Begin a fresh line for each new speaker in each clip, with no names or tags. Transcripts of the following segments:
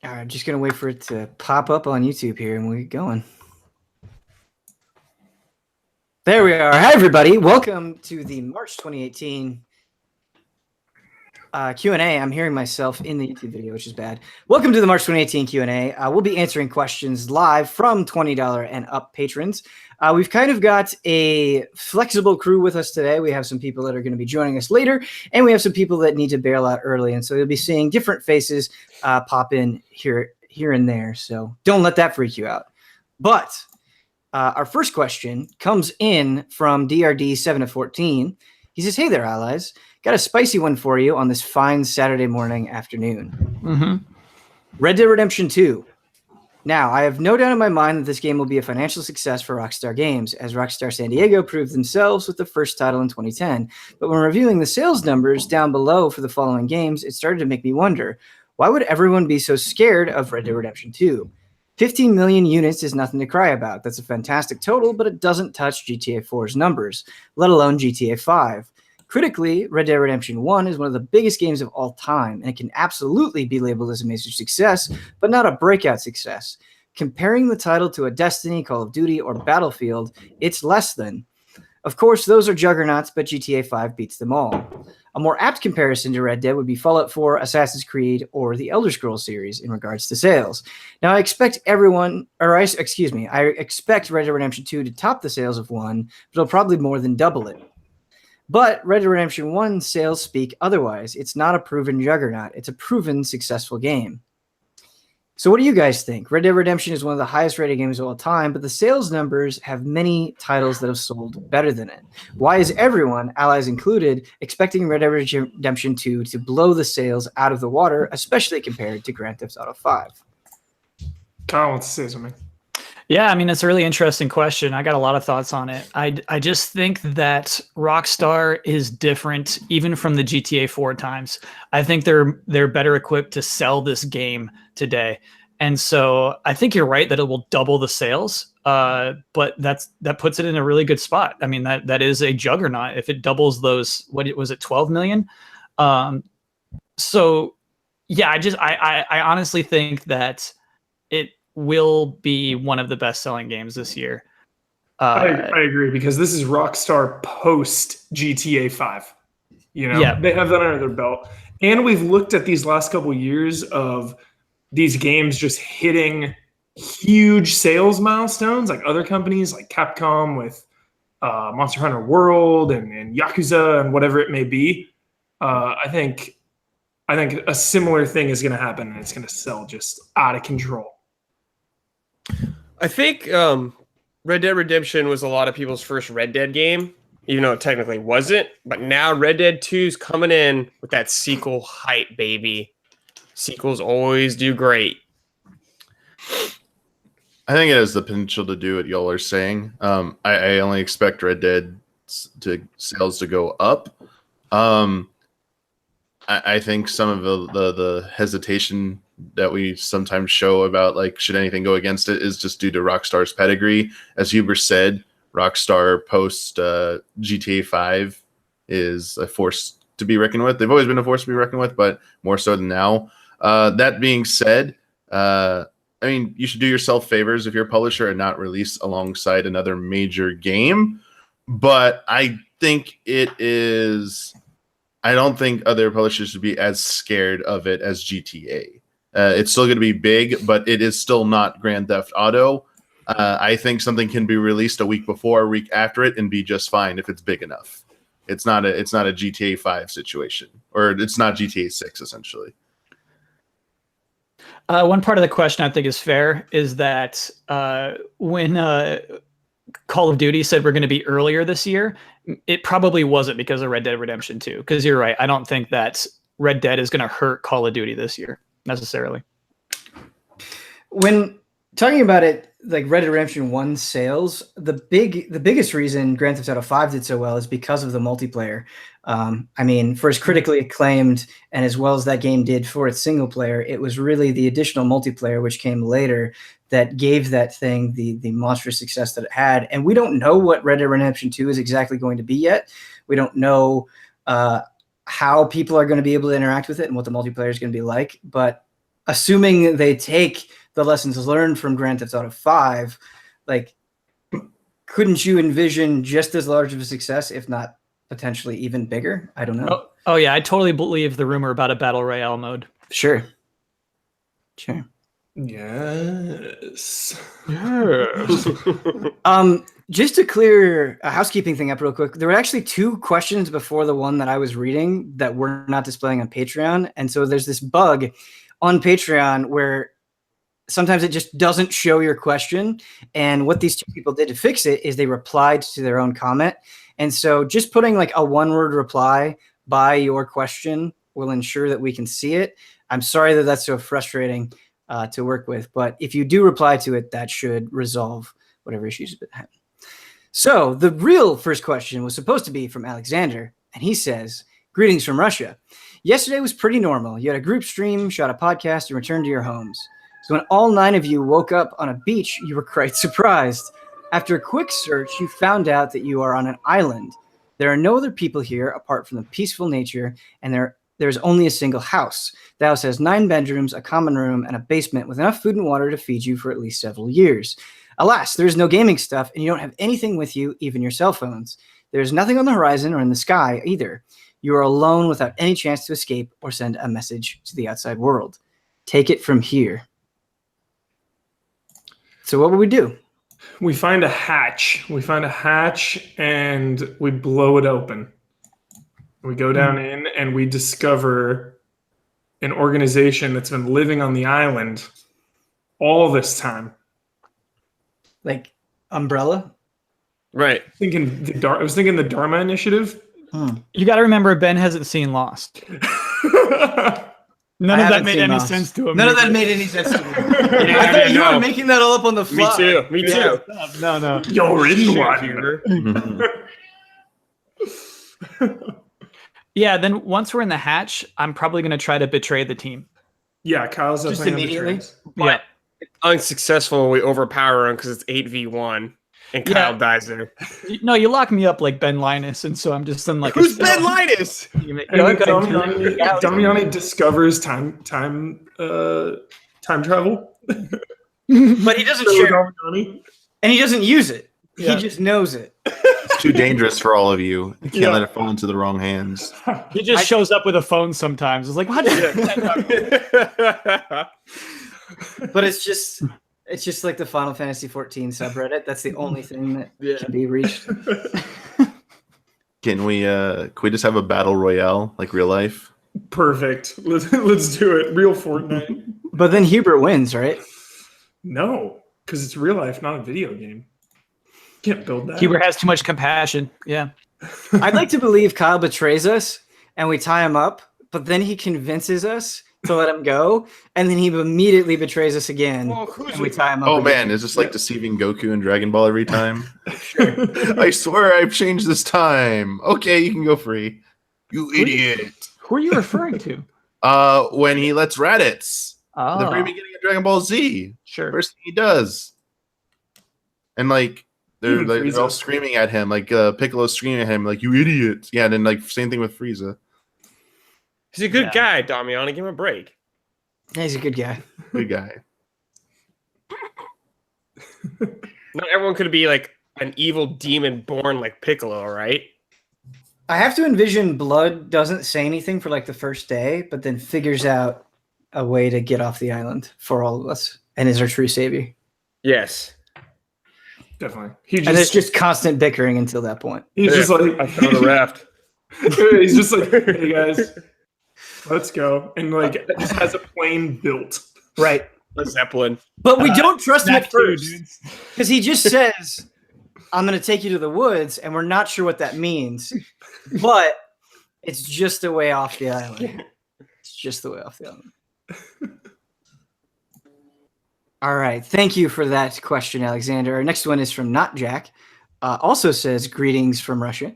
All right, just going to wait for it to pop up on YouTube here and we'll get going. There we are. Hi, everybody. Welcome to the March 2018 Q&A. I'm hearing myself in the YouTube video, which is bad. Welcome to the March 2018 Q&A. We'll be answering questions live from $20 and up patrons. We've kind of got a flexible crew with us today. We have some people that are going to be joining us later, and we have some people that need to bail out early. And so you'll be seeing different faces pop in here and there. So don't let that freak you out. But our first question comes in from DRD7 of 14. He says, "Hey there, allies. Got a spicy one for you on this fine Saturday morning afternoon. Red Dead Redemption 2. Now, I have no doubt in my mind that this game will be a financial success for Rockstar Games, as Rockstar San Diego proved themselves with the first title in 2010. But when reviewing the sales numbers down below for the following games, it started to make me wonder, why would everyone be so scared of Red Dead Redemption 2? 15 million units is nothing to cry about. That's a fantastic total, but it doesn't touch GTA 4's numbers, let alone GTA 5. Critically, Red Dead Redemption 1 is one of the biggest games of all time, and it can absolutely be labeled as a major success, but not a breakout success. Comparing the title to a Destiny, Call of Duty, or Battlefield, it's less than. Of course, those are juggernauts, but GTA 5 beats them all. A more apt comparison to Red Dead would be Fallout 4, Assassin's Creed, or the Elder Scrolls series in regards to sales. Now, I expect I expect Red Dead Redemption 2 to top the sales of 1, but it'll probably more than double it. But Red Dead Redemption 1 sales speak otherwise. It's not a proven juggernaut. It's a proven successful game. So what do you guys think? Red Dead Redemption is one of the highest rated games of all time, but the sales numbers have many titles that have sold better than it. Why is everyone, allies included, expecting Red Dead Redemption 2 to blow the sales out of the water, especially compared to Grand Theft Auto 5?
Kyle wants to say something.
Yeah, I mean, it's a really interesting question. I got a lot of thoughts on it. I just think that Rockstar is different even from the GTA 4 times. I think they're better equipped to sell this game today. And so I think you're right that it will double the sales, but that puts it in a really good spot. I mean, that is a juggernaut if it doubles those, what was it, 12 million? So yeah, I honestly think that it will be one of the best-selling games this year.
I agree, because this is Rockstar post GTA 5. You know, They have that under their belt. And we've looked at these last couple of years of these games just hitting huge sales milestones, like other companies like Capcom with Monster Hunter World and Yakuza and whatever it may be. I think a similar thing is going to happen, and it's going to sell just out of control.
I think Red Dead Redemption was a lot of people's first Red Dead game, even though it technically wasn't. But now Red Dead 2's coming in with that sequel hype, baby. Sequels always do great.
I think it has the potential to do what y'all are saying. I only expect Red Dead sales to go up. I think some of the hesitation that we sometimes show about, like, should anything go against it, is just due to Rockstar's pedigree. As Huber said, Rockstar post GTA 5 is a force to be reckoned with. They've always been a force to be reckoned with, but more so than now. That being said, I mean, you should do yourself favors if you're a publisher and not release alongside another major game. But I think I don't think other publishers should be as scared of it as GTA. It's still going to be big, but it is still not Grand Theft Auto. I think something can be released a week before, a week after it, and be just fine if it's big enough. It's not a GTA 5 situation, or it's not GTA 6 essentially.
One part of the question I think is fair is that when Call of Duty said we're going to be earlier this year, it probably wasn't because of Red Dead Redemption 2. Because you're right, I don't think that Red Dead is going to hurt Call of Duty this year necessarily.
When talking about it, like Red Dead Redemption 1 sales, the biggest reason Grand Theft Auto 5 did so well is because of the multiplayer. I mean, for as critically acclaimed and as well as that game did for its single player, it was really the additional multiplayer which came later that gave that thing the monstrous success that it had. And we don't know what Red Dead Redemption 2 is exactly going to be yet. We don't know how people are going to be able to interact with it and what the multiplayer is going to be like. But assuming they take the lessons learned from Grand Theft Auto 5, like, couldn't you envision just as large of a success, if not potentially even bigger? I don't know.
Oh yeah, I totally believe the rumor about a battle royale mode.
Sure.
Yes.
Just to clear a housekeeping thing up real quick, there were actually 2 questions before the one that I was reading that we're not displaying on Patreon. And so there's this bug on Patreon where sometimes it just doesn't show your question. And what these 2 people did to fix it is they replied to their own comment. And so just putting like a 1-word reply by your question will ensure that we can see it. I'm sorry that that's so frustrating to work with, but if you do reply to it, that should resolve whatever issues have been happening. So the real first question was supposed to be from Alexander, and he says, "Greetings from Russia. Yesterday was pretty normal. You had a group stream, shot a podcast, and returned to your homes. So when all 9 of you woke up on a beach, you were quite surprised. After a quick search, you found out that you are on an island. There are no other people here apart from the peaceful nature, and there's only a single house. The house has 9 bedrooms, a common room, and a basement with enough food and water to feed you for at least several years. Alas, there is no gaming stuff, and you don't have anything with you, even your cell phones. There is nothing on the horizon or in the sky either. You are alone without any chance to escape or send a message to the outside world. Take it from here." So what would we do?
We find a hatch. And we blow it open. We go down in and we discover an organization that's been living on the island all this time.
Like Umbrella?
Right.
I was thinking the Dharma Initiative.
You got to remember, Ben hasn't seen Lost. None of that made any sense to him.
None of that made any sense to me. I thought you were making that all up on the fly.
Me too.
No.
You're in one.
Yeah, then once we're in the hatch, I'm probably going to try to betray the team.
Yeah, Kyle's
Just
definitely
immediately.
Yeah.
Unsuccessful. We overpower him because it's 8v1, and Kyle dies there.
No, you lock me up like Ben Linus, and so I'm just in like.
Who's Ben Linus?
Damiani discovers time travel,
but he doesn't share, and he doesn't use it.
Yeah.
He just knows it.
It's too dangerous for all of you. You can't let it fall into the wrong hands.
He just shows up with a phone sometimes. It's like, what?
But it's just like the Final Fantasy 14 subreddit. That's the only thing that can be reached.
Can we just have a battle royale like real life?
Perfect. Let's do it. Real Fortnite.
But then Hubert wins, right?
No, because it's real life, not a video game. Can't build that.
Hubert has too much compassion. Yeah.
I'd like to believe Kyle betrays us and we tie him up, but then he convinces us to let him go, and then he immediately betrays us again. And we tie him up.
Oh
again.
man, is this like deceiving Goku and Dragon Ball every time? I swear I've changed this time. Okay, you can go free. You idiot.
Who are you referring to?
When he lets Raditz.
Oh.
The very beginning of Dragon Ball Z.
Sure.
First thing he does. And like they're all screaming at him, like Piccolo's screaming at him, like, "You idiot." Yeah, and then like same thing with Frieza.
He's a good guy, Damiani. Give him a break.
Yeah, he's a good guy.
Good guy.
Not everyone could be like an evil demon born like Piccolo, right?
I have to envision Blood doesn't say anything for like the first day, but then figures out a way to get off the island for all of us and is our true savior.
Yes.
Definitely.
And it's just constant bickering until that point.
He's just like,
I found a raft.
He's just like, "Hey guys, let's go," and like just has a plane built.
Right.
A Zeppelin.
But we don't trust him at
That too,
first because he just says, "I'm going to take you to the woods," and we're not sure what that means. But it's just a way off the island. It's just the way off the island. All right. Thank you for that question, Alexander. Our next one is from Not Jack. Also says, "Greetings from Russia."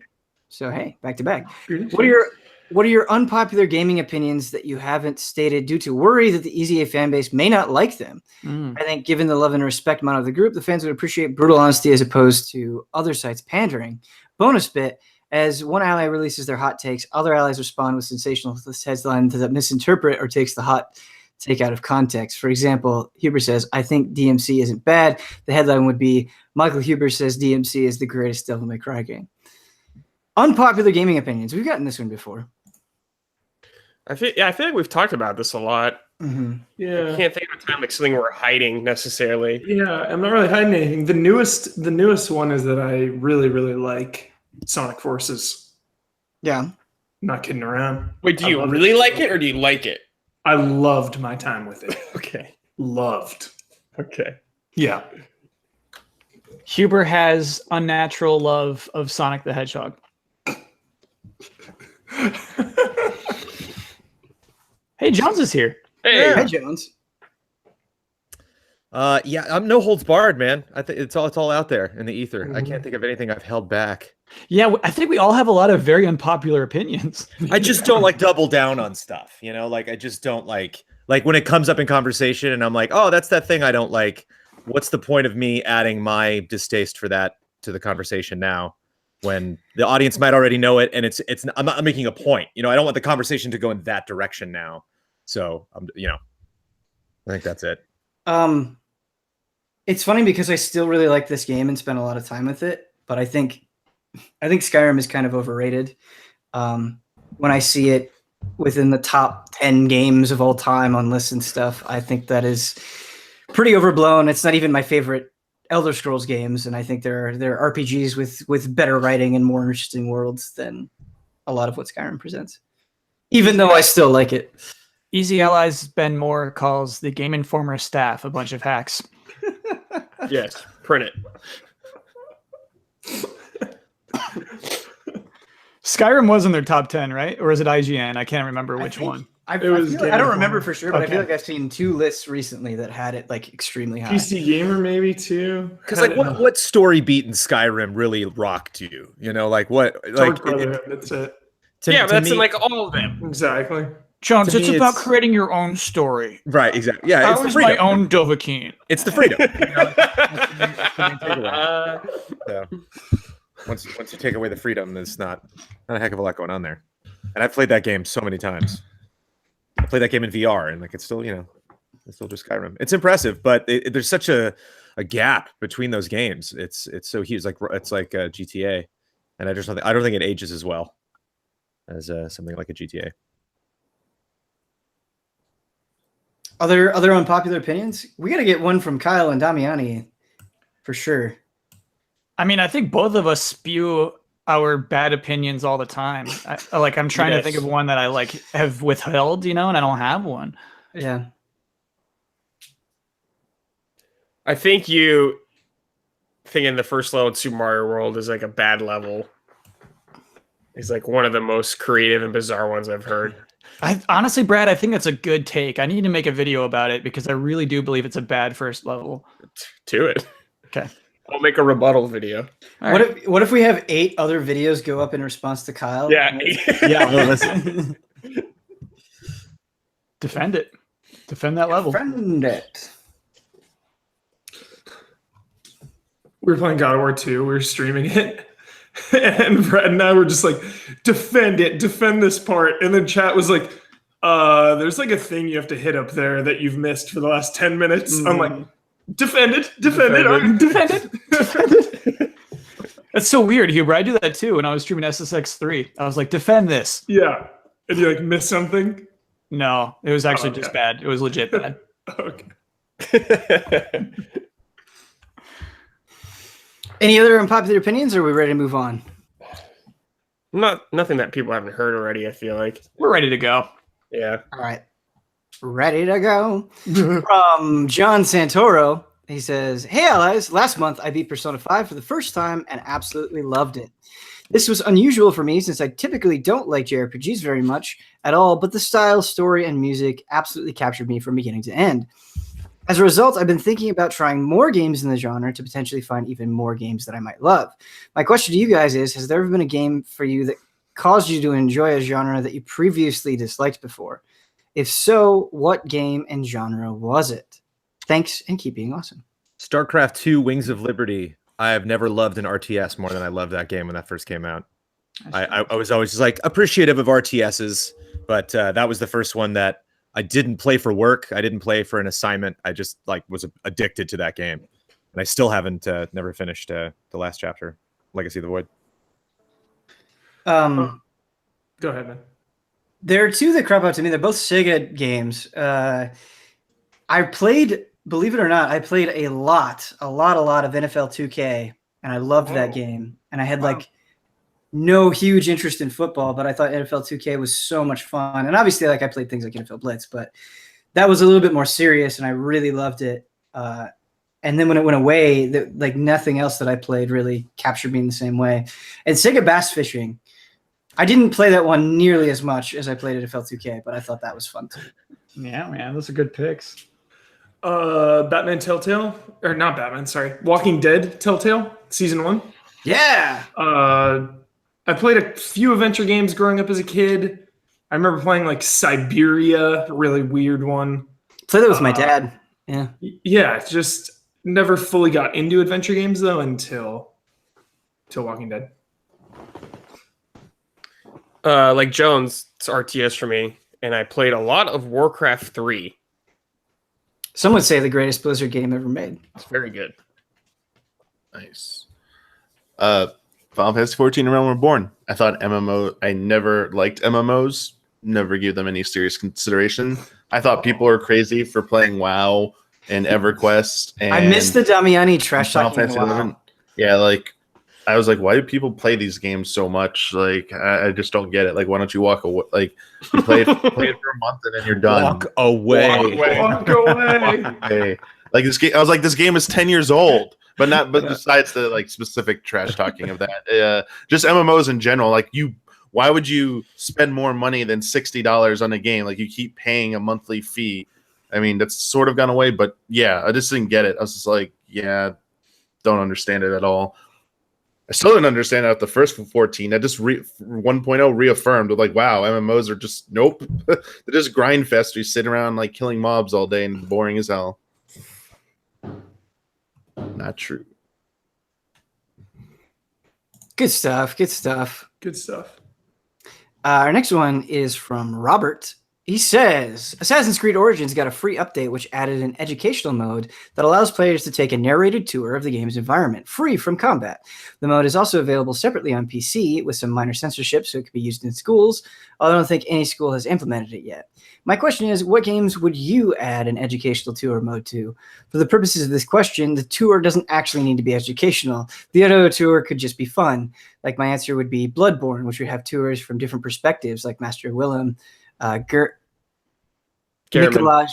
So, hey, back to back. What are your unpopular gaming opinions that you haven't stated due to worry that the EZA fan base may not like them? I think given the love and respect amount of the group, the fans would appreciate brutal honesty as opposed to other sites pandering. Bonus bit, as one ally releases their hot takes, other allies respond with sensationalist headlines that misinterpret or takes the hot take out of context. For example, Huber says, I think DMC isn't bad. The headline would be, Michael Huber says DMC is the greatest Devil May Cry game. Unpopular gaming opinions. We've gotten this one before.
I feel like we've talked about this a lot.
Mm-hmm. Yeah,
I can't think of a time like something we're hiding necessarily.
Yeah, I'm not really hiding anything. The newest one is that I really, really like Sonic Forces.
Yeah,
I'm not kidding around.
Wait, do you really like it, or do you like it?
I loved my time with it.
Okay,
loved.
Okay,
yeah.
Huber has unnatural love of Sonic the Hedgehog. Hey, Jones is here.
Hey, Jones.
Yeah, I'm no holds barred, man. I think it's all out there in the ether. I can't think of anything I've held back.
Yeah, I think we all have a lot of very unpopular opinions.
I just don't like double down on stuff, you know? Like I just don't like when it comes up in conversation and I'm like, "Oh, that's that thing I don't like." What's the point of me adding my distaste for that to the conversation now when the audience might already know it and I'm not making a point. You know, I don't want the conversation to go in that direction now. So, I think that's it.
It's funny because I still really like this game and spent a lot of time with it, but I think Skyrim is kind of overrated. When I see it within the top 10 games of all time on lists and stuff, I think that is pretty overblown. It's not even my favorite Elder Scrolls games, and I think there are RPGs with better writing and more interesting worlds than a lot of what Skyrim presents. Even though I still like it.
Easy Allies Ben Moore calls the Game Informer staff a bunch of hacks.
Yes, print it.
Skyrim was in their top 10, right? Or is it IGN? I can't remember which one.
I don't remember for sure, but I feel like I've seen 2 lists recently that had it like extremely high.
PC Gamer maybe too.
Because like what story beat in Skyrim really rocked you? You know, like what? Like
that's it.
Yeah, but that's in like all of them.
Exactly.
Jones, it's about creating your own story.
Right, exactly. Yeah,
it's my own Dovahkiin.
It's the freedom. So, once you take away the freedom, there's not a heck of a lot going on there. And I've played that game so many times. I played that game in VR, and like it's still just Skyrim. It's impressive, but there's such a gap between those games. It's so huge. It's like GTA, and I don't think it ages as well as something like a GTA.
Other unpopular opinions? We got to get one from Kyle and Damiani for sure.
I mean, I think both of us spew our bad opinions all the time. I'm trying to think of one that I like have withheld, and I don't have one.
Yeah.
I think you thinking the first level in Super Mario World is like a bad level. It's like one of the most creative and bizarre ones I've heard.
Honestly, Brad, I think that's a good take. I need to make a video about it because I really do believe it's a bad first level.
Do it.
Okay.
I'll make a rebuttal video.
What if we have 8 other videos go up in response to Kyle?
Yeah.
Well, listen.
Defend it. Defend that level.
Defend it.
We were playing God of War 2. We were streaming it. And Brad and I were just like, defend it, defend this part. And then chat was like, there's like a thing you have to hit up there that you've missed for the last 10 minutes. I'm like, defend it.
That's so weird, Huber. I do that too when I was streaming SSX3. I was like, defend this.
Yeah. And you like miss something?
No, it was actually just bad. It was legit bad.
Okay.
Any other unpopular opinions, or are we ready to move on?
Nothing that people haven't heard already, I feel like.
We're ready to go.
Yeah.
All right. Ready to go. From John Santoro, he says, "Hey, allies. Last month, I beat Persona 5 for the first time and absolutely loved it. This was unusual for me since I typically don't like JRPGs very much at all, but the style, story, and music absolutely captured me from beginning to end. As a result, I've been thinking about trying more games in the genre to potentially find even more games that I might love. My question to you guys is, has there ever been a game for you that caused you to enjoy a genre that you previously disliked before? If so, what game and genre was it? Thanks, and keep being awesome."
StarCraft 2 Wings of Liberty. I have never loved an RTS more than I loved that game when that first came out. I was always just like appreciative of RTSs, but that was the first one that I didn't play for work. I didn't play for an assignment. I just like was addicted to that game, and I still haven't never finished the last chapter, Legacy of the Void.
Go ahead, man.
There are two that crop out to me. They're both Sega games. I played, believe it or not, I played a lot of NFL 2K, and I loved that game. And I had like no huge interest in football, but I thought NFL 2K was so much fun. And obviously, like I played things like NFL Blitz, but that was a little bit more serious, and I really loved it. And then when it went away, like nothing else that I played really captured me in the same way. And Sega Bass Fishing, I didn't play that one nearly as much as I played NFL 2K, but I thought that was fun too.
Yeah, man, those are good picks.
Batman Telltale, or not Batman, sorry, Walking Dead Telltale Season 1.
Yeah.
I played a few adventure games growing up as a kid. I remember playing like Siberia, a really weird one.
Played that with my dad. Yeah.
Yeah, just never fully got into adventure games though until Walking Dead.
Like Jones, it's RTS for me, and I played a lot of Warcraft 3.
Some would say the greatest Blizzard game ever made.
It's very good.
Nice. Final Fantasy 14 and Realm Reborn. I thought I never liked MMOs, never gave them any serious consideration. I thought people were crazy for playing WoW and EverQuest. And
I missed the Damiani trash talking.
WoW. Yeah, like I was like, why do people play these games so much? Like, I just don't get it. Like, why don't you walk away? Like, you play it for a month and then you're done.
Walk away.
Walk away.
Like this game, I was like, this game is 10 years old. But besides the like specific trash talking of that, just MMOs in general. Like, why would you spend more money than $60 on a game? Like, you keep paying a monthly fee. I mean, that's sort of gone away, but yeah, I just didn't get it. I was just like, yeah, don't understand it at all. I still didn't understand that the first 14. That just 1.0 reaffirmed with like, wow, MMOs are just nope. They're just grind fest. You sit around like killing mobs all day and boring as hell. Not true.
Good stuff. Good stuff.
Good stuff.
Our next one is from Robert. He says, Assassin's Creed Origins got a free update which added an educational mode that allows players to take a narrated tour of the game's environment, free from combat. The mode is also available separately on PC with some minor censorship, so it can be used in schools, although I don't think any school has implemented it yet. My question is, what games would you add an educational tour mode to? For the purposes of this question, the tour doesn't actually need to be educational. The other tour could just be fun. Like my answer would be Bloodborne, which would have tours from different perspectives, like Master Willem, Mikolash,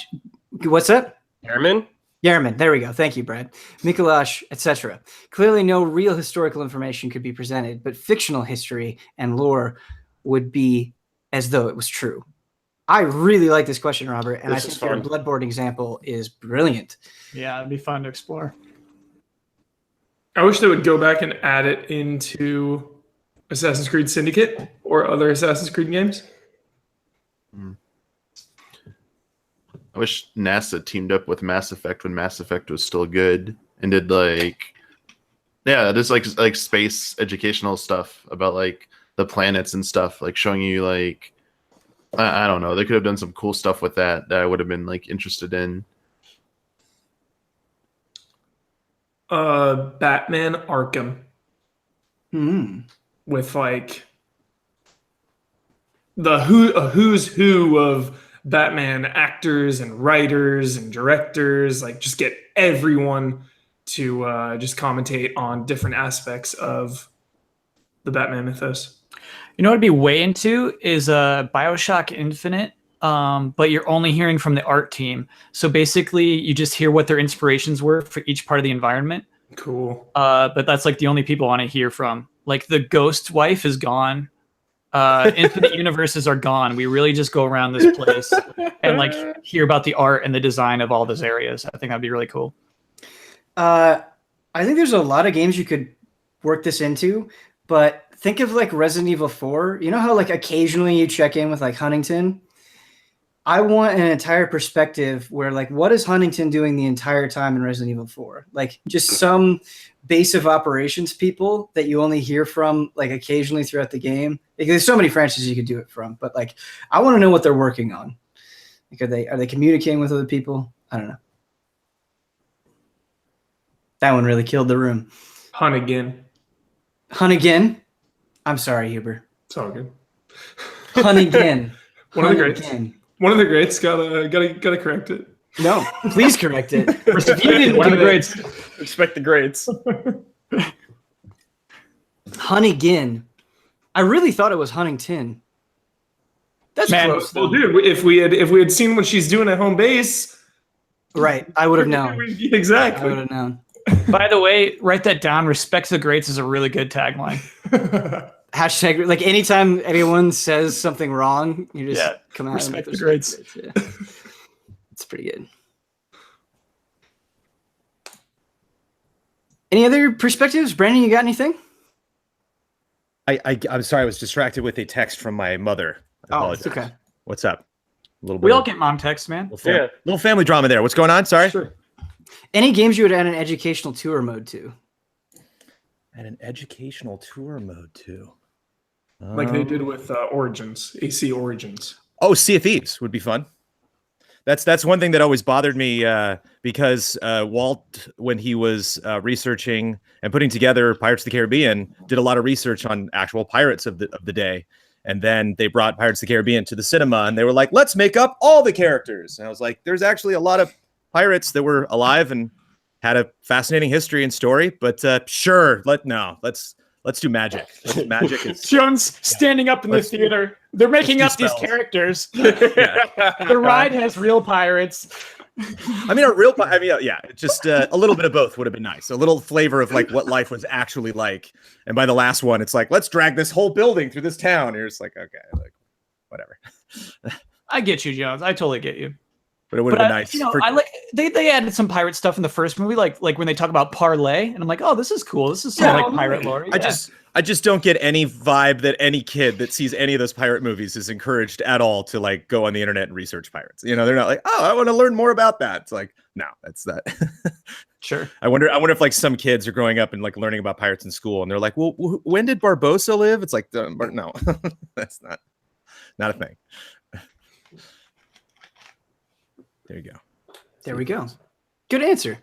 what's that? Yerman, there we go. Thank you, Brad. Mikolash, etc. Clearly, no real historical information could be presented, but fictional history and lore would be as though it was true. I really like this question, Robert, and I think your Bloodborne example is brilliant.
Yeah, it'd be fun to explore.
I wish they would go back and add it into Assassin's Creed Syndicate or other Assassin's Creed games.
I wish NASA teamed up with Mass Effect when Mass Effect was still good and did just like space educational stuff about like the planets and stuff, like showing you like I don't know. They could have done some cool stuff with that I would have been like interested in.
Batman Arkham. With like a who's who of Batman actors and writers and directors, like just get everyone to just commentate on different aspects of the Batman mythos.
You know what I'd be way into is BioShock Infinite, but you're only hearing from the art team. So basically, you just hear what their inspirations were for each part of the environment.
Cool.
But that's like the only people I want to hear from. Like the Ghost Wife is gone. Infinite universes are gone. We really just go around this place and like hear about the art and the design of all those areas. I think that'd be really cool.
I think there's a lot of games you could work this into, but think of like Resident Evil 4. You know how like occasionally you check in with like Huntington? I want an entire perspective where like, what is Huntington doing the entire time in Resident Evil 4? Like just some base of operations people that you only hear from like occasionally throughout the game. Like, there's so many franchises you could do it from, but like, I want to know what they're working on. Like, are they communicating with other people? I don't know. That one really killed the room.
Hunt again.
Hunt again. I'm sorry, Huber.
It's all good.
Hunt again.
One of the greats. One of the greats. Gotta correct it.
No, please correct it.
One of the greats.
Respect the grades.
Hunt again. I really thought it was Huntington. That's close.
Well, dude, if we had seen what she's doing at home base,
right? I would have known.
Exactly.
I would have known.
By the way, write that down. Respect the greats is a really good tagline.
Hashtag, like, anytime anyone says something wrong, you just come out
respect
and
the greats.
Yeah. It's pretty good. Any other perspectives? Brandon, you got anything?
I'm sorry, I was distracted with a text from my mother.
Oh, it's okay.
What's up?
We all get mom texts, man.
Little family drama there. What's going on? Sorry.
Sure.
Any games you would add an educational tour mode to?
And an educational tour mode too.
Like they did with Origins, AC Origins.
Oh, Sea of Thieves would be fun. That's one thing that always bothered me because Walt, when he was researching and putting together Pirates of the Caribbean, did a lot of research on actual pirates of the day. And then they brought Pirates of the Caribbean to the cinema, and they were like, "Let's make up all the characters." And I was like, "There's actually a lot of pirates that were alive and had a fascinating history and story." But sure, let's do magic. Magic is
Jones standing up in the theater. They're making up these characters. The ride has real pirates.
I mean, just a little bit of both would have been nice. A little flavor of like what life was actually like. And by the last one, it's like, let's drag this whole building through this town. And you're just like, okay, like whatever.
I get you, Jones. I totally get you.
But it would have been nice.
I like they added some pirate stuff in the first movie, like when they talk about parlay, and I'm like, oh, this is cool. This is some like pirate lore. Yeah.
I just don't get any vibe that any kid that sees any of those pirate movies is encouraged at all to like go on the internet and research pirates. You know, they're not like, oh, I want to learn more about that. It's like, no, that's that.
Sure.
I wonder if like some kids are growing up and like learning about pirates in school, and they're like, well, when did Barbossa live? It's like, no, that's not a thing. There you go.
There we go. Good answer.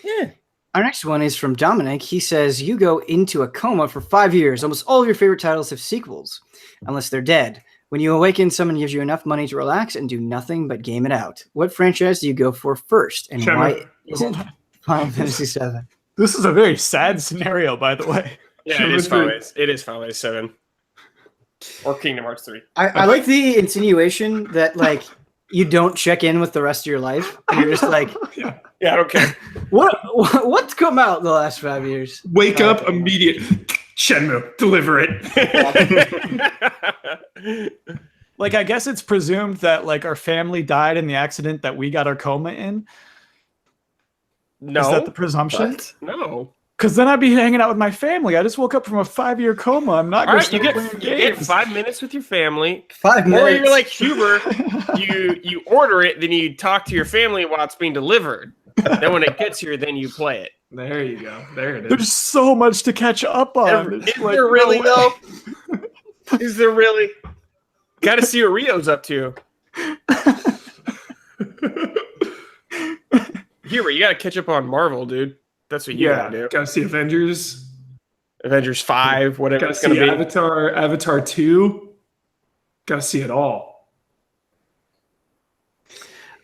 Yeah.
Our next one is from Dominic. He says, you go into a coma for 5 years. Almost all of your favorite titles have sequels, unless they're dead. When you awaken, someone gives you enough money to relax and do nothing but game it out. What franchise do you go for first? And why is it Final Fantasy VII?
This is a very sad scenario, by the way.
Yeah, it is Final Fantasy VII. Or Kingdom Hearts 3.
I like the insinuation that, like, you don't check in with the rest of your life. And you're just like,
yeah, I don't care.
What's come out in the last 5 years?
Wake up, immediate. Shenmue, deliver it.
Like, I guess it's presumed that like our family died in the accident that we got our coma in.
No.
Is that the presumption?
What? No.
Because then I'd be hanging out with my family. I just woke up from a 5-year coma. I'm not going
to get 5 minutes with your family.
5 minutes.
Or you're like Huber, you order it, then you talk to your family while it's being delivered. Then when it gets here, then you play it.
There you go. There it is.
There's so much to catch up on.
Is there really, though? Is there really? Got to see what Rio's up to. Huber, you got to catch up on Marvel, dude. That's what you gotta do.
Gotta see Avengers
5, whatever
gotta
it's gonna
see
be.
Avatar 2. Gotta see it all.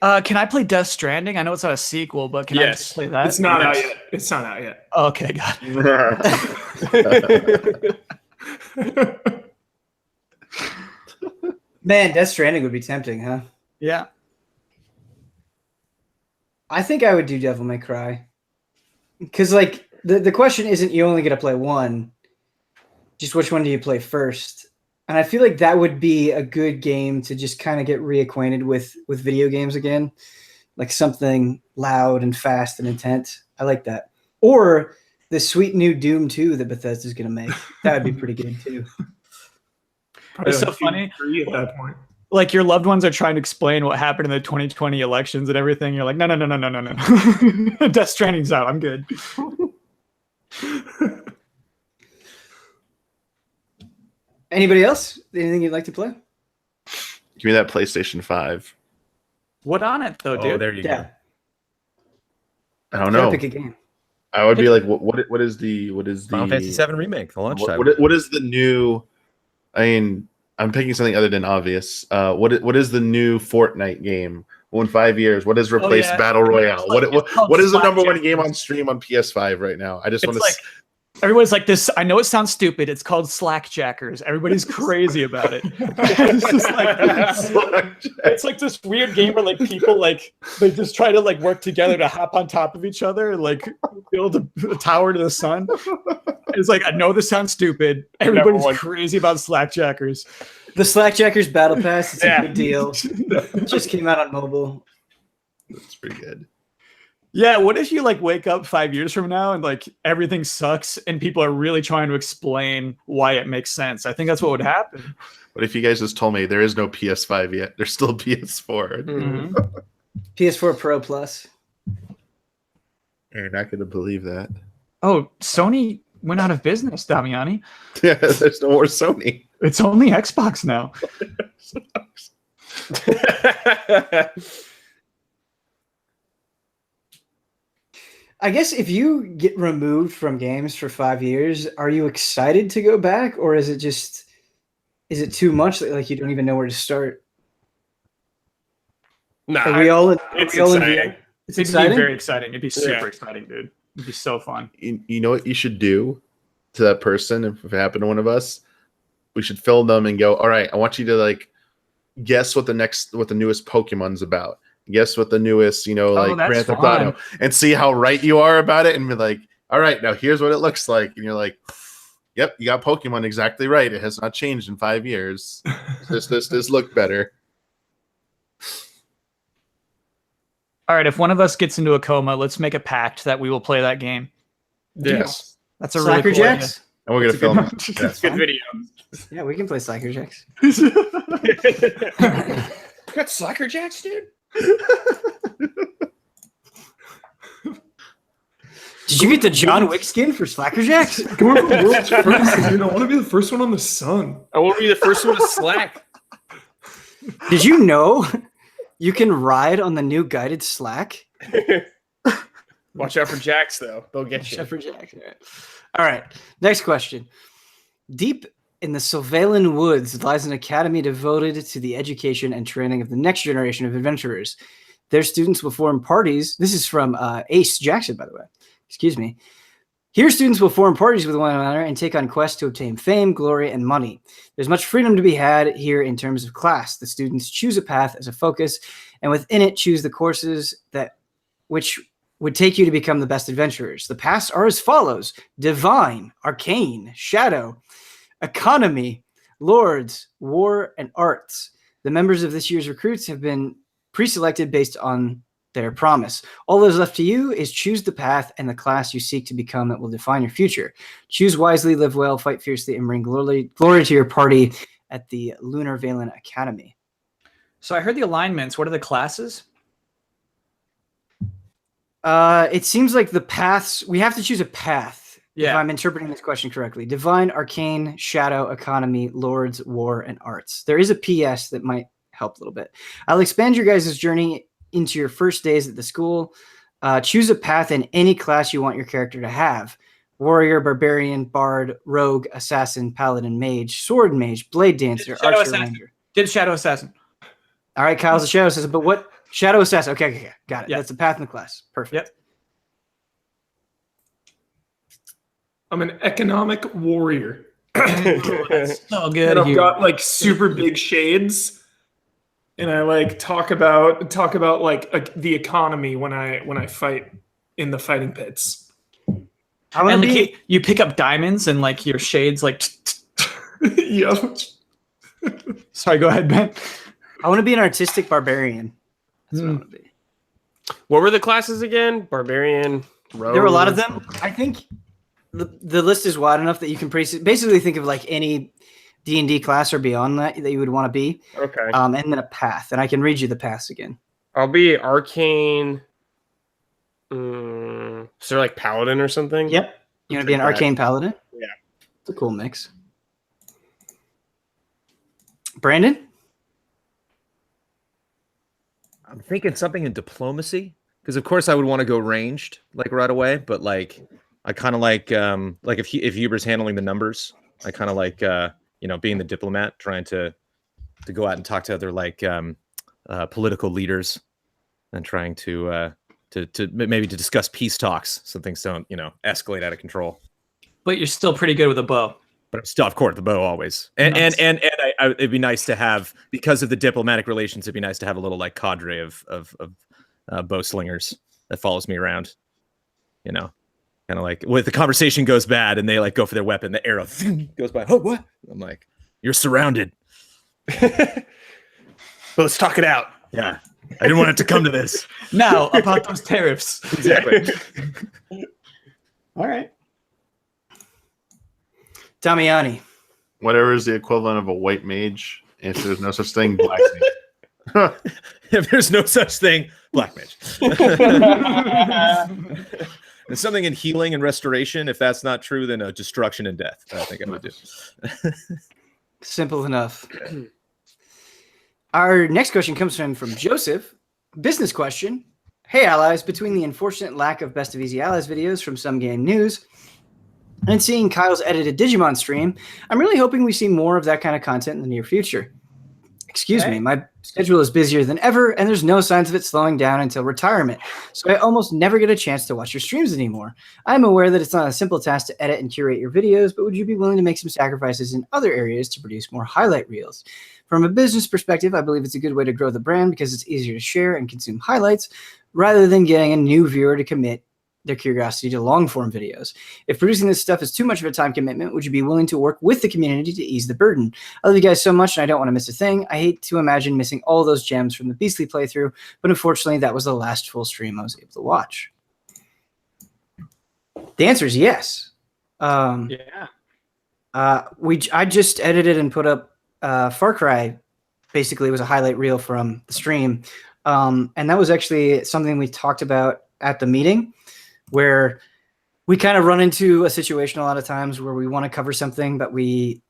Can I play Death Stranding? I know it's not a sequel, but can I just play that?
It's not out yet. It's not out yet.
Okay, got it.
Man, Death Stranding would be tempting, huh?
Yeah.
I think I would do Devil May Cry. Because, like, the question isn't you only get to play one, just which one do you play first? And I feel like that would be a good game to just kind of get reacquainted with video games again. Like something loud and fast and intense. I like that. Or the sweet new Doom 2 that Bethesda's going to make. That would be pretty good, too.
It's so funny.
At that point.
Like your loved ones are trying to explain what happened in the 2020 elections and everything. You're like, no. Death Stranding's out. I'm good.
Anybody else? Anything you'd like to play?
Give me that PlayStation 5.
What on it though, dude?
Oh, there you go.
I don't
Gotta
know.
pick a game.
I would be like, what is the
Final Fantasy VII Remake, the launch title.
what is the new? I mean, I'm picking something other than obvious. What is the new Fortnite game? Well, in 5 years, what has replaced Battle Royale? What is the number one game on stream on PS5 right now? I just want to.
Everyone's like this. I know it sounds stupid. It's called Slackjackers. Everybody's crazy about it. It's just like it's like this weird game where like people like they just try to like work together to hop on top of each other and like build a tower to the sun. It's like I know this sounds stupid. Everybody's crazy about Slackjackers.
The Slackjackers Battle Pass is a big deal. It just came out on mobile.
That's pretty good.
Yeah, what if you like wake up 5 years from now and like everything sucks and people are really trying to explain why it makes sense? I think that's what would happen.
What if you guys just told me there is no PS5 yet? There's still PS4.
Mm-hmm.
PS4 Pro Plus.
You're not going to believe that.
Oh, Sony went out of business, Damiani.
Yeah, there's no more Sony.
It's only Xbox now.
I guess if you get removed from games for 5 years, are you excited to go back, or is it too much that like you don't even know where to start?
Nah,
Are we all
it's
exciting? It's
It'd
exciting.
be very exciting. It'd be super exciting, dude. It'd be so fun.
You know what you should do to that person if it happened to one of us? We should film them and go, all right, I want you to like guess what the newest Pokemon's about. Guess what the newest, like Grand Theft Auto, and see how right you are about it, and be like, all right, now here's what it looks like, and you're like, yep, you got Pokemon exactly right. It has not changed in 5 years. This look better.
All right, if one of us gets into a coma, let's make a pact that we will play that game.
Yes,
That's a really cool
Slackerjacks?
and we're gonna film it.
That's good video.
Yeah, we can play Slackerjacks.
You got Slackerjacks, dude?
Did you get the John Wick skin for Slackerjacks?
Going for the world's first, dude. I want to be the first one on the sun.
I want to be the first one to slack.
Did you know you can ride on the new guided Slack?
Watch out for Jacks, though. They'll get you.
Except for Jack. All right. Next question. Deep in the Sylvain Woods lies an academy devoted to the education and training of the next generation of adventurers. Their students will form parties. This is from Ace Jackson, by the way. Excuse me. Here, students will form parties with one another and take on quests to obtain fame, glory, and money. There's much freedom to be had here in terms of class. The students choose a path as a focus, and within it choose the courses which would take you to become the best adventurers. The paths are as follows: Divine, Arcane, Shadow, Economy, Lords, War, and Arts. The members of this year's recruits have been pre-selected based on their promise. All that is left to you is choose the path and the class you seek to become that will define your future. Choose wisely, live well, fight fiercely, and bring glory to your party at the Lunar Valen Academy.
So I heard the alignments. What are the classes?
It seems like the paths, we have to choose a path.
Yeah.
If I'm interpreting this question correctly. Divine, Arcane, Shadow, Economy, Lords, War, and Arts. There is a PS that might help a little bit. I'll expand your guys' journey into your first days at the school. Choose a path in any class you want your character to have. Warrior, Barbarian, Bard, Rogue, Assassin, Paladin, Mage, Sword Mage, Blade Dancer,
Shadow
Archer,
Assassin.
Ranger.
Did Shadow Assassin.
All right, Kyle's a Shadow Assassin, but what? Shadow Assassin. Okay, got it.
Yep.
That's the path in the class. Perfect.
Yep.
I'm an economic warrior.
So good.
And I've
here.
got like super big shades, and I like talk about like the economy when I fight in the fighting pits.
I want
And
to
like,
be.
you pick up diamonds and like your shades like.
Yep.
Sorry, go ahead, Ben.
I want to be an artistic barbarian. That's what I want to be.
What were the classes again? Barbarian, Rogue.
There were a lot of them. I think the list is wide enough that you can basically think of like any D&D class or beyond that you would want to be.
Okay.
And then a path. And I can read you the paths again.
I'll be Arcane. So they're like Paladin or something?
Yep. You want to be an arcane paladin?
Yeah.
It's a cool mix. Brandon?
I'm thinking something in diplomacy, because of course I would want to go ranged like right away, but like I kind of like if Huber's handling the numbers, I kind of like being the diplomat, trying to go out and talk to other like political leaders and trying to maybe to discuss peace talks so things don't escalate out of control.
But you're still pretty good with a bow.
But I'm still, of course, the bow always. And
Nice.
It'd be nice to have, because of the diplomatic relations, it'd be nice to have a little like cadre of bow slingers that follows me around. Kind of like when the conversation goes bad and they like go for their weapon, the arrow goes by. Oh, what? I'm like, you're surrounded.
But let's talk it out.
Yeah. I didn't want it to come to this.
Now, about those tariffs.
Exactly.
All right. Damiani.
Whatever is the equivalent of a white mage. If there's no such thing, black mage.
If there's no such thing, black mage. There's something in healing and restoration. If that's not true, then destruction and death. I think I would do.
Simple enough. Our next question comes from Joseph. Business question. Hey, allies. Between the unfortunate lack of Best of Easy Allies videos from Some Game News and seeing Kyle's edited Digimon stream, I'm really hoping we see more of that kind of content in the near future. Excuse me, my schedule is busier than ever, and there's no signs of it slowing down until retirement, so I almost never get a chance to watch your streams anymore. I'm aware that it's not a simple task to edit and curate your videos, but would you be willing to make some sacrifices in other areas to produce more highlight reels? From a business perspective, I believe it's a good way to grow the brand because it's easier to share and consume highlights rather than getting a new viewer to commit their curiosity to long-form videos. If producing this stuff is too much of a time commitment, would you be willing to work with the community to ease the burden? I love you guys so much, and I don't want to miss a thing. I hate to imagine missing all those gems from the Beastly playthrough, but unfortunately, that was the last full stream I was able to watch. The answer is yes.
Yeah.
I just edited and put up Far Cry. Basically, it was a highlight reel from the stream, and that was actually something we talked about at the meeting, where we kind of run into a situation a lot of times where we want to cover something, but we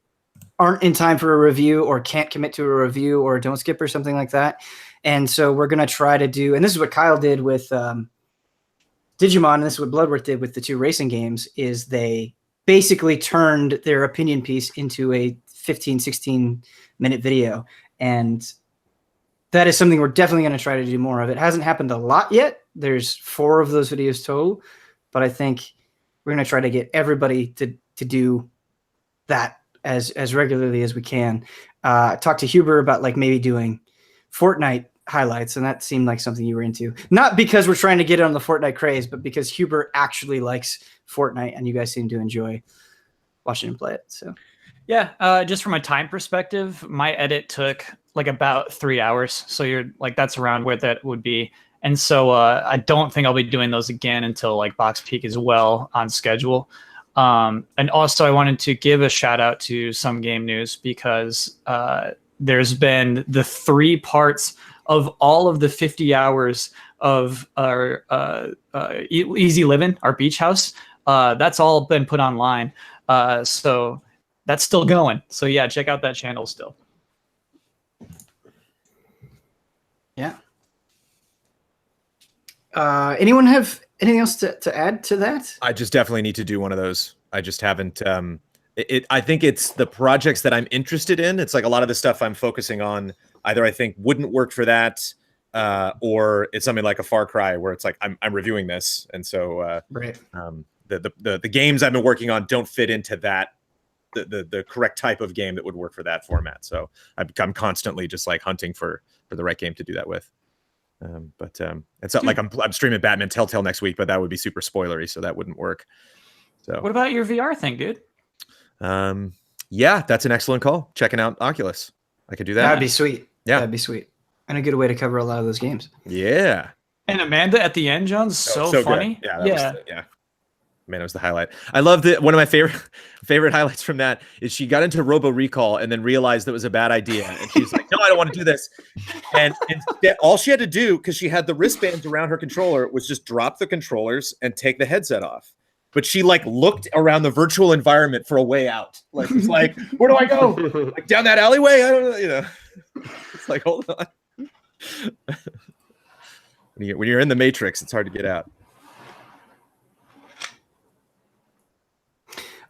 aren't in time for a review or can't commit to a review or don't skip or something like that. And so we're going to try to do, and this is what Kyle did with Digimon, and this is what Bloodworth did with the two racing games, is they basically turned their opinion piece into a 15, 16-minute video. And that is something we're definitely going to try to do more of. It hasn't happened a lot yet. There's 4 of those videos total, but I think we're going to try to get everybody to do that as regularly as we can. Talk to Huber about like maybe doing Fortnite highlights, and that seemed like something you were into. Not because we're trying to get on the Fortnite craze, but because Huber actually likes Fortnite, and you guys seem to enjoy watching him play it. So,
yeah, just from a time perspective, my edit took like about 3 hours. So you're like, that's around where that would be. And so I don't think I'll be doing those again until like Box Peak is well on schedule. And also I wanted to give a shout out to Some Game News because there's been the 3 parts of all of the 50 hours of our Easy Living, our beach house. That's all been put online. So that's still going. So yeah, check out that channel still.
Yeah. Anyone have anything else to add to that?
I just definitely need to do one of those. I just haven't. I think it's the projects that I'm interested in. It's like a lot of the stuff I'm focusing on. Either I think wouldn't work for that, or it's something like a Far Cry where it's like I'm reviewing this, and so
Right.
The games I've been working on don't fit into that the correct type of game that would work for that format. So I'm constantly just like hunting for the right game to do that with. But it's not like I'm streaming Batman Telltale next week, but that would be super spoilery, so that wouldn't work. So
what about your VR thing, dude?
Yeah, that's an excellent call. Checking out Oculus. I could do that.
That'd be sweet.
Yeah.
That'd be sweet. And a good way to cover a lot of those games.
Yeah.
And Amanda at the end, Jones, so funny.
Good. Yeah. Yeah. Man, it was the highlight. I loved it. One of my favorite highlights from that is she got into Robo Recall and then realized that was a bad idea. And she's like, no, I don't want to do this. And instead, all she had to do, because she had the wristbands around her controller, was just drop the controllers and take the headset off. But she like looked around the virtual environment for a way out. Like, it's like, where do I go? Like down that alleyway? I don't know. It's like, hold on. When you're in the matrix, it's hard to get out.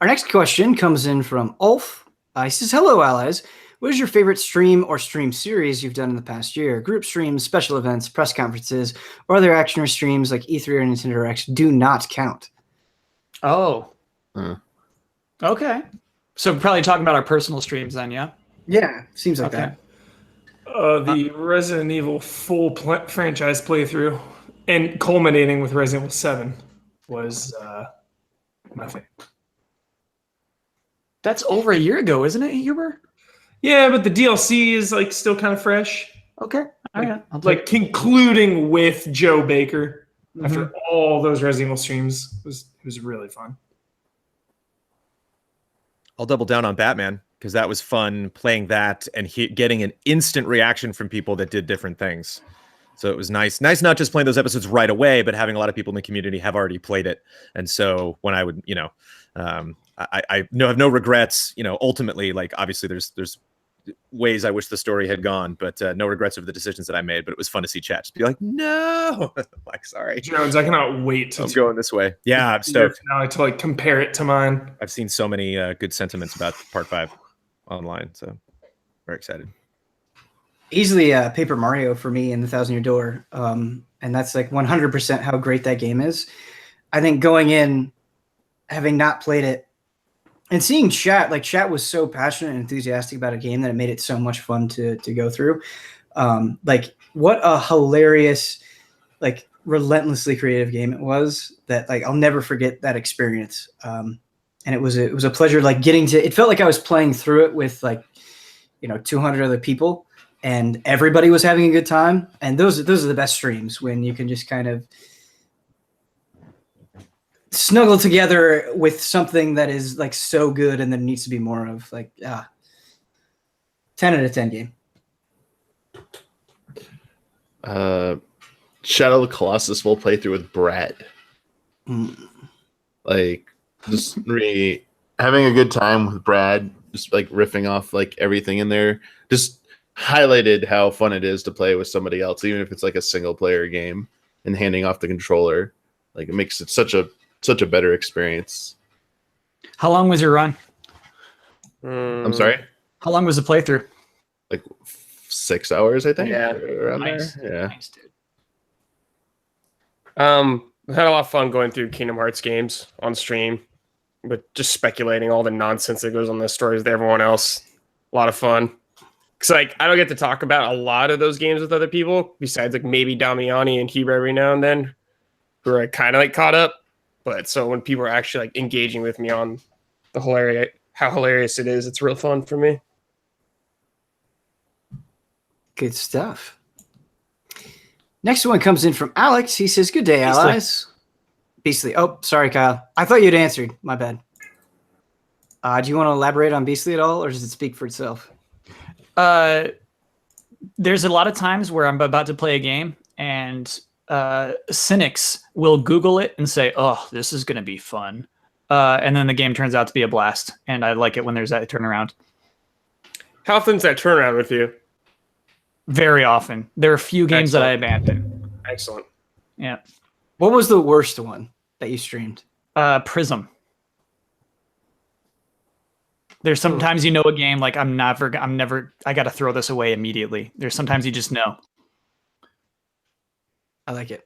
Our next question comes in from Ulf. He says, "Hello, allies. What is your favorite stream or stream series you've done in the past year? Group streams, special events, press conferences, or other action streams like E3 or Nintendo Direct do not count."
Oh. Okay. So probably talking about our personal streams then, yeah?
Yeah, seems like that.
The Resident Evil full franchise playthrough and culminating with Resident Evil 7 was my favorite.
That's over a year ago, isn't it, Huber?
Yeah, but the DLC is like still kind of fresh.
Okay. All right.
Like concluding with Joe Baker after all those Resident Evil streams was really fun.
I'll double down on Batman because that was fun playing that and getting an instant reaction from people that did different things. So it was nice not just playing those episodes right away, but having a lot of people in the community have already played it. And so when I would, I have no regrets. Ultimately, like obviously there's ways I wish the story had gone, but no regrets over the decisions that I made. But it was fun to see chat just be like, no, like sorry,
Jones. I cannot wait to.
I'm going this way. Yeah, I'm stoked
now to like compare it to mine.
I've seen so many good sentiments about Part 5 online, so very excited.
Easily Paper Mario for me in the Thousand Year Door, and that's like 100% how great that game is. I think going in, having not played it, and seeing chat was so passionate and enthusiastic about a game that it made it so much fun to go through. Like what a hilarious, like relentlessly creative game it was that like I'll never forget that experience. And it was a pleasure like it felt like I was playing through it with like 200 other people and everybody was having a good time. And those are the best streams when you can just kind of snuggle together with something that is like so good and there needs to be more of. Like 10 out of 10 game.
Shadow of the Colossus full playthrough with Brad. Like just really having a good time with Brad, just like riffing off like everything in there. Just highlighted how fun it is to play with somebody else, even if it's like a single player game, and handing off the controller. Like it makes it such a better experience.
How long was your run?
I'm sorry?
How long was the playthrough?
Like 6 hours, I think.
Yeah.
Around
Nice.
there. Yeah.
Nice, dude.
I had a lot of fun going through Kingdom Hearts games on stream, but just speculating all the nonsense that goes on the stories with everyone else. A lot of fun. Because like I don't get to talk about a lot of those games with other people, besides like maybe Damiani and Huber every now and then, who are kind of like caught up. But so when people are actually like engaging with me on how hilarious it is, it's real fun for me.
Good stuff. Next one comes in from Alex. He says, "Good day, allies." Beastly. Oh, sorry, Kyle. I thought you'd answered. My bad. Do you want to elaborate on Beastly at all, or does it speak for itself?
There's a lot of times where I'm about to play a game and cynics will Google it and say, "Oh, this is going to be fun." And then the game turns out to be a blast. And I like it when there's that turnaround.
How often's that turnaround with you?
Very often. There are a few games that I abandon.
Excellent.
Yeah.
What was the worst one that you streamed?
Prism. There's sometimes a game like I got to throw this away immediately. There's sometimes you just know.
I like it.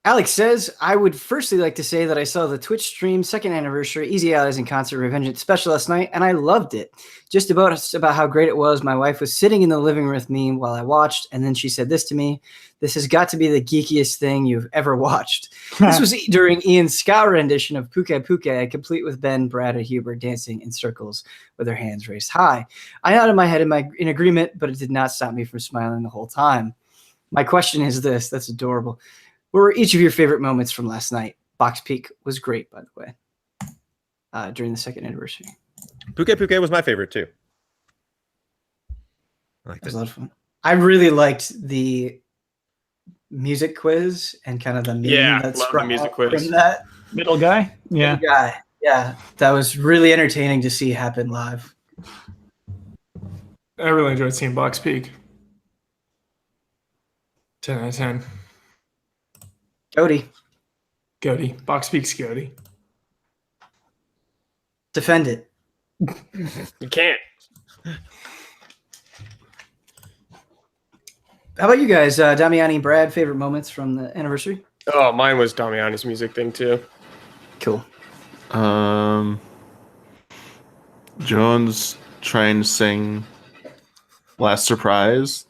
Alex says, "I would firstly like to say that I saw the Twitch stream 2nd anniversary Easy Allies in Concert Revengeance special last night, and I loved it. Just about how great it was. My wife was sitting in the living room with me while I watched, and then she said this to me: 'This has got to be the geekiest thing you've ever watched.' This was during Ian's ska rendition of Puke Puke, complete with Ben, Brad, and Huber dancing in circles with their hands raised high. I nodded my head in agreement, but it did not stop me from smiling the whole time. My question is this," that's adorable, "what were each of your favorite moments from last night?" Box Peak was great, by the way, during the 2nd anniversary.
Puke Puke was my favorite too. I liked
It was
it.
a lot of fun. I really liked the music quiz and kind of the meme
Yeah,
that's
love the music quiz.
from that
Middle guy? Yeah.
guy. Yeah, that was really entertaining to see happen live.
I really enjoyed seeing Box Peak. 10 out of 10.
Cody,
Goaty. Box Peaks Goaty.
defend it.
You can't.
How about you guys, Damiani and Brad? Favorite moments from the anniversary?
Oh, mine was Damiani's music thing too.
Cool.
Jones trying to sing "Last Surprise"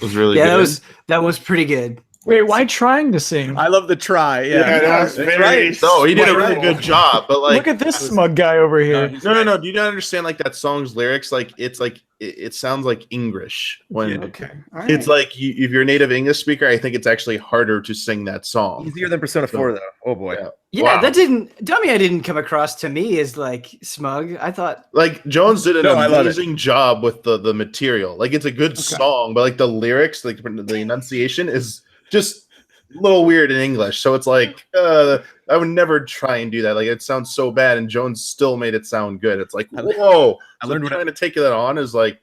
was really good.
that was pretty good.
Wait, why trying to sing?
I love the try. Yeah,
that was very.
right.
No, he did a really good job. But like,
Look at this smug guy over here.
no. Do you not understand like that song's lyrics? Like it's like it sounds like English when
Okay. All right.
it's like if you're a native English speaker, I think it's actually harder to sing that song.
Easier than Persona 4, though. Oh boy.
Yeah,
Wow.
that didn't come across to me as like smug. I thought
Like Jones did an
No, I love it.
amazing job with the material. Like it's a good song, but like the lyrics, like the enunciation is just a little weird in English. So it's like I would never try and do that. Like it sounds so bad, and Jones still made it sound good. It's like whoa.
I learned
so
when
trying to take that on is like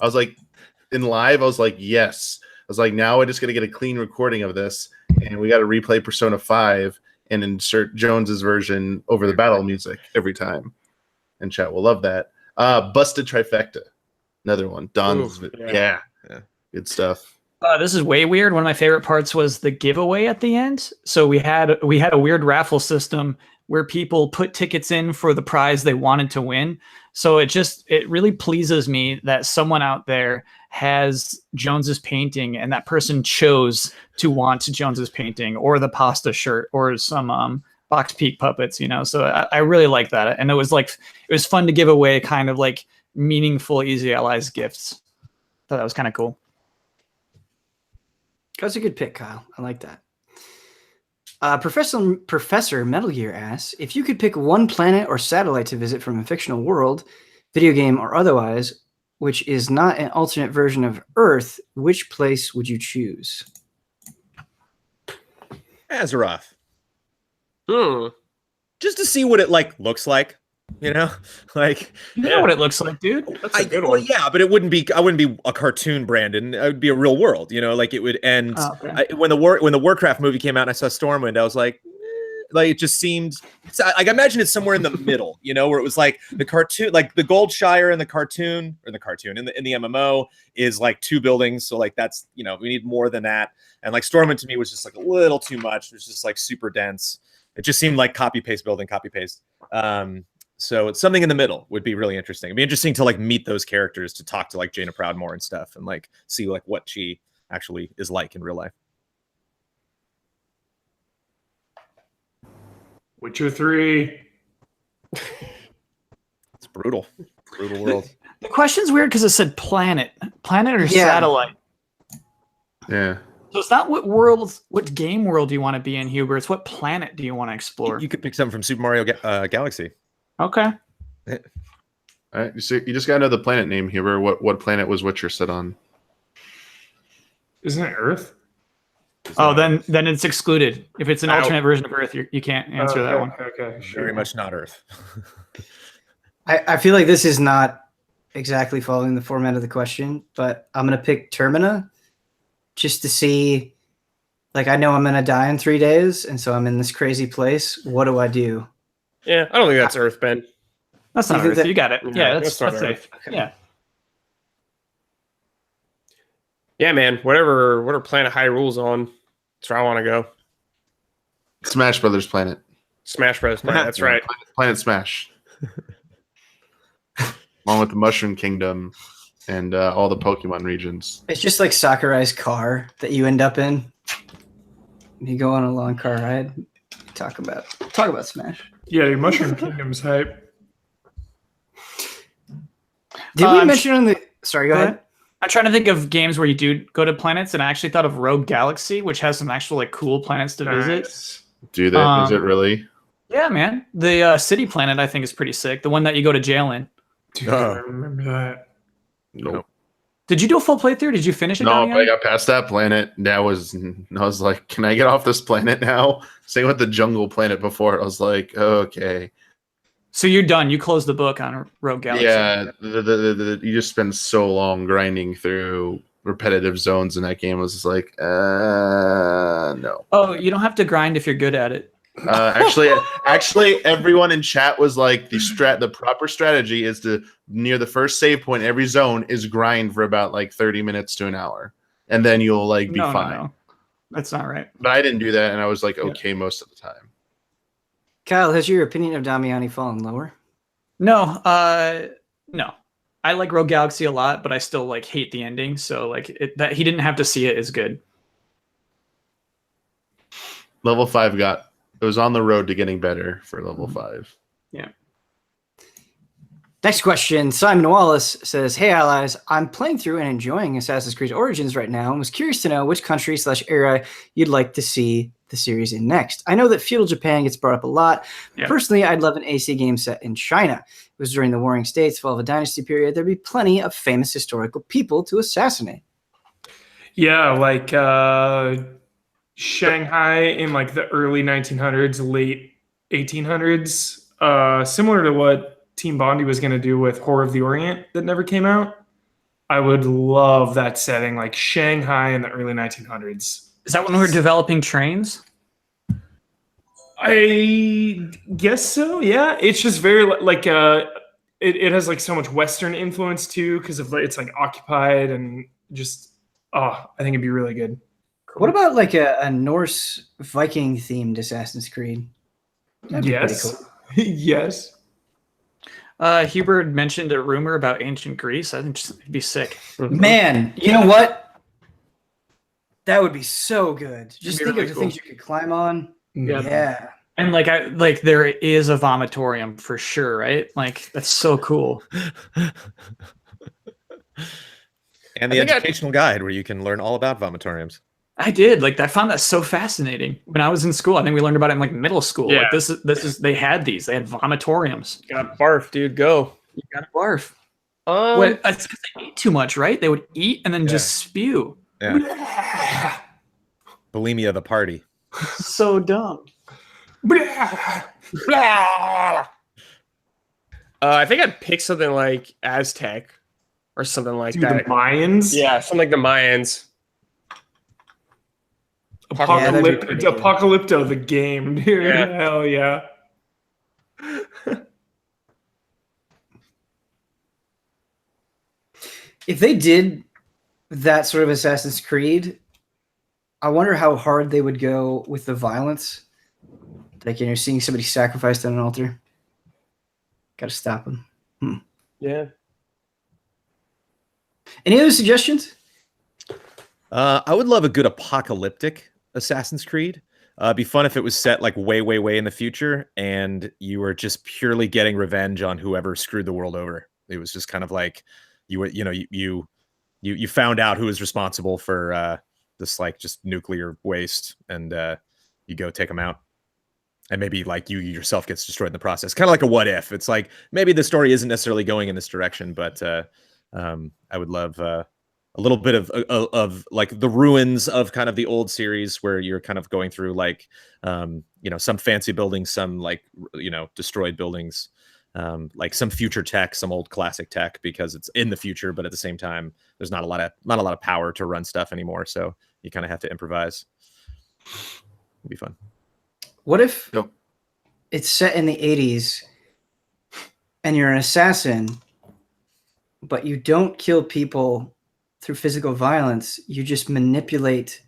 I was like in live. I was like yes. I was like now I just got to get a clean recording of this, and we got to replay Persona 5 and insert Jones's version over the battle music every time. And chat will love that. Busted Trifecta, another one. Don's, yeah, good stuff.
This is way weird. One of my favorite parts was the giveaway at the end. So we had a weird raffle system where people put tickets in for the prize they wanted to win. So it really pleases me that someone out there has Jones's painting and that person chose to want Jones's painting or the pasta shirt or some Box Peak puppets, So I really like that. And it was fun to give away kind of like meaningful Easy Allies gifts. Thought that was kind of cool.
that's a good pick, Kyle. I like that. Professor Metal Gear asks, if you could pick one planet or satellite to visit from a fictional world, video game or otherwise, which is not an alternate version of Earth, which place would you choose?
Azeroth.
Hmm.
Just to see what it looks like, like
You know what it looks like, dude.
That's a good one.
yeah, but I wouldn't be a cartoon, Brandon. It would be a real world, like it would end.
Oh, okay.
When the Warcraft movie came out and I saw Stormwind, I was like it just seemed I imagine it's somewhere in the middle, where it was like the cartoon, like the Goldshire in the cartoon in the MMO is like 2 buildings, so like that's we need more than that. And like Stormwind to me was just like a little too much. It was just like super dense. It just seemed like copy paste. So it's something in the middle would be really interesting. It'd be interesting to like meet those characters, to talk to like Jaina Proudmoore and stuff, and like see like what she actually is like in real life.
Witcher 3.
It's brutal world.
The question's weird because it said planet or
Yeah.
satellite.
Yeah.
So it's not what game world do you want to be in, Huber? It's what planet do you want to explore?
You could pick something from Super Mario Galaxy.
Okay.
All right. You just gotta know the planet name, Huber. What planet was Witcher set on?
Isn't it Earth?
Oh, then it's excluded. If it's an alternate version of Earth, you can't answer that one.
Okay, sure.
Very much not Earth.
I feel like this is not exactly following the format of the question, but I'm going to pick Termina just to see, like, I know I'm going to die in 3 days, and so I'm in this crazy place. What do I do?
Yeah, I don't think that's Earth, Ben.
That's not
You think
Earth.
that-
You got it. Yeah, that's
not Earth.
safe.
Okay.
Yeah.
Yeah, man. Whatever planet Hyrule's on, that's where I want to go.
Smash Brothers planet.
Smash Bros. Planet. That's right.
Planet Smash. Along with the Mushroom Kingdom and all the Pokemon regions.
It's just like Sakurai's car that you end up in. You go on a long car ride. Talk about Smash.
Yeah, your Mushroom Kingdom's hype.
Did we mention on the? Sorry, go ahead.
I'm trying to think of games where you do go to planets, and I actually thought of Rogue Galaxy, which has some actual like cool planets to visit.
Nice.
Do that? Is it really?
Yeah, man. The city planet I think is pretty sick. The one that you go to jail in.
Dude, I remember that.
Nope.
Did you do a full playthrough? Did you finish it?
No,
Damiani?
I got past that planet. I was like, can I get off this planet now? Same with the jungle planet before. I was like, okay.
So you're done. You closed the book on Rogue Galaxy.
Yeah, you just spend so long grinding through repetitive zones in that game. I was just like, no.
Oh, you don't have to grind if you're good at it.
Actually, everyone in chat was like, the proper strategy is to near the first save point, every zone is grind for about like 30 minutes to an hour, and then you'll like be fine.
No. That's not right.
But I didn't do that, and I was like okay most of the time.
Kyle, has your opinion of Damiani fallen lower?
No, no. I like Rogue Galaxy a lot, but I still like hate the ending. So like that he didn't have to see it is good.
Level 5 it was on the road to getting better for level 5.
Yeah.
Next question. Simon Wallace says, "Hey allies, I'm playing through and enjoying Assassin's Creed Origins right now and was curious to know which country/era you'd like to see the series in next. I know that feudal Japan gets brought up a lot.
Yeah.
Personally, I'd love an AC game set in China. It was during the Warring States, fall of a dynasty period. There'd be plenty of famous historical people to assassinate."
Yeah, like Shanghai in like the early 1900s, late 1800s, similar to what Team Bondi was going to do with Horror of the Orient that never came out. I would love that setting, like Shanghai in the early 1900s.
Is that when we're developing trains?
I guess so. Yeah, it's just very like it has like so much Western influence too because of it's like occupied and just I think it'd be really good.
What about like a Norse Viking themed Assassin's Creed? That'd be pretty cool.
Yes.
Hubert mentioned a rumor about ancient Greece. I think it'd be sick.
Man, you know what? That would be so good. Just think
really
of the things you could climb on. Yeah.
And like there is a vomitorium for sure, right? Like that's so cool.
And the educational guide where you can learn all about vomitoriums.
I did. Like I found that so fascinating. When I was in school, I think we learned about it in like middle school.
Yeah.
Like this is they had these. They had vomitoriums.
You got barf, dude. Go.
You gotta barf. It's because they ate too much, right? They would eat and then just spew.
Yeah. Bulimia the party.
So dumb.
I think I'd pick something like Aztec or something like that.
The Mayans?
Yeah, something like the Mayans.
Apocalypto, the game, dude.
Yeah.
Hell yeah.
If they did that sort of Assassin's Creed, I wonder how hard they would go with the violence. Like, seeing somebody sacrificed on an altar. Got to stop them.
Yeah.
Any other suggestions?
I would love a good apocalyptic Assassin's Creed. It'd be fun if it was set like way, way, way in the future, and you were just purely getting revenge on whoever screwed the world over. It was just kind of like you found out who was responsible for this like just nuclear waste, and you go take them out. And maybe like you yourself gets destroyed in the process. Kind of like a what if. It's like maybe the story isn't necessarily going in this direction, but I would love a little bit of like the ruins of kind of the old series where you're kind of going through like some fancy buildings, some like destroyed buildings, like some future tech, some old classic tech because it's in the future, but at the same time there's not a lot of power to run stuff anymore, so you kind of have to improvise. It'd be fun.
What if it's set in the 80s and you're an assassin, but you don't kill people through physical violence? You just manipulate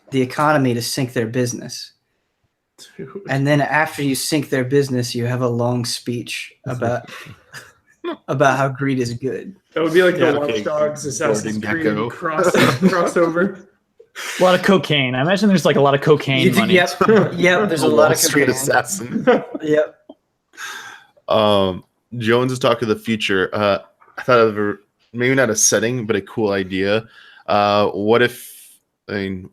the economy to sink their business. Dude. And then after you sink their business, you have a long speech about how greed is good.
That would be like the Watch Dogs Assassin's Creed crossover.
A lot of cocaine. I imagine there's like a lot of cocaine money.
Yep. There's a lot of
Street
cocaine.
Assassin.
Yep.
Jones is talking the future. I thought of maybe not a setting, but a cool idea. What if,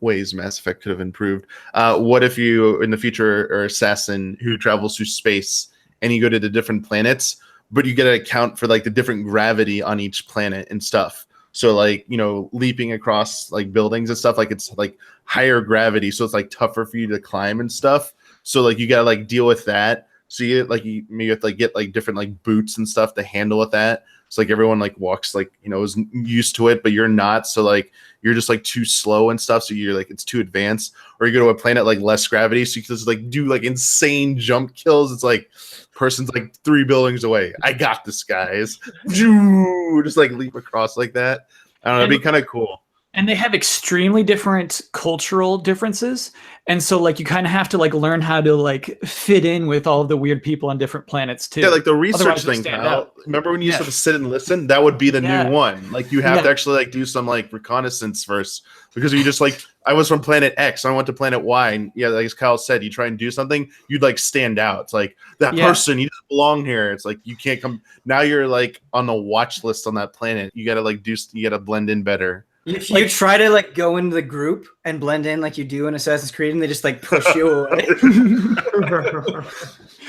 ways Mass Effect could have improved. What if you, in the future, are an assassin who travels through space and you go to the different planets, but you get to account for like the different gravity on each planet and stuff. So like, leaping across like buildings and stuff, like it's like higher gravity. So it's like tougher for you to climb and stuff. So like you got to like deal with that. So you maybe have to like get like different like boots and stuff to handle with that. So like everyone like walks like, you know, is used to it, but you're not. So like you're just like too slow and stuff. So you're like, it's too advanced. Or you go to a planet like less gravity, so you can just like do like insane jump kills. It's like person's like 3 buildings away. I got this, guys. Just like leap across like that. I don't know, it'd be kind of cool.
And they have extremely different cultural differences. And so like you kind of have to like learn how to like fit in with all of the weird people on different planets too.
Yeah, like the research
Otherwise you'll
thing,
stand
Kyle.
out.
Remember when you used to sit and listen? That would be the
Yeah.
new one. Like you have to actually like do some like reconnaissance first, because you just like, I was from planet X, I went to planet Y, and yeah, like as Kyle said, you try and do something, you'd like stand out. It's like that person, you don't belong here. It's like you can't come. Now you're like on the watch list on that planet. You gotta like you gotta blend in better.
If you try to like go into the group and blend in like you do in Assassin's Creed, and they just like push you away.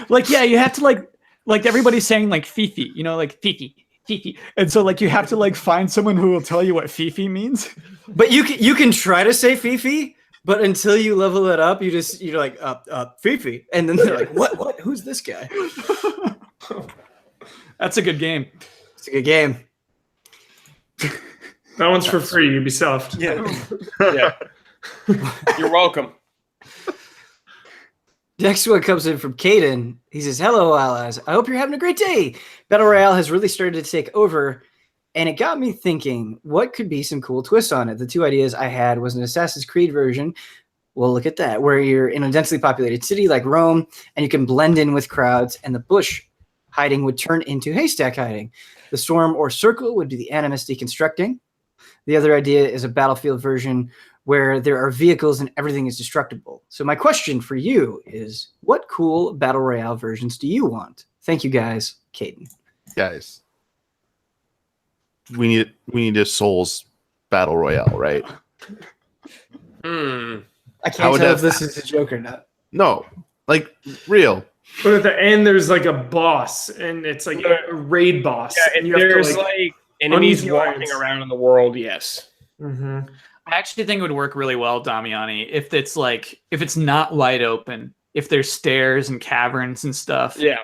Like, yeah, you have to like everybody's saying like Fifi, you know, like Fifi. And so like you have to like find someone who will tell you what Fifi means.
But you can try to say Fifi, but until you level it up, you're like Fifi, and then they're like, what? Who's this guy?
That's a good game.
It's a good game.
That one's for free, Ubisoft.
Yeah. You're welcome.
Next one comes in from Caden. He says, "Hello, allies. I hope you're having a great day. Battle Royale has really started to take over, and it got me thinking, what could be some cool twists on it? The 2 ideas I had was an Assassin's Creed version. Well, look at that, where you're in a densely populated city like Rome, and you can blend in with crowds, and the bush hiding would turn into haystack hiding. The storm or circle would do the animus deconstructing. The other idea is a Battlefield version where there are vehicles and everything is destructible. So my question for you is, what cool Battle Royale versions do you want? Thank you, guys. Caden."
Guys, we need a Souls Battle Royale, right?
I
How
can't
would
tell
that-
if this is a joke or not.
No, like real.
But at the end, there's like a boss, and it's like a raid boss.
Yeah, and
you have to,
there's like enemies
uneasy
walking
lines.
around in the world, yes.
Mm-hmm.
I actually think it would work really well, Damiani, if it's not wide open, if there's stairs and caverns and stuff.
Yeah.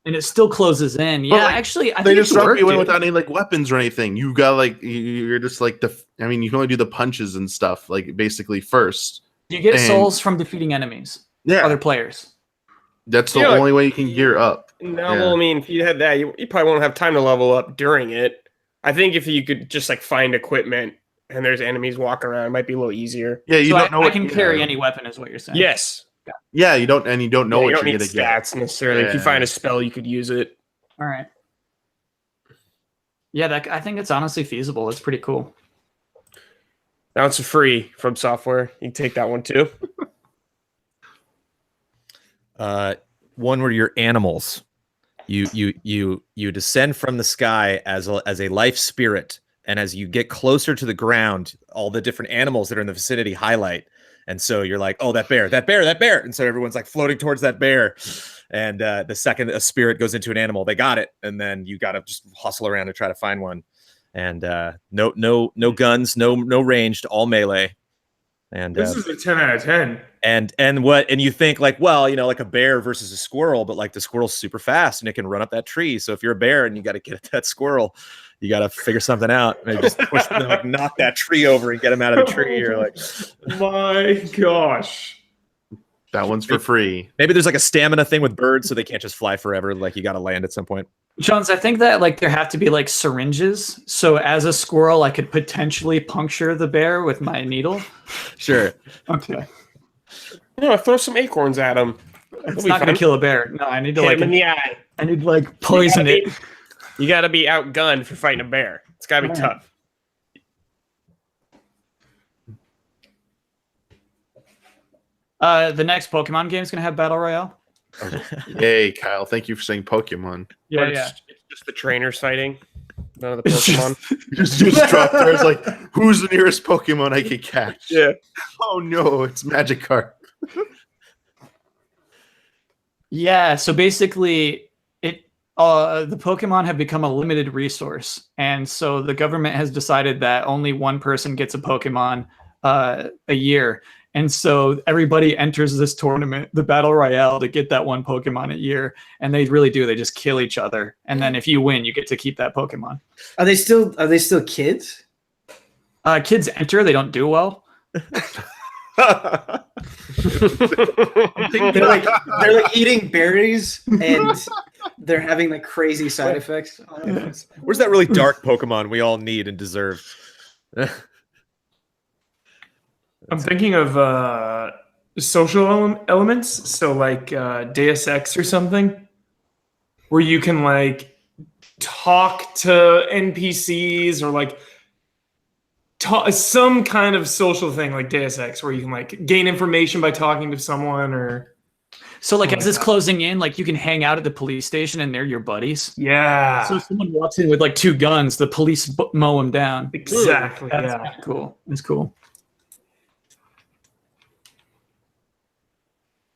And it still closes in. Yeah,
like,
actually, I
They
think
just
it could
drop
work,
you in
dude.
without any like weapons or anything. You got like you're just like I mean, you can only do the punches and stuff like basically first.
You get
and-
souls from defeating enemies,
Yeah,
other players.
that's the
You know,
only way you can gear up.
No,
Yeah.
well, I mean, if you had that, you probably won't have time to level up during it. I think if you could just like find equipment and there's enemies walking around, it might be a little easier.
Yeah, you
So
don't know.
I
what,
can
you
carry
know.
any weapon, is what you're saying.
Yes.
Yeah, you don't know
Yeah,
what
you don't
you're
need
gonna get.
stats necessarily. If you
Yeah.
find a spell, you could use it.
All right. Yeah, I think it's honestly feasible. It's pretty cool.
Now it's free from software. You can take that one too.
One where you're animals. You descend from the sky as a life spirit, and as you get closer to the ground, all the different animals that are in the vicinity highlight. And so you're like, oh, that bear. And so everyone's like floating towards that bear. And the second a spirit goes into an animal, they got it. And then you got to just hustle around to try to find one. And no guns, no ranged, all melee. And
This is a 10 out of 10.
and you think like, well, you know, like a bear versus a squirrel, but like the squirrel's super fast and it can run up that tree. So if you're a bear and you got to get at that squirrel, you got to figure something out. Maybe just push them, like knock that tree over and get him out of the tree. You're like,
My gosh.
That one's for free.
maybe there's like a stamina thing with birds, so they can't just fly forever. Like you got to land at some point.
Jones, I think that like there have to be like syringes. So as a squirrel, I could potentially puncture the bear with my needle.
Sure.
Okay.
No, throw some acorns at him.
It's not going to kill a bear. No, I need to
Hit
like
him in the eye.
I need to like poison it.
You got to be outgunned for fighting a bear. It's got to be
All right.
tough.
The next Pokemon game is going to have Battle Royale.
Yay, Kyle! Thank you for saying Pokemon.
But it's just the trainers fighting. None of the
It's
Pokemon.
just drop there. It's like, who's the nearest Pokemon I could catch?
Yeah.
Oh no, it's Magikarp.
Yeah, so basically the Pokemon have become a limited resource. And so the government has decided that only one person gets a Pokemon a year. And so everybody enters this tournament, the Battle Royale, to get that one Pokemon a year. And they really do. They just kill each other. And then if you win, you get to keep that Pokemon.
Are they still kids?
Kids enter, they don't do well.
They're like eating berries and they're having like crazy side effects.
Where's that really dark Pokemon we all need and deserve?
I'm thinking of social elements, so like Deus Ex or something, where you can like talk to NPCs or like some kind of social thing like Deus Ex, where you can like gain information by talking to someone or.
So like as it's closing in, like you can hang out at the police station and they're your buddies.
Yeah.
So if someone walks in with like 2 guns, the police mow them down.
Exactly.
That's cool. That's cool.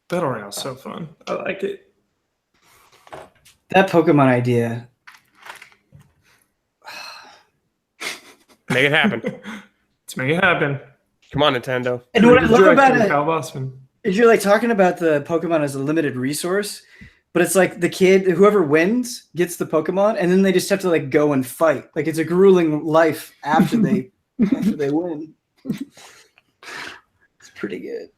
Battle Royale is so fun. I like it.
That Pokemon idea.
Make it happen.
Let's make it happen.
Come on, Nintendo.
And what I love about it
Kyle Bossman.
is you're like talking about the Pokemon as a limited resource, but it's like the kid, whoever wins gets the Pokemon, and then they just have to like go and fight. Like it's a grueling life after they win. It's pretty good.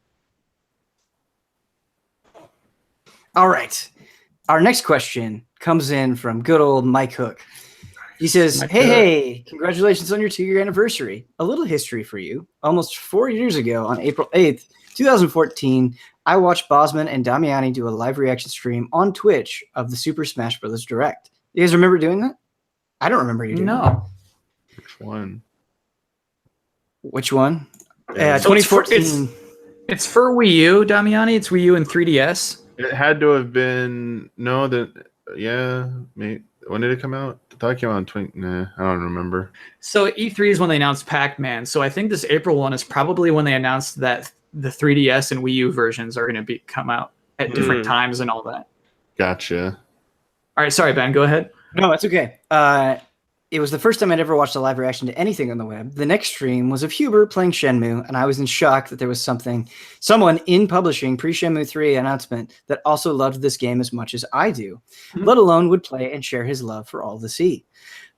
All right. Our next question comes in from good old Mike Hook. He says, hey, congratulations on your 2-year anniversary. A little history for you. Almost 4 years ago, on April 8th, 2014, I watched Bosman and Damiani do a live reaction stream on Twitch of the Super Smash Bros. Direct. You guys remember doing that? I don't remember you doing that.
Which one?
Which one?
Yeah.
2014.
It's for Wii U, Damiani. It's Wii U and 3DS.
It had to have been when did it come out? I thought it came out in 20. Nah, I don't remember.
So E3 is when they announced Pac-Man. So I think this April one is probably when they announced that the 3DS and Wii U versions are going to come out at different times and all that.
Gotcha.
All right, sorry, Ben, go ahead.
No, it's okay. It was the first time I'd ever watched a live reaction to anything on the web. The next stream was of Huber playing Shenmue, and I was in shock that there was someone in publishing pre-Shenmue 3 announcement that also loved this game as much as I do, let alone would play and share his love for all to see.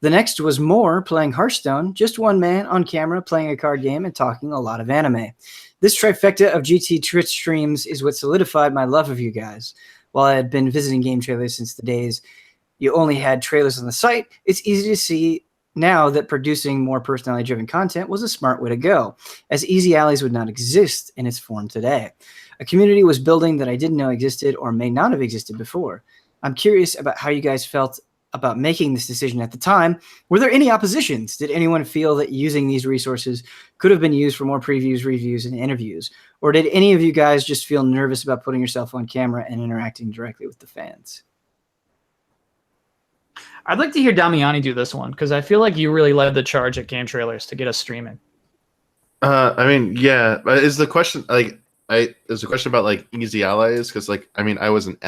The next was Moore playing Hearthstone, just one man on camera playing a card game and talking a lot of anime. This trifecta of GT Twitch streams is what solidified my love of you guys. While I had been visiting game trailers since the days you only had trailers on the site, it's easy to see now that producing more personality-driven content was a smart way to go, as Easy Allies would not exist in its form today. A community was building that I didn't know existed or may not have existed before. I'm curious about how you guys felt about making this decision at the time. Were there any oppositions? Did anyone feel that using these resources could have been used for more previews, reviews, and interviews? Or did any of you guys just feel nervous about putting yourself on camera and interacting directly with the fans?
I'd like to hear Damiani do this one because I feel like you really led the charge at Game Trailers to get us streaming.
I mean, yeah. Is the question is the question about like Easy Allies? Because like, I mean, I wasn't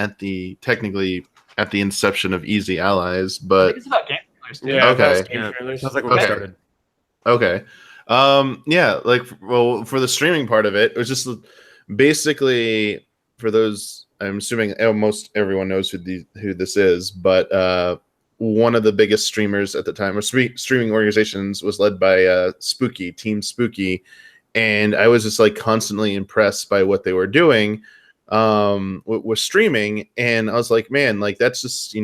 technically at the inception of Easy Allies, but
It's about Game Trailers.
Yeah.
Okay.
Game trailers.
Sounds like when we started.
Okay. Yeah, like, well, for the streaming part of it, it was just basically for those, I'm assuming most everyone knows who this is, but one of the biggest streamers at the time, or streaming organizations, was led by Team Spooky, and I was just like constantly impressed by what they were doing with streaming, and I was like, man, like that's just,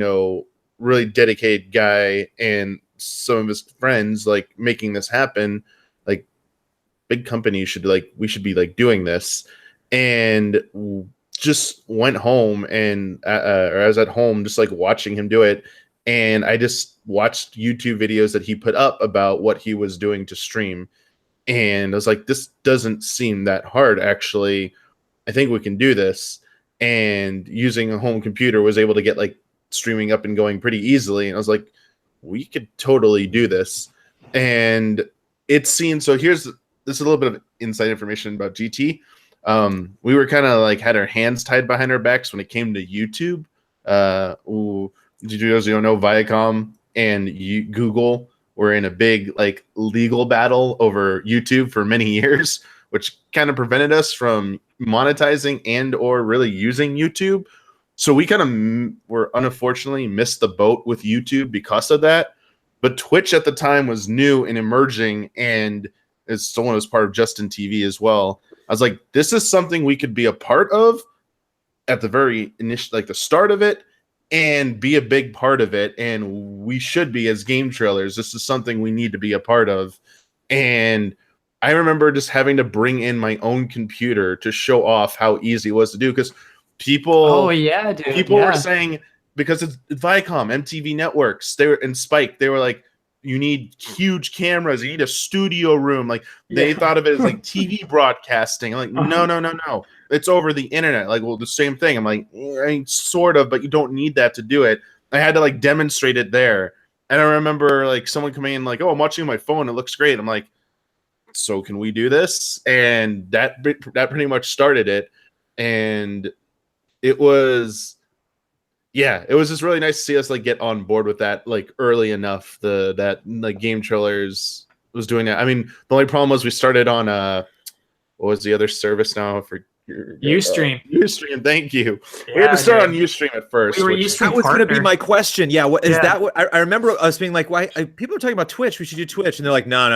really dedicated guy and some of his friends like making this happen. Like big companies we should be like doing this, and just went home and or I was at home just like watching him do it. And I just watched YouTube videos that he put up about what he was doing to stream. And I was like, this doesn't seem that hard, actually. I think we can do this. And using a home computer was able to get like streaming up and going pretty easily. And I was like, we could totally do this. And it's seen, so this is a little bit of inside information about GT. We were kind of like had our hands tied behind our backs when it came to YouTube. Did you guys know Viacom and Google were in a big like legal battle over YouTube for many years which kind of prevented us from monetizing and or really using YouTube. So we kind of were unfortunately missed the boat with YouTube because of that. But Twitch at the time was new and emerging, and as someone who was part of Justin TV as well, I was like, this is something we could be a part of at the very initial, like the start of it, and be a big part of it. And we should be as game trailers. This is something we need to be a part of. And I remember just having to bring in my own computer to show off how easy it was to do, because people, people were saying, because it's Viacom, MTV Networks, they were in Spike, they were like, you need huge cameras, you need a studio room. Like they thought of it as like TV broadcasting. I'm like, no. It's over the internet. Like, well, the same thing. I'm like, sort of, but you don't need that to do it. I had to like demonstrate it there. And I remember like someone coming in like, oh, I'm watching my phone, it looks great. I'm like, so can we do this? And that pretty much started it. And it was just really nice to see us like get on board with that like early enough. That like Game Trailers was doing that. I mean, the only problem was we started on what was the other service now for
Ustream.
Ustream, thank you. We had to start on Ustream at first.
We were Ustream
that was going to be my question. Yeah, what is that? What I remember us being like, why people are talking about Twitch? We should do Twitch, and they're like, no.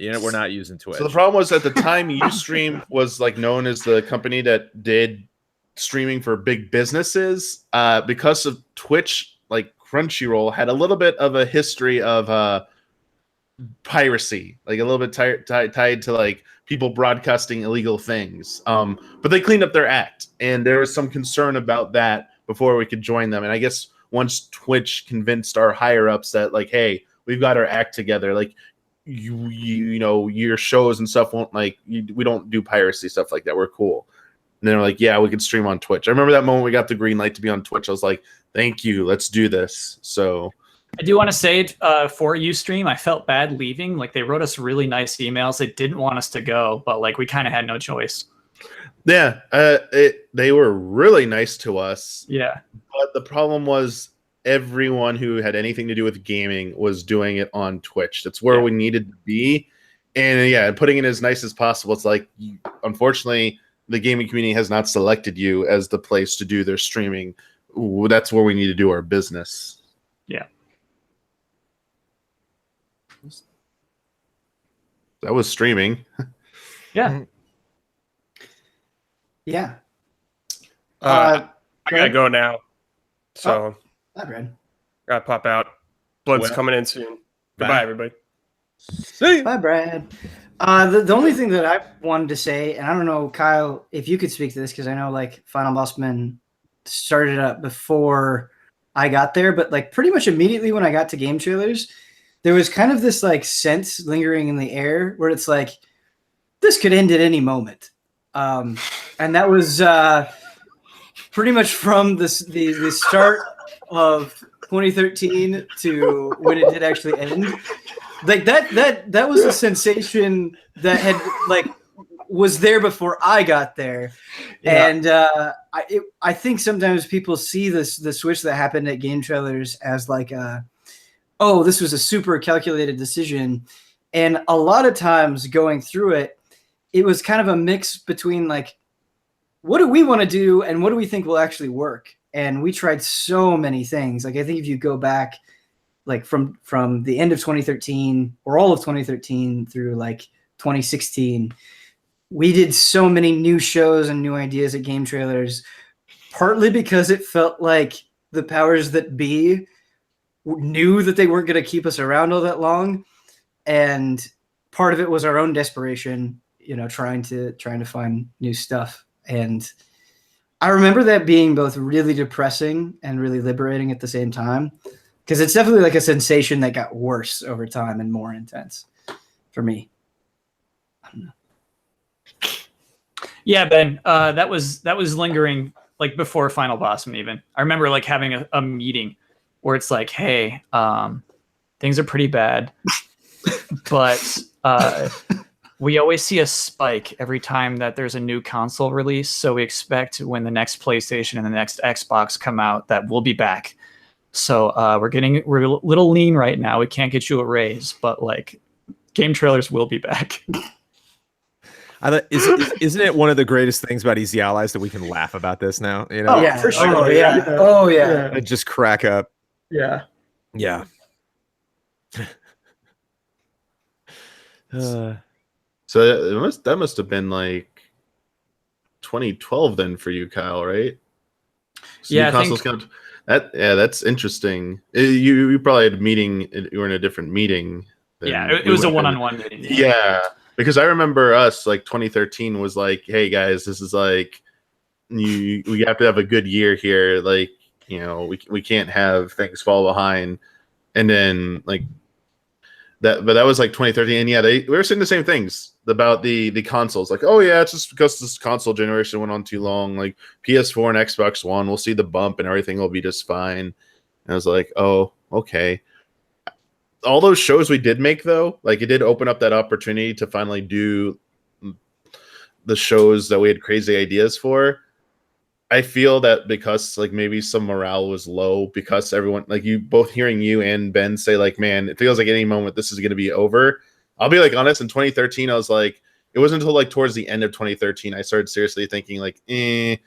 You know, we're not using Twitch.
So the problem was at the time, Ustream was like known as the company that did streaming for big businesses. Because of Twitch, like Crunchyroll had a little bit of a history of piracy, like a little bit tied to like people broadcasting illegal things. But they cleaned up their act, and there was some concern about that before we could join them. And I guess once Twitch convinced our higher ups that like, hey, we've got our act together, like you know, your shows and stuff won't like, we don't do piracy stuff like that. We're cool. And they're like, yeah, we can stream on Twitch. I remember that moment we got the green light to be on Twitch. I was like, thank you, let's do this. So
I do want to say for Ustream, I felt bad leaving. Like they wrote us really nice emails. They didn't want us to go, but like we kind of had no choice.
Yeah, they were really nice to us.
Yeah.
But the problem was everyone who had anything to do with gaming was doing it on Twitch. That's where we needed to be. And putting it as nice as possible. It's like, unfortunately, the gaming community has not selected you as the place to do their streaming. That's where we need to do our business.
Yeah.
That was streaming.
Yeah.
Yeah.
I gotta go now. So
Hi, Brad.
gotta pop out. Blood's coming in soon. Goodbye, everybody. See.
Bye, Brad. The only thing that I wanted to say, and I don't know, Kyle, if you could speak to this, because I know like Final Bossman started up before I got there, but like pretty much immediately when I got to Game Trailers, there was kind of this like sense lingering in the air where it's like, this could end at any moment. And that was pretty much from the start of 2013 to when it did actually end. Like that was a sensation that had like was there before I got there. Yeah. And I think sometimes people see the switch that happened at Game Trailers as like oh, this was a super calculated decision. And a lot of times going through it, it was kind of a mix between like, what do we want to do and what do we think will actually work? And we tried so many things. Like I think if you go back like from the end of 2013 or all of 2013 through like 2016, we did so many new shows and new ideas at Game Trailers, partly because it felt like the powers that be knew that they weren't going to keep us around all that long. And part of it was our own desperation, you know, trying to find new stuff. And I remember that being both really depressing and really liberating at the same time, because it's definitely like a sensation that got worse over time and more intense for me. I don't know.
Yeah, Ben, that was lingering like before Final Bossman even. I remember like having a meeting where it's like, hey, things are pretty bad, but we always see a spike every time that there's a new console release. So we expect when the next PlayStation and the next Xbox come out that we'll be back. So we're a little lean right now. We can't get you a raise, but like Game Trailers will be back.
Isn't it one of the greatest things about Easy Allies that we can laugh about this now? You know,
Oh yeah, for sure. Oh yeah.
and just crack up.
Yeah.
Yeah.
So that must have been like 2012 then for you, Kyle, right? So
Yeah,
new consoles count. That's interesting. You probably had a meeting. You were in a different meeting.
It was a one-on-one meeting.
Yeah, because I remember us like 2013 was like, hey guys, this is like we have to have a good year here. Like, you know, we can't have things fall behind. And then like that, but that was like 2013. And yeah, we were saying the same things about the consoles. Like, oh yeah, it's just because this console generation went on too long. Like PS4 and Xbox One, we'll see the bump and everything will be just fine. And I was like, oh, okay. All those shows we did make though, like it did open up that opportunity to finally do the shows that we had crazy ideas for. I feel that because like maybe some morale was low because everyone like you both hearing you and Ben say like, man, it feels like any moment this is going to be over. I'll be like honest, in 2013, I was like, it wasn't until like towards the end of 2013, I started seriously thinking like, they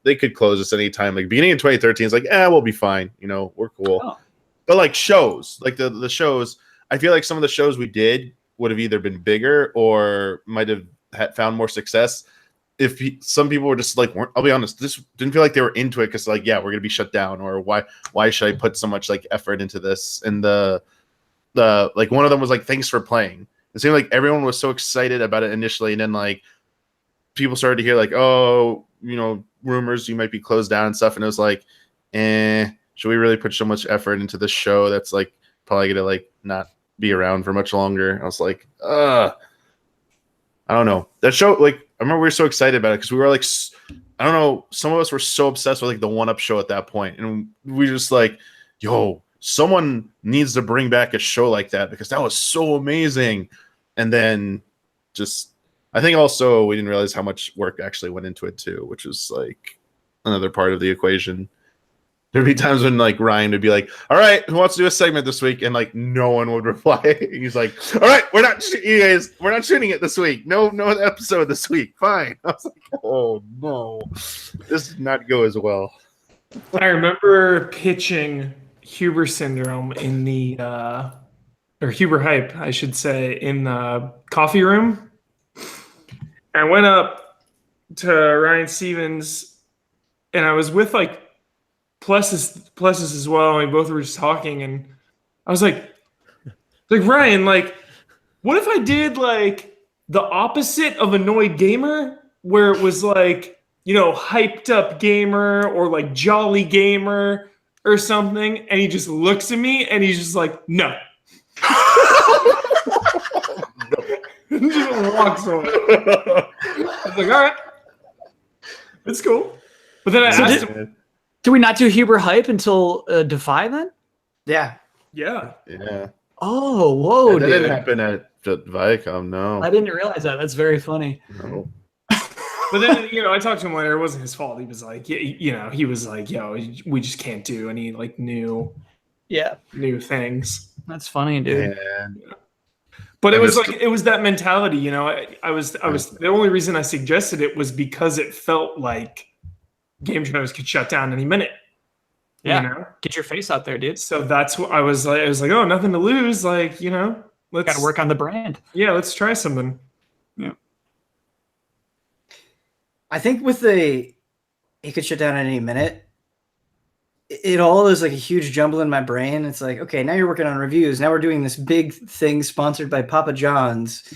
could close this anytime. Like beginning of 2013 is like, we'll be fine. You know, we're cool. Oh. But like shows, like the shows, I feel like some of the shows we did would have either been bigger or might have found more success. If some people were just like, I'll be honest, this didn't feel like they were into it because like, yeah, we're gonna be shut down, or why should I put so much like effort into this? And the like one of them was like, thanks for playing. It seemed like everyone was so excited about it initially, and then like people started to hear like, oh, you know, rumors you might be closed down and stuff, and it was like, should we really put so much effort into this show that's like probably gonna like not be around for much longer? I was like, I don't know. That show, like, I remember we were so excited about it because we were like, I don't know, some of us were so obsessed with like the one-up show at that point, and we just like, yo, someone needs to bring back a show like that because that was so amazing. And then just, I think also we didn't realize how much work actually went into it too, which was like another part of the equation. There'd be times when like Ryan would be like, all right, who wants to do a segment this week? And like no one would reply. He's like, all right, we're not shooting it this week. No episode this week. Fine. I was like, oh no, this did not go as well.
I remember pitching Huber syndrome in the or Huber hype, I should say, in the coffee room. I went up to Ryan Stevens and I was with like pluses as well, and we both were just talking, and I was like Ryan, like, what if I did like the opposite of Annoyed Gamer, where it was like, you know, hyped up gamer or like jolly gamer or something, and he just looks at me and he's just like, no. And just walks away. I was like, all right, it's cool. But then I asked him,
did we not do Huber hype until Defy then?
Yeah.
Oh, whoa,
that
dude.
didn't happen at Viacom, no.
I didn't realize that. That's very funny.
No.
But then, you know, I talked to him later. It wasn't his fault. He was like, you know, he was like, yo, we just can't do any like new things.
That's funny, dude.
Yeah.
But it was like, it was that mentality, you know. I was the only reason I suggested it was because it felt like game shows could shut down any minute.
Yeah,
you know?
Get your face out there, dude.
So that's what I was like, oh, nothing to lose. Like, you know, let's
gotta work on the brand.
Yeah, let's try something.
Yeah.
I think with it could shut down at any minute. It all is like a huge jumble in my brain. It's like, okay, now you're working on reviews. Now we're doing this big thing sponsored by Papa John's.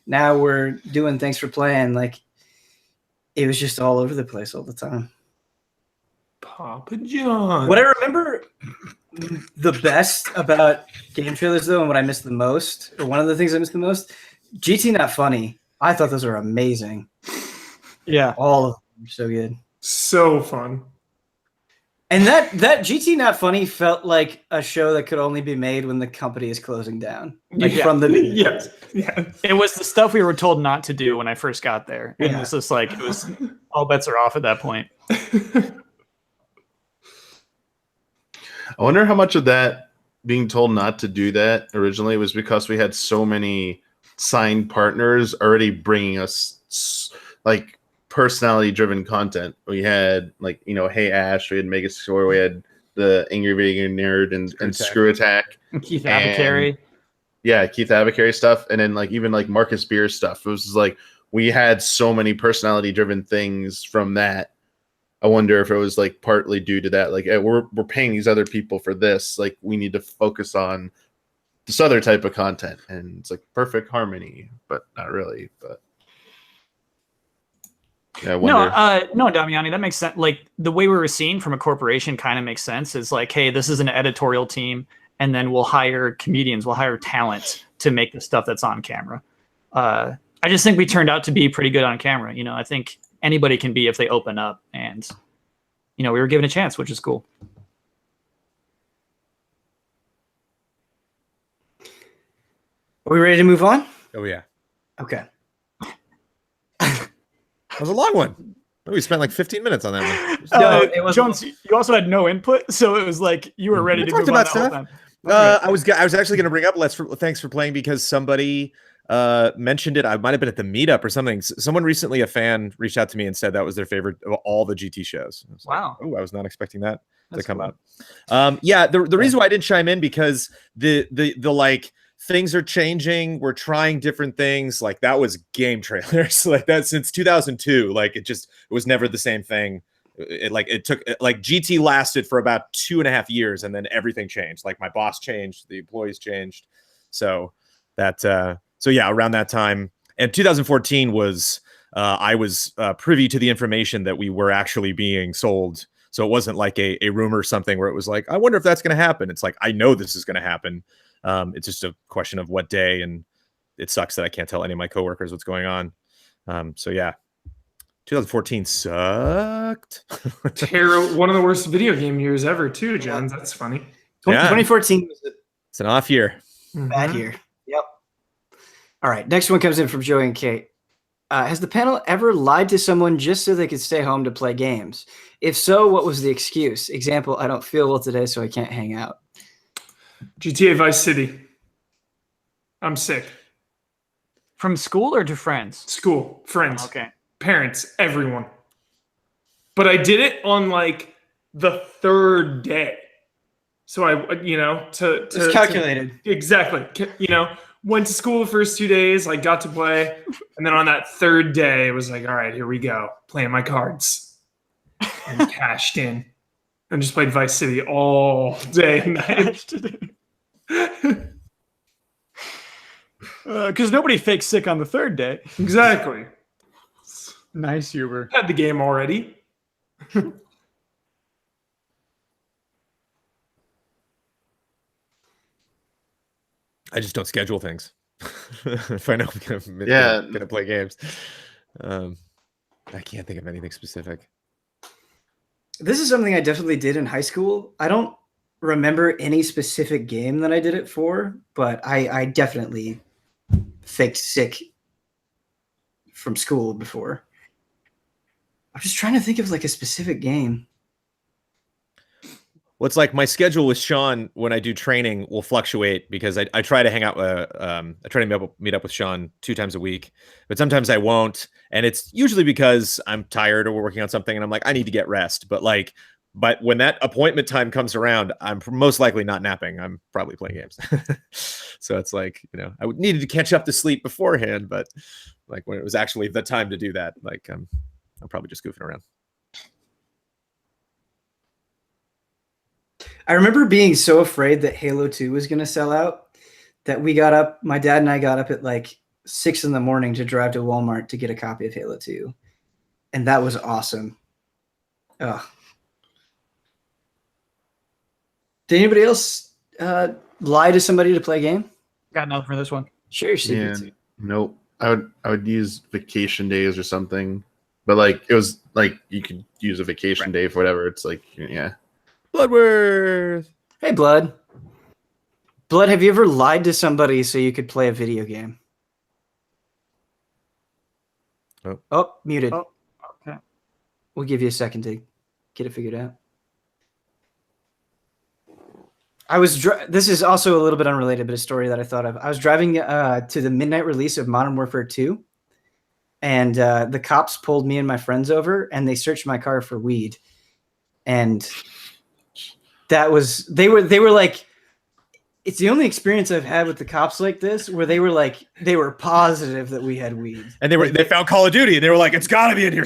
Now we're doing Thanks for Playing. Like, it was just all over the place all the time.
Papa John.
What I remember the best about game trailers, though, and what I missed the most, or one of the things I missed the most, GT Not Funny. I thought those were amazing.
Yeah.
All of them are so good.
So fun.
And that GT Not Funny felt like a show that could only be made when the company is closing down. Like from the beginning.
Yes. Yeah.
It was the stuff we were told not to do when I first got there. And it was just like, it was all bets are off at that point.
I wonder how much of that being told not to do that originally was because we had so many signed partners already bringing us like personality driven content. We had like, Hey Ash, we had Megascore, we had the Angry Video Nerd and Screw Attack.
Keith Abacary.
Yeah, Keith Abacary stuff. And then like even like Marcus Beer stuff. It was just like we had so many personality driven things from that. I wonder if it was like partly due to that. Like, we're paying these other people for this. Like, we need to focus on this other type of content, and it's like perfect harmony, but not really. But yeah, I wonder.
No, Damiani, that makes sense. Like the way we were seen from a corporation kind of makes sense. Is like, hey, this is an editorial team, and then we'll hire comedians, we'll hire talent to make the stuff that's on camera. I just think we turned out to be pretty good on camera. I think anybody can be if they open up, and we were given a chance, which is cool.
Are we ready to move on?
Oh yeah.
Okay.
That was a long one. We spent like 15 minutes on that one.
No, it was Jones. You also had no input, so it was like you were ready to move on that whole time.
I was actually going to bring up thanks for playing, because somebody mentioned it. I might have been at the meetup or something. Someone recently, a fan, reached out to me and said that was their favorite of all the GT shows.
Wow.
Like, I was not expecting that to come out. Yeah, the reason why I didn't chime in, because the like things are changing. We're trying different things. Like, that was game trailers like that since 2002. Like, it was never the same thing. It took GT lasted for about 2.5 years, and then everything changed. Like, my boss changed, the employees changed. So yeah, around that time, and 2014 was I was privy to the information that we were actually being sold. So it wasn't like a rumor or something where it was like, I wonder if that's going to happen. It's like, I know this is going to happen. It's just a question of what day, and it sucks that I can't tell any of my coworkers what's going on. So yeah, 2014 sucked.
One of the worst video game years ever, too, John. That's funny.
2014 was
It's an off year.
a bad year. Yep. All right. Next one comes in from Joey and Kate. Has the panel ever lied to someone just so they could stay home to play games? If so, what was the excuse? Example, I don't feel well today, so I can't hang out.
GTA Vice City. I'm sick.
From school or to friends?
School, friends,
Okay.
parents, everyone. But I did it on like the third day. So I,
It's calculated.
Exactly. Went to school the first 2 days, like got to play. And then on that third day, it was like, all right, here we go. Playing my cards. And cashed in. And just played Vice City all day and night.
Because nobody fakes sick on the third day.
Exactly.
Nice, Huber.
Had the game already.
I just don't schedule things. If I know I'm gonna play games. I can't think of anything specific.
This is something I definitely did in high school. I don't remember any specific game that I did it for, but I definitely faked sick from school before. I'm just trying to think of like a specific game.
Well, it's like my schedule with Sean when I do training will fluctuate, because I try to hang out. I try to meet up with Sean 2 times a week, but sometimes I won't, and it's usually because I'm tired or we're working on something, and I'm like, I need to get rest. But when that appointment time comes around, I'm most likely not napping. I'm probably playing games. So it's like, I would needed to catch up to sleep beforehand, but like when it was actually the time to do that, like I'm probably just goofing around.
I remember being so afraid that Halo 2 was going to sell out that my dad and I got up at like 6 a.m. to drive to Walmart to get a copy of Halo 2. And that was awesome. Ugh. Did anybody else lie to somebody to play a game?
Got nothing for this one.
Sure.
Yeah, nope. I would use vacation days or something, but like it was like you could use a vacation day for whatever. It's like, yeah.
Bloodworth.
Hey, Blood. Blood, have you ever lied to somebody so you could play a video game? Oh, muted.
Oh, okay.
We'll give you a second to get it figured out. This is also a little bit unrelated, but a story that I thought of. I was driving to the midnight release of Modern Warfare 2, and the cops pulled me and my friends over, and they searched my car for weed. And they were like, it's the only experience I've had with the cops like this, where they were positive that we had weed,
and they found Call of Duty, and they were like, it's got to be in here.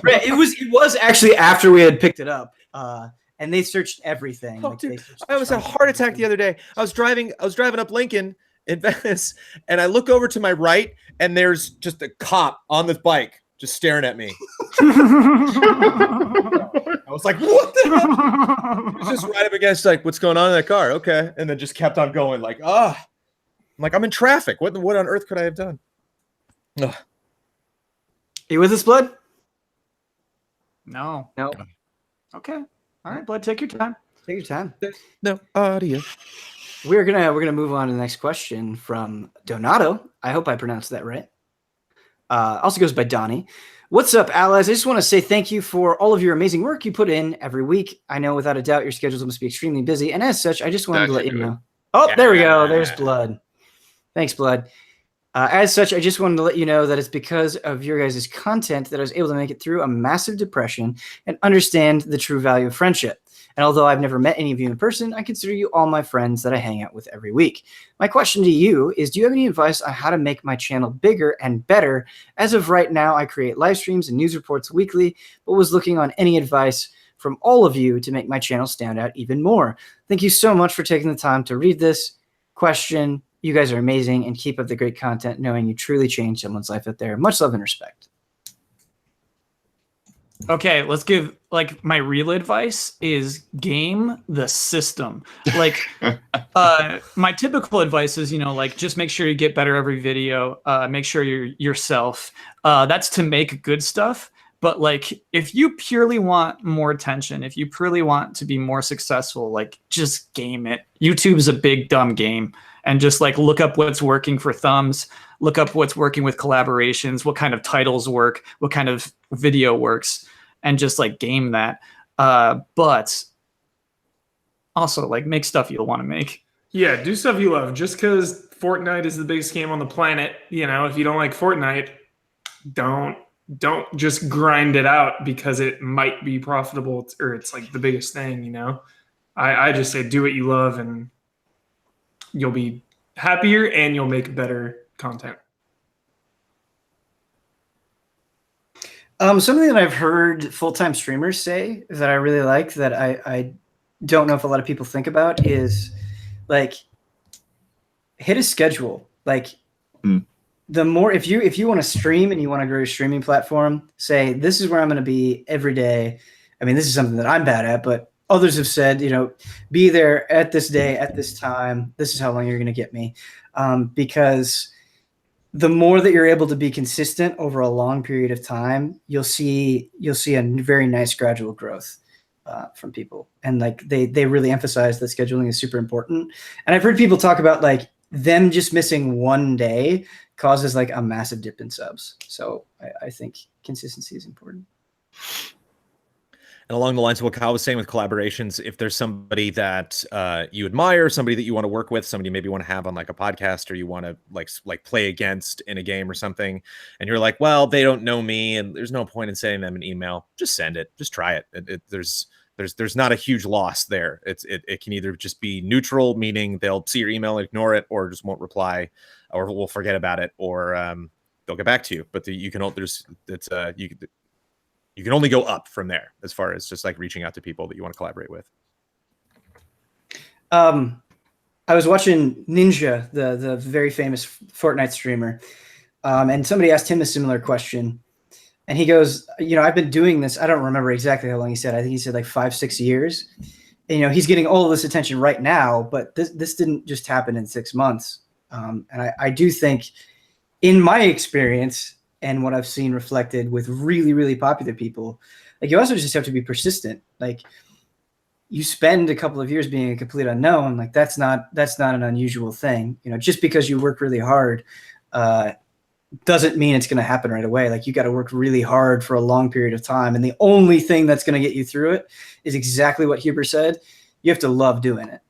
Right. It was actually after we had picked it up. And they searched everything.
Oh, dude, I almost had a heart attack the other day. I was driving up Lincoln in Venice, and I look over to my right, and there's just a cop on this bike just staring at me. I was like, what the hell? He was just right up against, like, what's going on in that car? Okay. And then just kept on going, like, I'm like, I'm in traffic. What on earth could I have done? Ugh.
You with us, Blood?
No. Okay. All right,
Mm.
Blood, take your time.
Take your time.
No audio.
We're gonna move on to the next question from Donato. I hope I pronounced that right. Also goes by Donnie. What's up, allies? I just want to say thank you for all of your amazing work you put in every week. I know without a doubt your schedules must be extremely busy, and as such, I just wanted to let you know. Oh, there we go. There's Blood. Thanks, Blood. As such, I just wanted to let you know that it's because of your guys' content that I was able to make it through a massive depression and understand the true value of friendship. And although I've never met any of you in person, I consider you all my friends that I hang out with every week. My question to you is, do you have any advice on how to make my channel bigger and better? As of right now, I create live streams and news reports weekly, but was looking on any advice from all of you to make my channel stand out even more. Thank you so much for taking the time to read this question. You guys are amazing, and keep up the great content, knowing you truly change someone's life out there. Much love and respect.
Okay, let's give, like, my real advice is game the system. Like, my typical advice is, like, just make sure you get better every video. Make sure you're yourself. That's to make good stuff. But, like, if you purely want more attention, if you purely want to be more successful, like, just game it. YouTube's a big, dumb game. And just, like, look up what's working for thumbs, look up what's working with collaborations, what kind of titles work, what kind of video works, and just, like, game that. But also, like, make stuff you'll want to make.
Yeah, do stuff you love. Just because Fortnite is the biggest game on the planet, if you don't like Fortnite, don't just grind it out because it might be profitable or it's, like, the biggest thing, I just say do what you love, and you'll be happier and you'll make better content.
Something that I've heard full-time streamers say that I really like that I don't know if a lot of people think about is, like, hit a schedule. Like, the more, if you want to stream and you want to grow your streaming platform, say, this is where I'm going to be every day. I mean, this is something that I'm bad at, but others have said, be there at this day, at this time. This is how long you're going to get me. Because the more that you're able to be consistent over a long period of time, you'll see a very nice gradual growth from people. And, like, they really emphasize that scheduling is super important. And I've heard people talk about, like, them just missing one day causes, like, a massive dip in subs. So I think consistency is important.
And along the lines of what Kyle was saying with collaborations, if there's somebody that you admire, somebody that you want to work with, somebody maybe you want to have on, like, a podcast, or you want to like play against in a game or something, and you're like, well, they don't know me, and there's no point in sending them an email. Just send it. Just try it. There's not a huge loss there. It can either just be neutral, meaning they'll see your email and ignore it, or just won't reply, or we'll forget about it, or they'll get back to you. But you can only go up from there as far as just, like, reaching out to people that you want to collaborate with.
I was watching Ninja, the very famous Fortnite streamer, and somebody asked him a similar question. And he goes, I've been doing this. I don't remember exactly how long he said. I think he said like 5-6 years. And, he's getting all of this attention right now, but this didn't just happen in 6 months. And I do think, in my experience and what I've seen reflected with really, really popular people, like, you also just have to be persistent. Like, you spend a couple of years being a complete unknown. Like, that's not an unusual thing. Just because you work really hard, doesn't mean it's going to happen right away. Like, you got to work really hard for a long period of time. And the only thing that's going to get you through it is exactly what Huber said. You have to love doing it.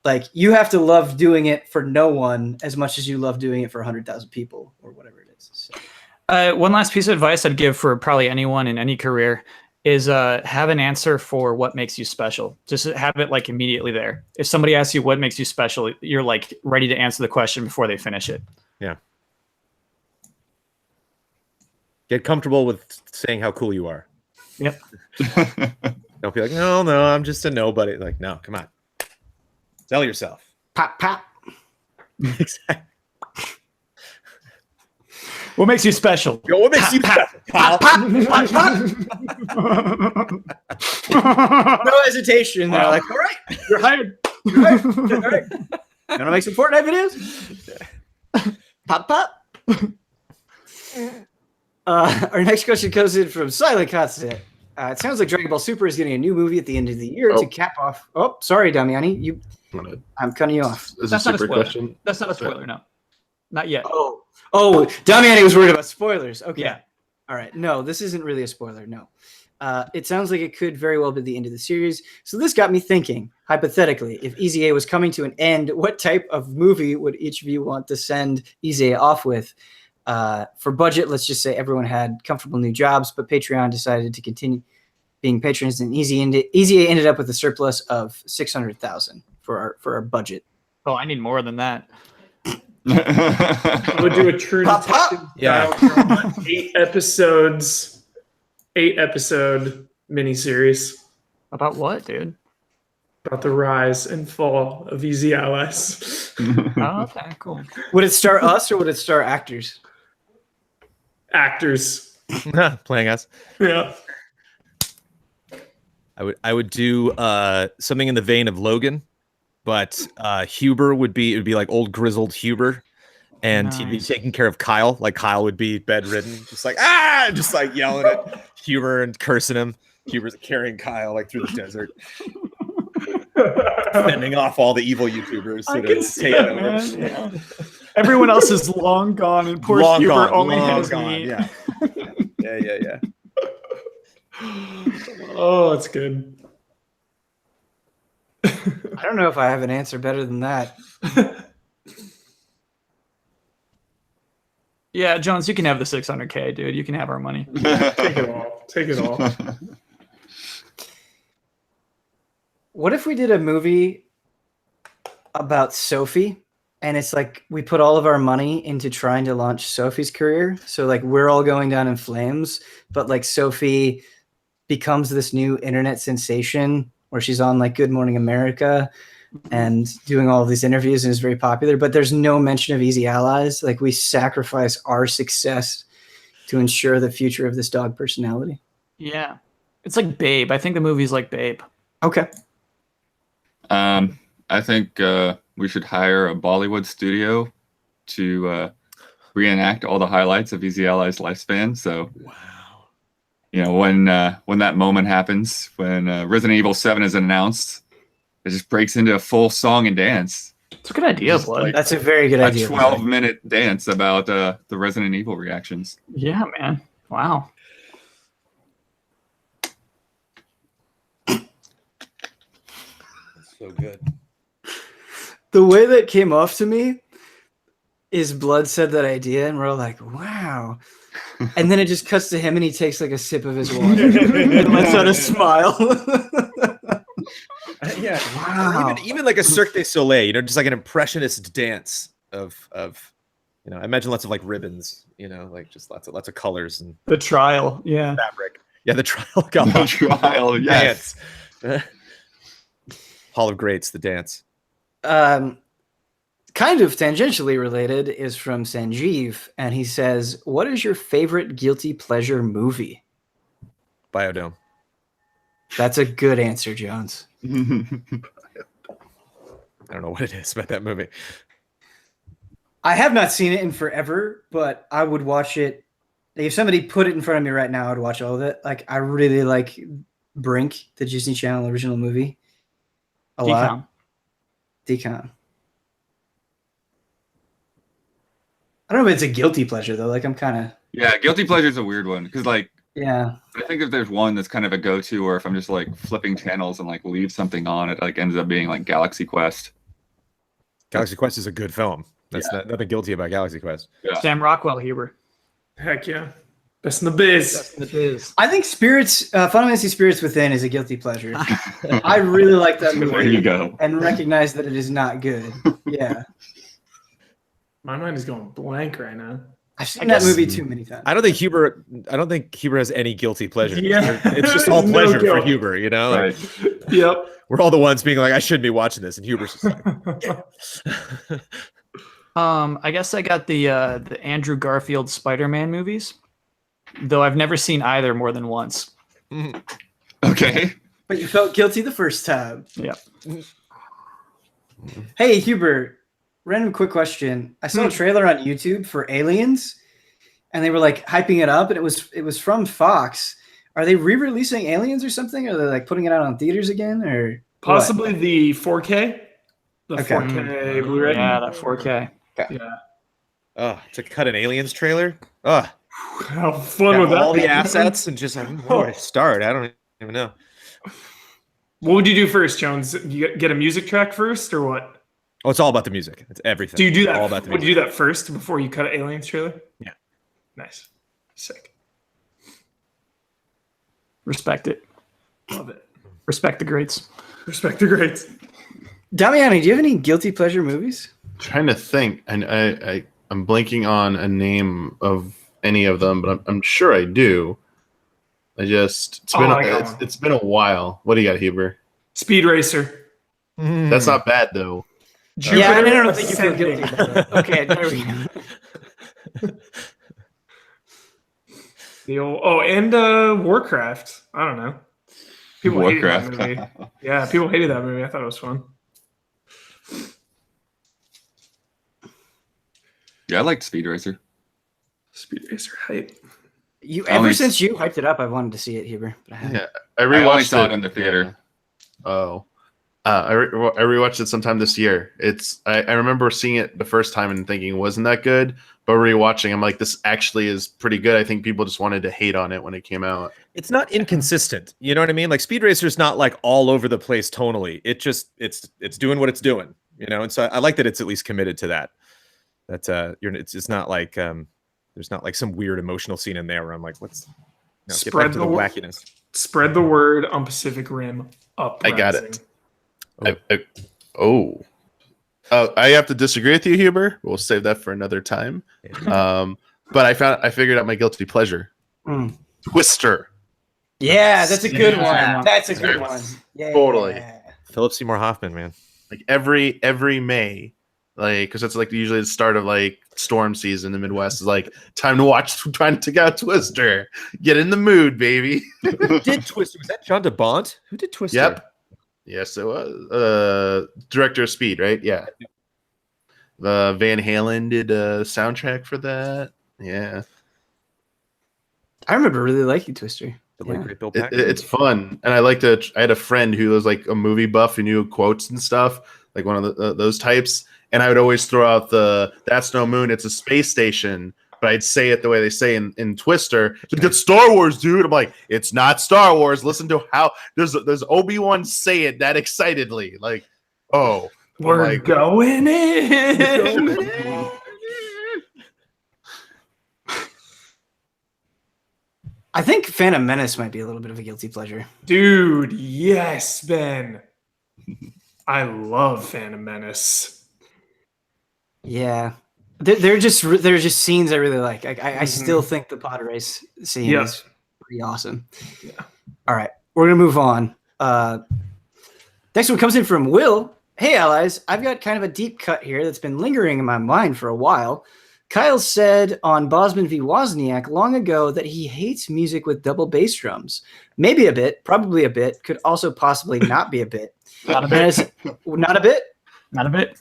Like, you have to love doing it for no one as much as you love doing it for 100,000 people or whatever it is. So.
One last piece of advice I'd give for probably anyone in any career is have an answer for what makes you special. Just have it like immediately there. If somebody asks you what makes you special, you're like ready to answer the question before they finish it.
Yeah. Get comfortable with saying how cool you are.
Yep.
Don't be like, no, I'm just a nobody. Like, no, come on. Sell yourself.
Pop, pop.
Exactly.
What makes you special?
Yo, what makes you special?
Pop, pop, pop, pop. No hesitation. They're like, all right,
You're hired.
all right. You want to make some Fortnite videos? Pop, pop. Our next question comes in from Silent Constant. It sounds like Dragon Ball Super is getting a new movie at the end of the year to cap off. Oh, sorry, Damiani. I'm cutting you off.
That's not a spoiler. That's not a spoiler. No, not yet.
Oh, Damiani was worried about spoilers. Okay.
Yeah.
All right. No, this isn't really a spoiler. No. It sounds like it could very well be the end of the series. So this got me thinking, hypothetically, if EZA was coming to an end, what type of movie would each of you want to send EZA off with? For budget, let's just say everyone had comfortable new jobs, but Patreon decided to continue being patrons, and EZA ended up with a surplus of $600,000 for our budget.
Oh, I need more than that.
I would do a True Detective style 8 episode miniseries.
About what, dude?
About the rise and fall of Easy Allies.
Oh, okay, cool.
Would it star us or would it star actors?
Actors.
Playing us.
Yeah.
I would do something in the vein of Logan, but Huber would be like old grizzled Huber, and he'd be taking care of Kyle. Like Kyle would be bedridden, just like yelling at Huber and cursing him. Huber's carrying Kyle like through the desert, fending off all the evil YouTubers that are taking over.
Yeah. Everyone else is long gone, and poor Huber only has me.
Yeah. Yeah.
Oh, that's good.
I don't know if I have an answer better than that.
Yeah, Jones, you can have the $600K, dude. You can have our money.
Take it all. Take it all.
What if we did a movie about Sophie? And it's like we put all of our money into trying to launch Sophie's career. So like we're all going down in flames, but like Sophie becomes this new internet sensation where she's on like Good Morning America and doing all of these interviews and is very popular. But there's no mention of Easy Allies. Like we sacrifice our success to ensure the future of this dog personality.
Yeah. It's like Babe. I think the movie's like Babe.
Okay.
I think we should hire a Bollywood studio to reenact all the highlights of Easy Allies' lifespan. So, you know, when that moment happens, when Resident Evil 7 is announced, it just breaks into a full song and dance.
It's a good idea, Blood.
Like that's a very good idea.
A 12-minute dance about the Resident Evil reactions.
Yeah, man. Wow.
So good.
The way that came off to me is Blood said that idea, and we're all like, wow. And then it just cuts to him, and he takes like a sip of his water and lets out a smile.
Yeah.
Wow.
Even like a Cirque du Soleil, you know, just like an impressionist dance of you know, I imagine lots of like ribbons, you know, like just lots of colors and
The Trial. Yeah.
fabric. Yeah, the trial. God,
The Trial, yes.
Dance. Hall of Greats, the dance.
Kind of tangentially related is from Sanjeev, and he says, what is your favorite guilty pleasure movie?
Biodome.
That's a good answer, Jones.
I don't know what it is about that movie.
I have not seen it in forever, but I would watch it. If somebody put it in front of me right now, I'd watch all of it. Like, I really like Brink, the Disney Channel original movie. A lot. Decon. I don't know if it's a guilty pleasure, though. Like, I'm kind of...
Yeah, guilty pleasure is a weird one because, like,
yeah.
I think if there's one that's kind of a go-to, or if I'm just like flipping channels and like leave something on, it like ends up being like Galaxy Quest.
Galaxy Quest is a good film. That's nothing guilty about Galaxy Quest.
Yeah.
Sam Rockwell, Huber.
Heck yeah. Best in the biz.
Best in the biz.
I think Final Fantasy Spirits Within is a guilty pleasure. I really like that movie.
There you go.
And recognize that it is not good. Yeah.
My mind is going blank right now.
I've seen that movie too many times.
I don't think Huber has any guilty pleasure.
Yeah.
It's just all
No
pleasure for
guilt.
Huber, you know? Like,
Right.
Yep.
we're all the ones being like, I shouldn't be watching this, and Huber's just like,
I guess I got the Andrew Garfield Spider-Man movies, though I've never seen either more than once.
Okay.
But you felt guilty the first time.
Yeah.
Hey, Hubert, random quick question. I saw a trailer on YouTube for Aliens, and they were like hyping it up, and it was from Fox. Are they re-releasing Aliens or something? Are they like putting it out on theaters again, or
Possibly the 4K. The
Okay.
4K Blu-ray.
Yeah, that 4K.
oh, to cut an Aliens trailer? Oh,
How fun would that
all
be?
the assets and just, where to start? I don't even know.
What would you do first, Jones? You get a music track first, or what?
Oh, it's all about the music. It's everything.
Do you do that?
All about the
Would
music.
you do that first before you cut an Aliens trailer?
Yeah.
Nice. Sick.
Respect it.
Love it.
Respect the greats.
Respect the greats.
Damiani, do you have any guilty pleasure movies?
Trying to think, and I'm blanking on a name of any of them, but I'm sure I do. It's been a while. What do you got, Huber?
Speed Racer.
That's not bad though.
Yeah, I
Jupiter
don't think you feel
Ascending.
guilty about that. Okay, there we go.
The old, and Warcraft. I don't know. People hated that movie. Yeah, people hated that movie. I thought it was fun.
Yeah, I liked Speed Racer.
Speed Racer hype.
Ever since you hyped it up, I've wanted to see it, Huber. But I haven't.
Yeah, I
I only
rewatched
saw it in the theater.
Oh, I rewatched it sometime this year. I remember seeing it the first time and thinking it wasn't that good, but rewatching, I'm like, this actually is pretty good. I think people just wanted to hate on it when it came out.
It's not inconsistent. You know what I mean? Like Speed Racer's not like all over the place tonally. It just it's doing what it's doing, you know? And so I like that it's at least committed to that. It's not like there's not like some weird emotional scene in there where I'm like, get back to the wackiness.
Spread the word on Pacific Rim up.
I got it. I have to disagree with you, Huber. We'll save that for another time. But I figured out my guilty pleasure. Twister.
Yeah, that's a good one. That's a good one. Yeah,
Totally.
Philip Seymour Hoffman, man.
Like every May, like because it's like usually the start of like storm season in the Midwest is like time to check out Twister. Get in the mood, baby.
Who did Twister? Was that John DeBont? Who did Twister?
Yep. Yes, it was. Director of Speed, right? Yeah. Van Halen did a soundtrack for that. Yeah.
I remember really liking Twister.
The late great Bill
It,
Paxton.
it's fun, and I had a friend who was like a movie buff who knew quotes and stuff, like one of those types. And I would always throw out "That's no moon, it's a space station." But I'd say it the way they say in Twister. It's Star Wars, dude. I'm like, it's not Star Wars. Listen to how there's Obi-Wan say it that excitedly. Like, oh,
We're
like,
going in.
I think Phantom Menace might be a little bit of a guilty pleasure.
Dude, yes, Ben. I love Phantom Menace.
Yeah, they're just scenes I really like. I still think the pod race scene is pretty awesome.
Yeah.
All right, we're gonna move on. Next one comes in from Will. Hey, allies, I've got kind of a deep cut here that's been lingering in my mind for a while. Kyle said on Bosman v. Wozniak long ago that he hates music with double bass drums. Maybe a bit, probably a bit, could also possibly not be a bit.
Not a bit.
Not a bit?
Not a bit.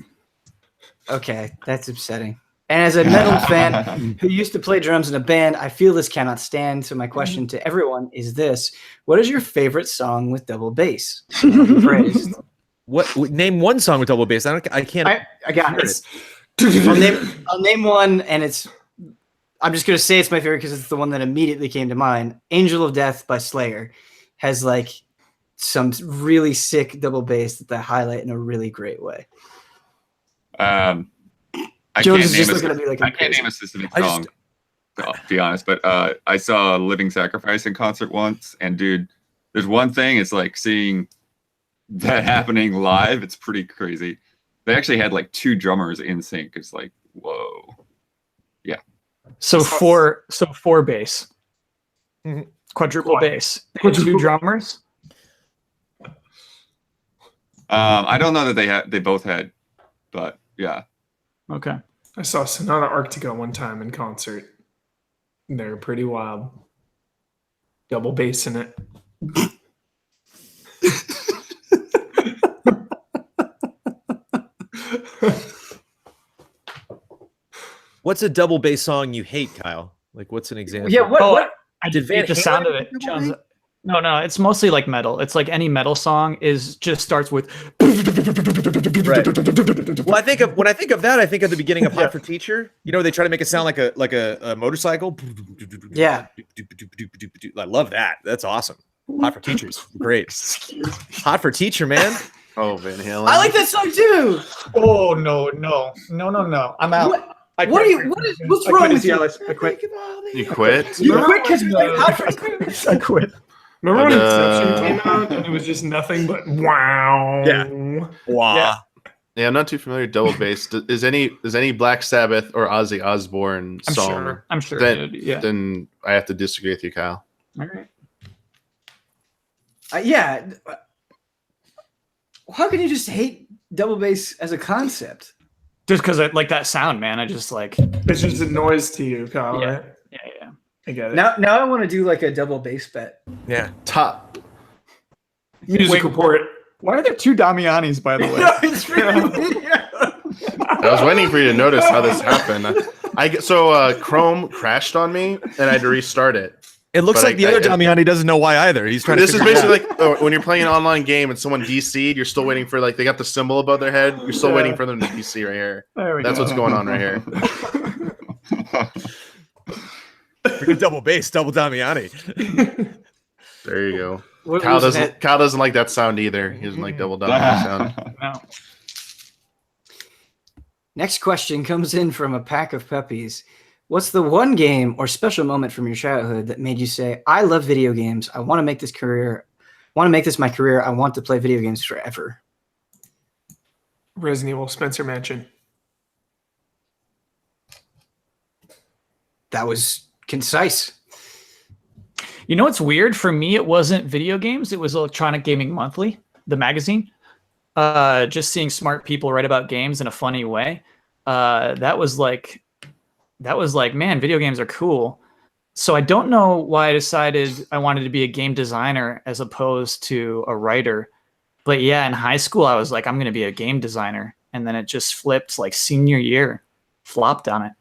Okay, that's upsetting. And as a metal fan who used to play drums in a band, I feel this cannot stand. So my question to everyone is this: what is your favorite song with double bass? Praised.
What? Name one song with double bass. I can't.
I got
hear
it. I'll name one, and I'm just gonna say it's my favorite because it's the one that immediately came to mind. "Angel of Death" by Slayer has like some really sick double bass that they highlight in a really great way.
I
Jones
can't
is
name
just
a
looking at me like
I
I'm
can't
crazy.
name a specific song. To be honest, but I saw Living Sacrifice in concert once, and dude, there's one thing. It's like seeing that happening live. It's pretty crazy. They actually had like 2 drummers in sync. It's like, whoa. Yeah.
So four bass,
Mhm.
quadruple bass, and 2 drummers.
I don't know that they both had, but yeah.
Okay.
I saw Sonata Arctica one time in concert. They're pretty wild. Double bass in it.
What's a double bass song you hate, Kyle? Like, what's an example?
Yeah, what?
I
Did
did
Van
hate the sound of
Halen
it.
do
Jones.
that?
No, it's mostly like metal. It's like any metal song just starts with.
Right. Well, when I think of that, I think of the beginning of Hot for Teacher. You know, they try to make it sound like a motorcycle.
Yeah.
I love that. That's awesome. Hot for Teacher's great. Hot for Teacher, man.
Oh, Van Halen.
I like that song too.
Oh no! I'm out.
What's wrong with you?
I quit.
You quit?
You quit because you like Hot for
I quit.
Remember when Inception
But,
came out and it was just nothing but wow.
Yeah. Wow.
Yeah.
Yeah, I'm not too familiar with double bass. Is any Black Sabbath or Ozzy Osbourne song?
I'm sure.
Then,
Dude. Yeah.
then I have to disagree with you, Kyle.
All right.
Yeah. How can you just hate double bass as a concept?
Just because I like that sound, man. I just like.
It's just a noise to you, Kyle,
Yeah.
right?
Yeah.
I get it.
Now I want to do like a double bass bet.
Yeah.
Top.
Music report.
Why are there 2 Damianis, by the way?
It's really
I was waiting for you to notice how this happened. Chrome crashed on me, and I had to restart it.
It looks
But
like the other Damiani doesn't know why either. He's trying to.
This is
figure it
basically
out.
like when you're playing an online game and someone DC'd, you're still waiting for they got the symbol above their head. You're still waiting for them to DC right here.
There we
That's
go.
what's going on right here.
Freaking double bass, double Damiani.
There you go.
What
Kyle
was
doesn't like that sound either. He doesn't like double dominant sound.
No.
Next question comes in from a pack of puppies. What's the one game or special moment from your childhood that made you say, I love video games. I want to make this my career. I want to play video games forever.
Resident Evil Spencer Mansion.
That was concise.
You know what's weird? For me, it wasn't video games. It was Electronic Gaming Monthly, the magazine. Just seeing smart people write about games in a funny way. That was like, man, video games are cool. So I don't know why I decided I wanted to be a game designer as opposed to a writer. But yeah, in high school, I was like, I'm going to be a game designer. And then it just flipped like senior year, flopped on it.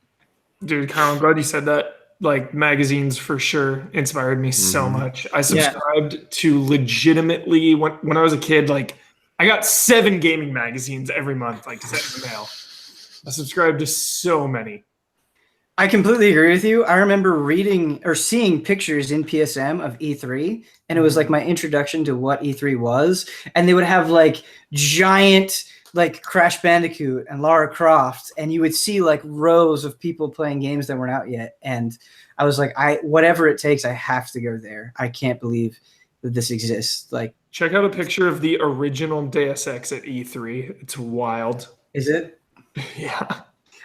Dude, Kyle, I'm glad you said that. Like, magazines for sure inspired me so much. I subscribed to legitimately, when I was a kid, like, I got 7 gaming magazines every month, like, sent in the mail. I subscribed to so many.
I completely agree with you. I remember reading or seeing pictures in PSM of E3, and it was like my introduction to what E3 was. And they would have like giant, like Crash Bandicoot and Lara Croft, and you would see like rows of people playing games that weren't out yet. And I was like, whatever it takes, I have to go there. I can't believe that this exists. Like,
check out a picture of the original Deus Ex at E3. It's wild.
Is it?
Yeah.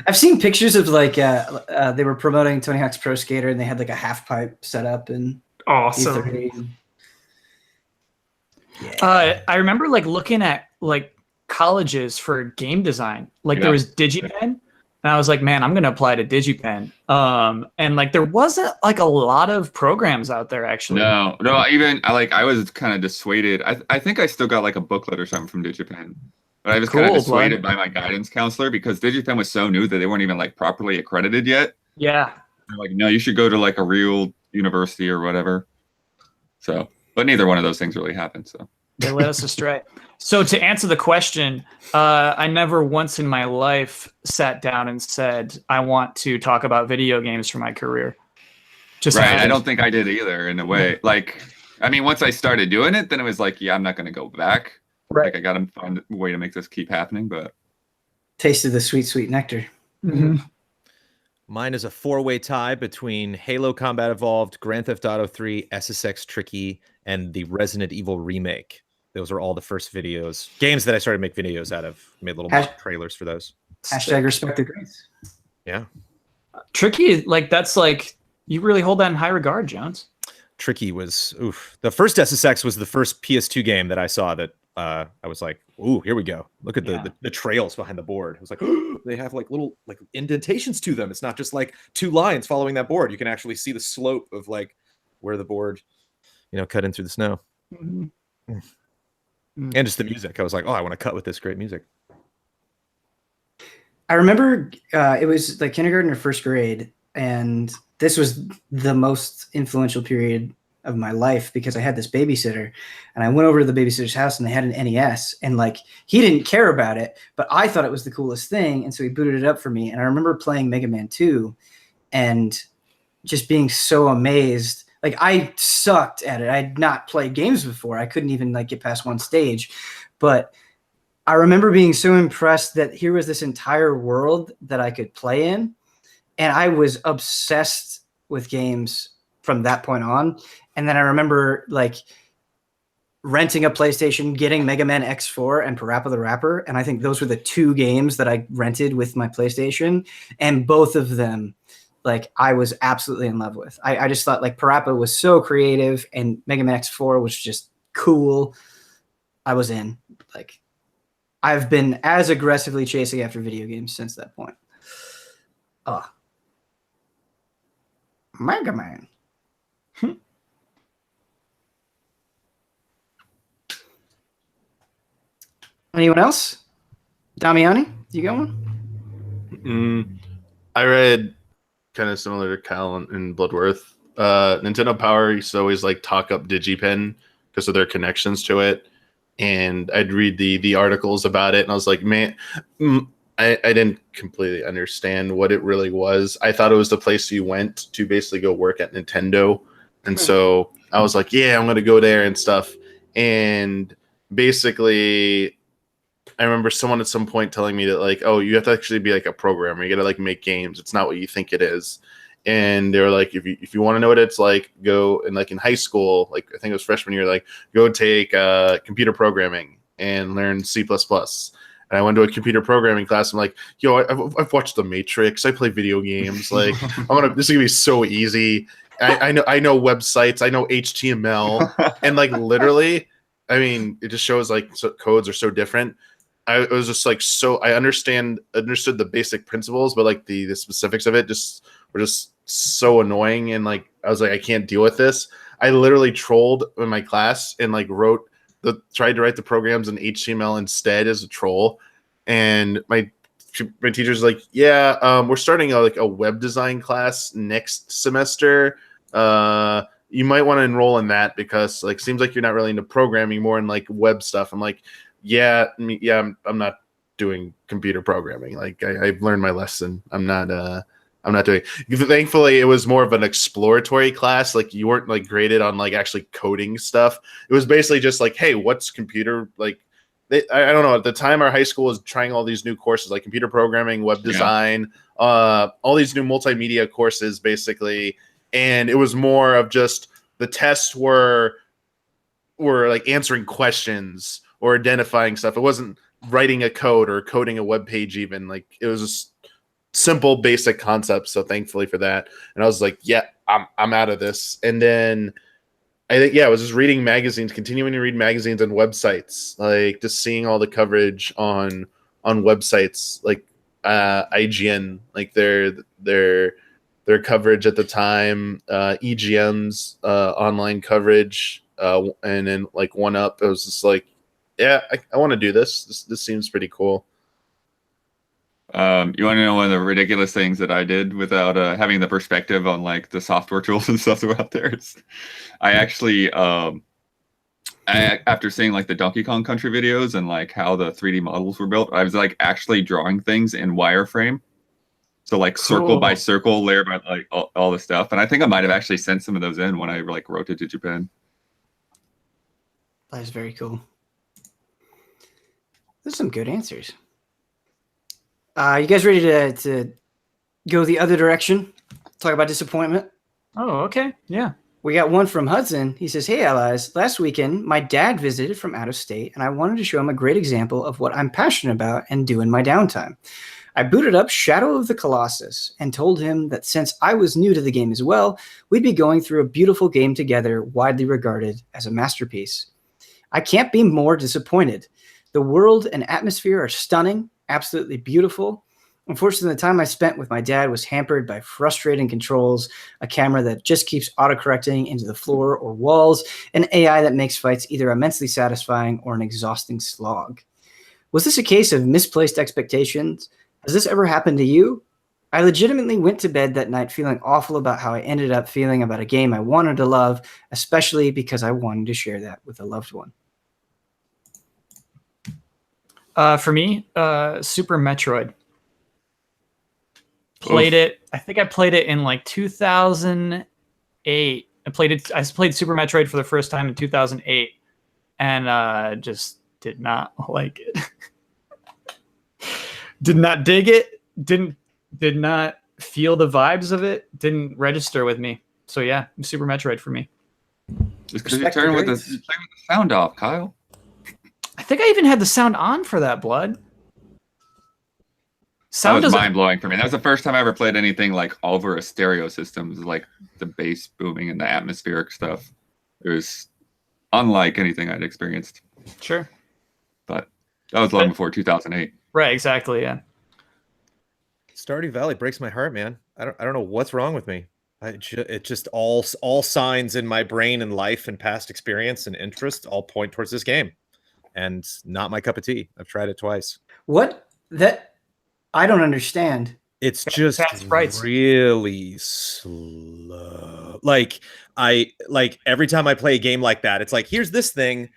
I've seen pictures of like they were promoting Tony Hawk's Pro Skater, and they had like a half pipe set up and
Awesome.
E3. Yeah.
I remember like looking at like colleges for game design. Like there was DigiPen, and I was like, man, I'm gonna apply to DigiPen. And like there wasn't like a lot of programs out there actually.
No. I was kind of dissuaded. I think I still got like a booklet or something from DigiPen. But I was kind of dissuaded by my guidance counselor because DigiPen was so new that they weren't even like properly accredited yet.
Yeah.
They're like, no, you should go to like a real university or whatever. So, but neither one of those things really happened. So
they led us astray. So to answer the question, I never once in my life sat down and said, I want to talk about video games for my career. Just
right.
happened.
I don't think I did either in a way. Like, I mean, once I started doing it, then it was like, yeah, I'm not going to go back.
Right.
Like I got to find a way to make this keep happening, but
Tasted the sweet, sweet nectar.
Mm-hmm.
Mine is a 4-way tie between Halo Combat Evolved, Grand Theft Auto 3, SSX Tricky, and the Resident Evil remake. Those are all the first games that I started to make videos out of. Made little trailers for those.
Hashtag respect the greats.
Yeah.
Tricky, that's you really hold that in high regard, Jones.
Tricky was the first SSX was the first PS2 game that I saw that I was like, ooh, here we go. Look at the trails behind the board. I was like, they have little indentations to them. It's not just two lines following that board. You can actually see the slope of where the board, cut in through the snow.
Mm-hmm.
And just the music. I was like, oh, I want to cut with this great music.
I remember it was kindergarten or first grade, and this was the most influential period of my life because I had this babysitter, and I went over to the babysitter's house and they had an NES, and he didn't care about it, but I thought it was the coolest thing, and so he booted it up for me. And I remember playing Mega Man 2 and just being so amazed. I sucked at it. I had not played games before. I couldn't even get past one stage, but I remember being so impressed that here was this entire world that I could play in. And I was obsessed with games from that point on. And then I remember renting a PlayStation, getting Mega Man X4 and Parappa the Rapper. And I think those were the 2 games that I rented with my PlayStation. And both of them, I was absolutely in love with. I just thought Parappa was so creative and Mega Man X4 was just cool. I was in. I've been as aggressively chasing after video games since that point. Oh. Mega Man. Anyone else? Damiani, you got one?
I read kind of similar to Cal in Bloodworth. Nintendo Power used to always talk up DigiPen because of their connections to it. And I'd read the articles about it, and I was like, man, I didn't completely understand what it really was. I thought it was the place you went to basically go work at Nintendo. And so I was like, yeah, I'm going to go there and stuff. And basically, I remember someone at some point telling me that oh, you have to actually be a programmer. You got to make games. It's not what you think it is. And they were like, if you want to know what it's like, go and in high school, I think it was freshman year, go take computer programming and learn C++. And I went to a computer programming class. I'm like, yo, I've watched The Matrix. I play video games. This is gonna be so easy. I know websites. I know HTML. And literally, I mean, it just shows codes are so different. I was just I understood the basic principles, but the specifics of it were just so annoying. And I was like, I can't deal with this. I literally trolled in my class and tried to write the programs in HTML instead as a troll. And my teacher's like, yeah, we're starting a web design class next semester. You might want to enroll in that because seems like you're not really into programming, more in web stuff. I'm like, I'm not doing computer programming. I've learned my lesson. I'm not doing. Thankfully, it was more of an exploratory class. You weren't graded on actually coding stuff. It was basically just hey, what's computer I don't know. At the time, our high school was trying all these new courses computer programming, web design, all these new multimedia courses, basically. And it was more of just the tests were answering questions or identifying stuff. It wasn't writing a code or coding a web page even. It was just simple, basic concepts. So thankfully for that. And I was like, yeah, I'm out of this. And then I think, I was just reading magazines, continuing to read magazines and websites, just seeing all the coverage on websites, IGN, their coverage at the time, EGM's online coverage, and then 1UP. It was just yeah, I want to do this. This seems pretty cool.
You want to know one of the ridiculous things that I did without having the perspective on the software tools and stuff that were out there? I actually, after seeing the Donkey Kong Country videos and how the 3D models were built, I was actually drawing things in wireframe. So cool. Circle by circle, layer by all the stuff. And I think I might have actually sent some of those in when I wrote to DigiPen.
That is very cool. There's some good answers. You guys ready to go the other direction? Talk about disappointment?
Oh, okay. Yeah.
We got one from Hudson. He says, "Hey, allies. Last weekend, my dad visited from out of state, and I wanted to show him a great example of what I'm passionate about and do in my downtime. I booted up Shadow of the Colossus and told him that since I was new to the game as well, we'd be going through a beautiful game together, widely regarded as a masterpiece. I can't be more disappointed. The world and atmosphere are stunning, absolutely beautiful. Unfortunately, the time I spent with my dad was hampered by frustrating controls, a camera that just keeps autocorrecting into the floor or walls, an AI that makes fights either immensely satisfying or an exhausting slog. Was this a case of misplaced expectations? Has this ever happened to you? I legitimately went to bed that night feeling awful about how I ended up feeling about a game I wanted to love, especially because I wanted to share that with a loved one."
For me, Super Metroid. Played it. I think I played it in like 2008. I played Super Metroid for the first time in 2008, and just did not like it. Did not dig it. Did not feel the vibes of it. Didn't register with me. So yeah, Super Metroid for me.
Just because you turn with the sound off, Kyle.
I think I even had the sound on for that, Blood.
That was mind blowing for me. That was the first time I ever played anything like over a stereo system. It was like the bass booming and the atmospheric stuff. It was unlike anything I'd experienced.
Sure.
But that was long before 2008.
Right, exactly, yeah.
Stardew Valley breaks my heart, man. I don't know what's wrong with me. It just all signs in my brain and life and past experience and interest all point towards this game, and not my cup of tea. I've tried it twice.
I don't understand.
It's just really slow. Like every time I play a game like that, it's like, here's this thing,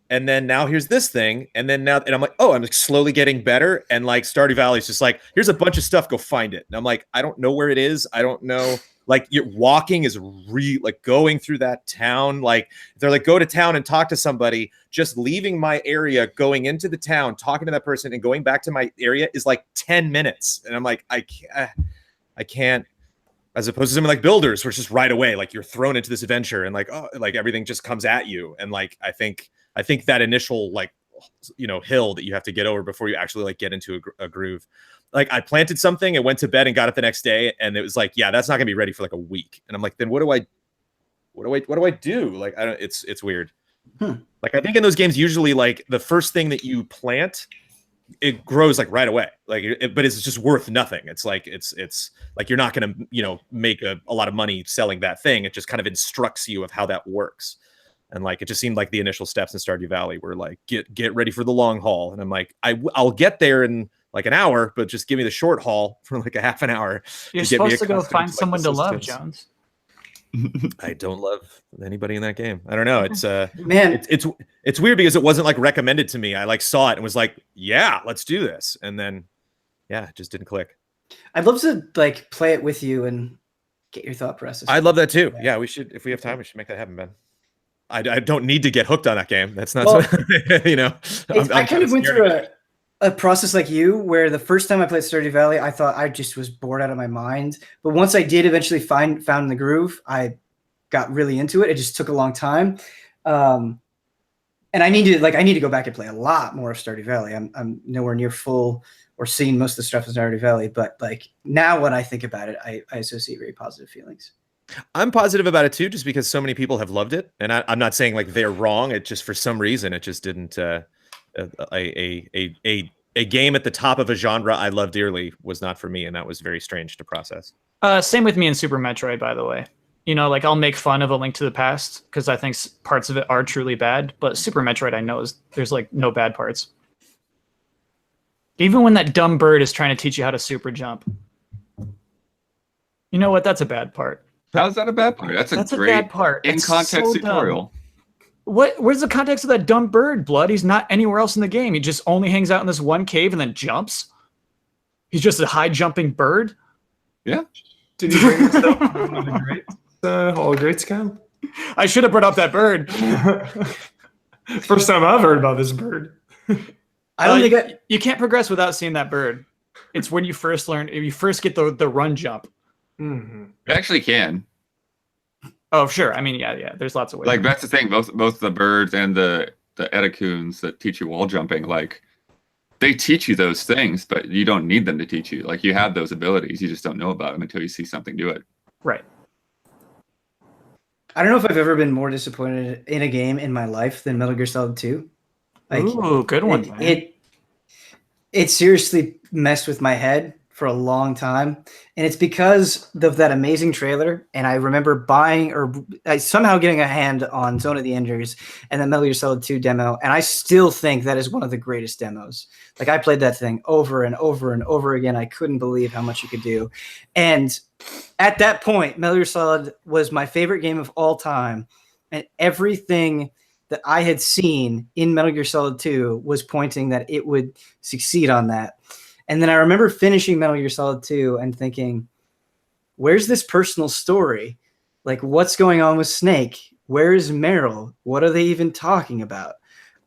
and then now here's this thing, and then now, and I'm like, oh, I'm slowly getting better. And like Stardew Valley is just like, here's a bunch of stuff, go find it. And I'm like, I don't know where it is. I don't know. Like, you're walking is like going through that town. Like, they're like, go to town and talk to somebody. Just leaving my area, going into the town, talking to that person, and going back to my area is like 10 minutes. And I'm like, I can't. As opposed to something like Builders, where it's just right away, like you're thrown into this adventure, and like, oh, like everything just comes at you. And like, I think that initial like, hill that you have to get over before you actually like get into a groove. Like, I planted something and went to bed and got it the next day, and it was like, yeah, that's not gonna be ready for like a week. And I'm like, then what do I do? Like, I don't. It's weird. Like, I think in those games, usually like the first thing that you plant, it grows like right away. Like, but it's just worth nothing. It's like it's like you're not gonna make a lot of money selling that thing. It just kind of instructs you of how that works. And like, it just seemed like the initial steps in Stardew Valley were like, get ready for the long haul. And I'm like, I'll get there in like an hour, but just give me the short haul for like a half an hour.
You're supposed to go find someone to love, Jones.
I don't love anybody in that game. I don't know. It's
man,
it's weird because it wasn't like recommended to me. I like saw it and was like, yeah, let's do this. And then, yeah, it just didn't click.
I'd love to like play it with you and get your thought process.
I'd love that too. Yeah, we should, if we have time, we should make that happen, Ben. I don't need to get hooked on that game. That's not,
I kind of went through a process like you, where the first time I played Stardew Valley, I thought I just was bored out of my mind. But once I did eventually found the groove, I got really into it. It just took a long time. And I need to go back and play a lot more of Stardew Valley. I'm nowhere near full or seen most of the stuff in Stardew Valley, but like now when I think about it, I associate very positive feelings.
I'm positive about it too, just because so many people have loved it. And I'm not saying like they're wrong. It just, for some reason, it just didn't, a game at the top of a genre I love dearly was not for me. And that was very strange to process.
Same with me in Super Metroid, by the way. Like I'll make fun of A Link to the Past because I think parts of it are truly bad, but Super Metroid, I know there's like no bad parts. Even when that dumb bird is trying to teach you how to super jump. You know what? That's a bad part.
How's that a bad part? That's a great
bad part.
In context tutorial.
Where's the context of that dumb bird, Blood? He's not anywhere else in the game. He just only hangs out in this one cave and then jumps. He's just a high jumping bird.
Yeah.
Did you bring this up? Hall of Greats, Kyle?
I should have brought up that bird.
First time I've heard about this bird.
I don't think you can't progress without seeing that bird. It's when you first learn, if you first get the run jump.
Mm-hmm.
You actually can.
Oh, sure. I mean, yeah. There's lots of ways.
Like that's the thing. Both the birds and the Edacoons that teach you wall jumping, like they teach you those things, but you don't need them to teach you. Like you have those abilities, you just don't know about them until you see something do it.
Right.
I don't know if I've ever been more disappointed in a game in my life than Metal Gear Solid 2. Like,
ooh, good one.
It seriously messed with my head for a long time, and it's because of that amazing trailer. And I remember buying or somehow getting a hand on Zone of the Enders and the Metal Gear Solid 2 demo, and I still think that is one of the greatest demos. Like I played that thing over and over and over again. I couldn't believe how much you could do, and at that point, Metal Gear Solid was my favorite game of all time, and everything that I had seen in Metal Gear Solid 2 was pointing that it would succeed on that. And then I remember finishing Metal Gear Solid 2 and thinking, where's this personal story? Like, what's going on with Snake? Where is Meryl? What are they even talking about?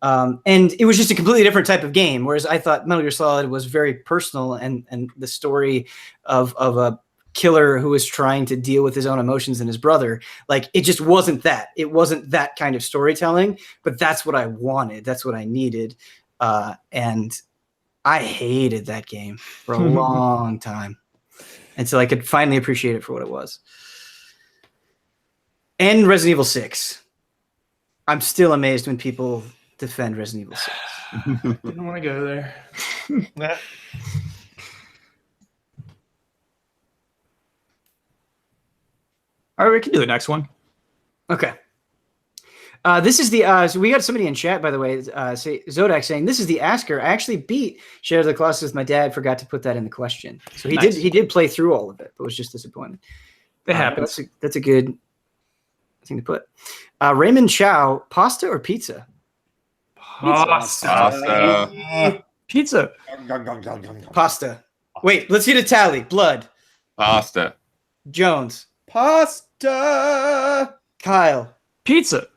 And it was just a completely different type of game, whereas I thought Metal Gear Solid was very personal, and the story of a killer who was trying to deal with his own emotions and his brother, like it just wasn't that. It wasn't that kind of storytelling, but that's what I wanted. That's what I needed. And I hated that game for a long time until I could finally appreciate it for what it was. And Resident Evil 6. I'm still amazed when people defend Resident Evil 6.
Didn't want to go there.
All right, we can do the next one.
Okay. This is the so we got somebody in chat, by the way, Zodak saying this is the asker. I actually beat Shadow of the Colossus with my dad. Forgot to put that in the question. So he did play through all of it, but was just disappointed.
It happens.
That's a good thing to put. Raymond Chow, pasta or pizza?
Pasta.
Pizza.
Pasta. Wait, let's get a tally. Blood.
Pasta.
Jones.
Pasta.
Kyle.
Pizza.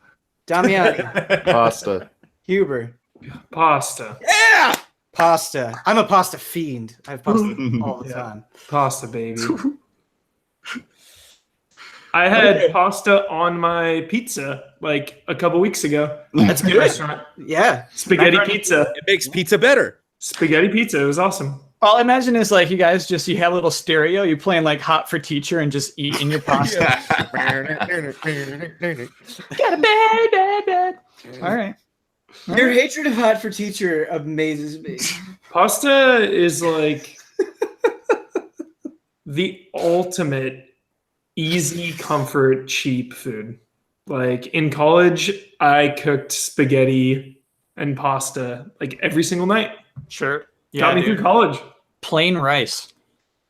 Damiani.
Pasta.
Huber.
Pasta.
Yeah. Pasta. I'm a pasta fiend. I have pasta all the time.
Pasta, baby. I had pasta on my pizza like a couple weeks ago.
That's good.
Restaurant.
Yeah.
Spaghetti pizza.
It makes pizza better.
Spaghetti pizza. It was awesome.
All I imagine is like you guys you have a little stereo, you playing like Hot for Teacher and just eating your pasta. Got a bad. All right.
Your hatred of Hot for Teacher amazes me.
Pasta is like the ultimate easy, comfort, cheap food. Like in college, I cooked spaghetti and pasta like every single night.
Sure.
Got me through college.
Plain rice.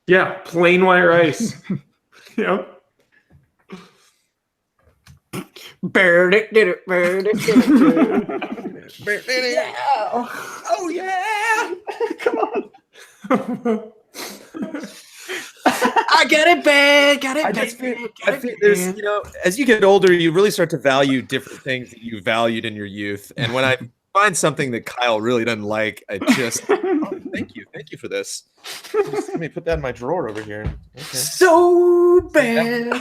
Yeah, plain white rice. Yep.
Oh yeah! Come on. I got it bad.
I think there's, as you get older, you really start to value different things that you valued in your youth. And when I find something that Kyle really doesn't like, I just thank you for this. Let me put that in my drawer over here. Okay.
So bad.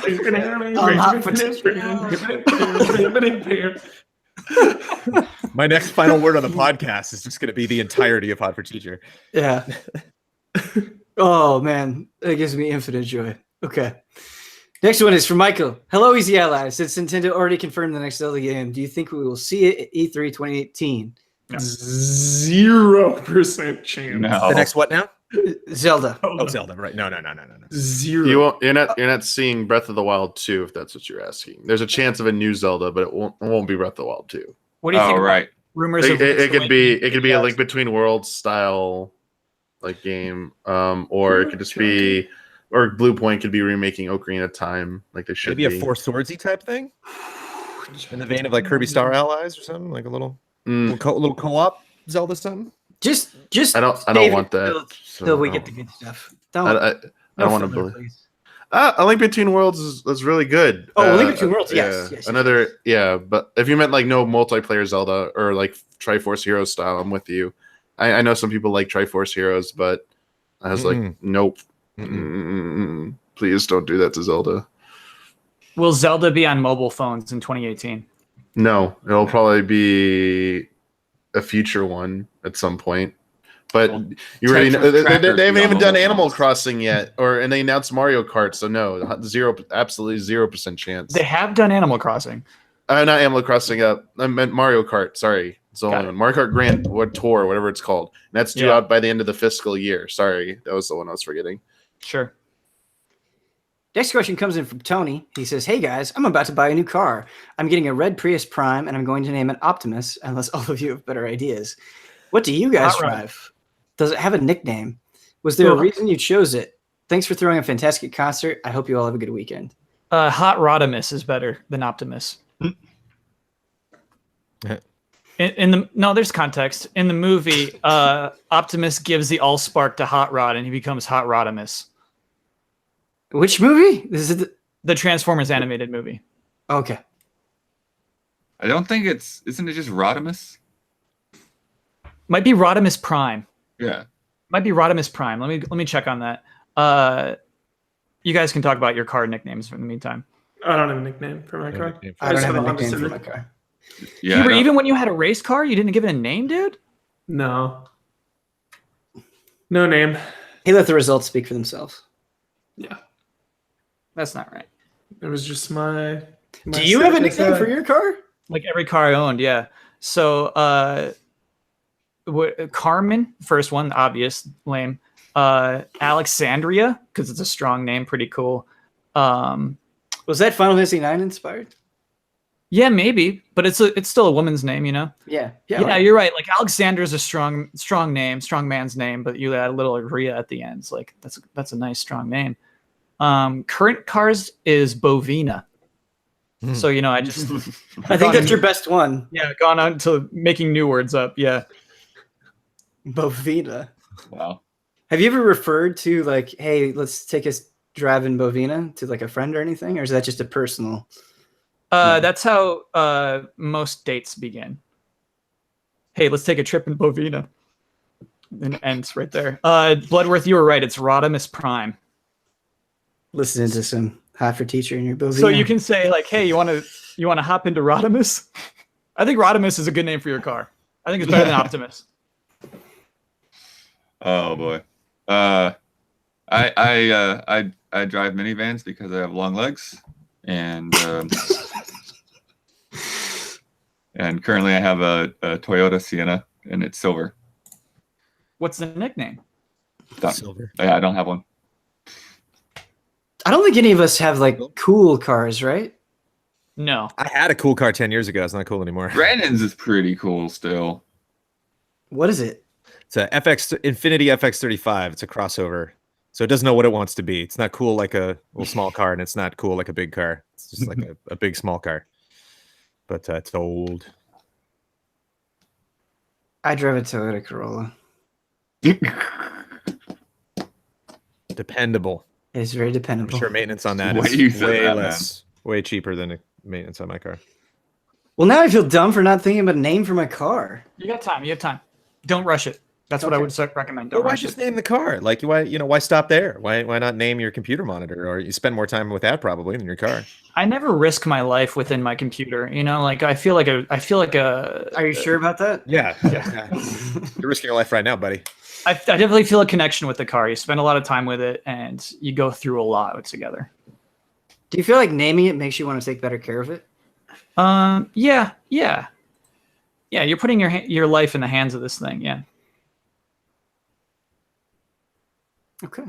My next final word on the podcast is just going to be the entirety of Hot for Teacher.
Yeah. Oh man, that gives me infinite joy. Okay. Next one is from Michael. Hello, Easy Allies. Since Nintendo already confirmed the next Zelda game, do you think we will see it at E3 2018?
0% chance.
No.
The next what now?
Zelda.
Oh, Zelda. Right. No.
0.
You're not seeing Breath of the Wild 2, if that's what you're asking. There's a chance of a new Zelda, but it won't be Breath of the Wild 2.
What do you think?
Right.
Rumors of
It could be a Link Between Worlds style like game, or it could just be, or Blue Point could be remaking Ocarina of Time, like they should.
Maybe a Four Swordsy type thing, in the vein of like Kirby Star Allies or something, like a little co-op Zelda something.
Just
I don't want that.
Till we get the good stuff.
I don't want to believe. A Link Between Worlds is really good.
Oh, Link Between Worlds, yes.
But if you meant like no multiplayer Zelda or like Triforce Heroes style, I'm with you. I know some people like Triforce Heroes, but I was like, nope. Please don't do that to Zelda.
Will Zelda be on mobile phones in 2018?
No, it'll probably be a future one at some point. But you already know they haven't even done Animal Crossing yet, and they announced Mario Kart, so no, absolutely 0% chance.
They have done Animal Crossing.
Not Animal Crossing. I meant Mario Kart. Sorry, it's the only one. Mario Kart Grand Tour, whatever it's called. And that's due out by the end of the fiscal year. Sorry, that was the one I was forgetting.
Sure.
Next question comes in from Tony. He says, "Hey guys, I'm about to buy a new car. I'm getting a red Prius Prime, and I'm going to name it Optimus, unless all of you have better ideas. What do you guys drive? Does it have a nickname? Was there a reason you chose it? Thanks for throwing a fantastic concert. I hope you all have a good weekend."
Hot Rodimus is better than Optimus. There's context. In the movie, Optimus gives the Allspark to Hot Rod, and he becomes Hot Rodimus.
Which movie? This is
the Transformers animated movie.
Okay.
I don't think isn't it just Rodimus?
Might be Rodimus Prime.
Yeah.
Might be Rodimus Prime. Let me check on that. You guys can talk about your car nicknames in the meantime.
I don't have a nickname for my car.
I don't have a nickname for my car.
Yeah.
Even when you had a race car, you didn't give it a name, dude?
No. No name.
He let the results speak for themselves.
Yeah.
That's not right.
It was just my
Do you have a nickname for your car?
Like every car I owned, yeah. So Carmen, first one, obvious, lame. Alexandria, because it's a strong name, pretty cool.
Was that Final Fantasy IX inspired?
Yeah, maybe, but it's still a woman's name, you know.
Yeah,
right. You're right. Like Alexander is a strong name, strong man's name, but you add a little Ria at the end. It's like that's a nice strong name. Current cars is Bovina. So I just
I think that's your best one.
Yeah, gone on to making new words up. Yeah,
Bovina.
Wow.
Have you ever referred to like, hey, let's take a drive in Bovina to like a friend or anything, or is that just a personal?
That's how most dates begin. Hey, let's take a trip in Bovina. And it ends right there. Bloodworth, you were right. It's Rodimus Prime.
Listening to some hot for teacher in your Bovina.
So you can say like, hey, you want to hop into Rodimus? I think Rodimus is a good name for your car. I think it's better than Optimus.
Oh boy. I drive minivans because I have long legs, and and currently I have a Toyota Sienna, and it's silver.
What's the nickname?
Silver.
Yeah, I don't have one.
I don't think any of us have like cool cars, right?
No.
I had a cool car 10 years ago. It's not cool anymore.
Brandon's is pretty cool still.
What is it?
It's a Infinity FX35. It's a crossover. So it doesn't know what it wants to be. It's not cool like a little small car, and it's not cool like a big car. It's just like a big small car. But it's old.
I drive a Toyota Corolla.
Dependable.
It's very dependable.
I'm sure maintenance on that
Why
is
you said
way
that,
less, way cheaper than maintenance on my car.
Well, now I feel dumb for not thinking about a name for my car.
You got time. You have time. Don't rush it. That's what I would recommend. Don't
Why
rush
just
it.
name the car? Like, why stop there? Why not name your computer monitor? Or you spend more time with that probably than your car.
I never risk my life within my computer. Like I feel like a.
Are you sure about that?
Yeah. You're risking your life right now, buddy.
I definitely feel a connection with the car. You spend a lot of time with it, and you go through a lot together.
Do you feel like naming it makes you want to take better care of it?
Yeah. You're putting your life in the hands of this thing. Yeah.
Okay.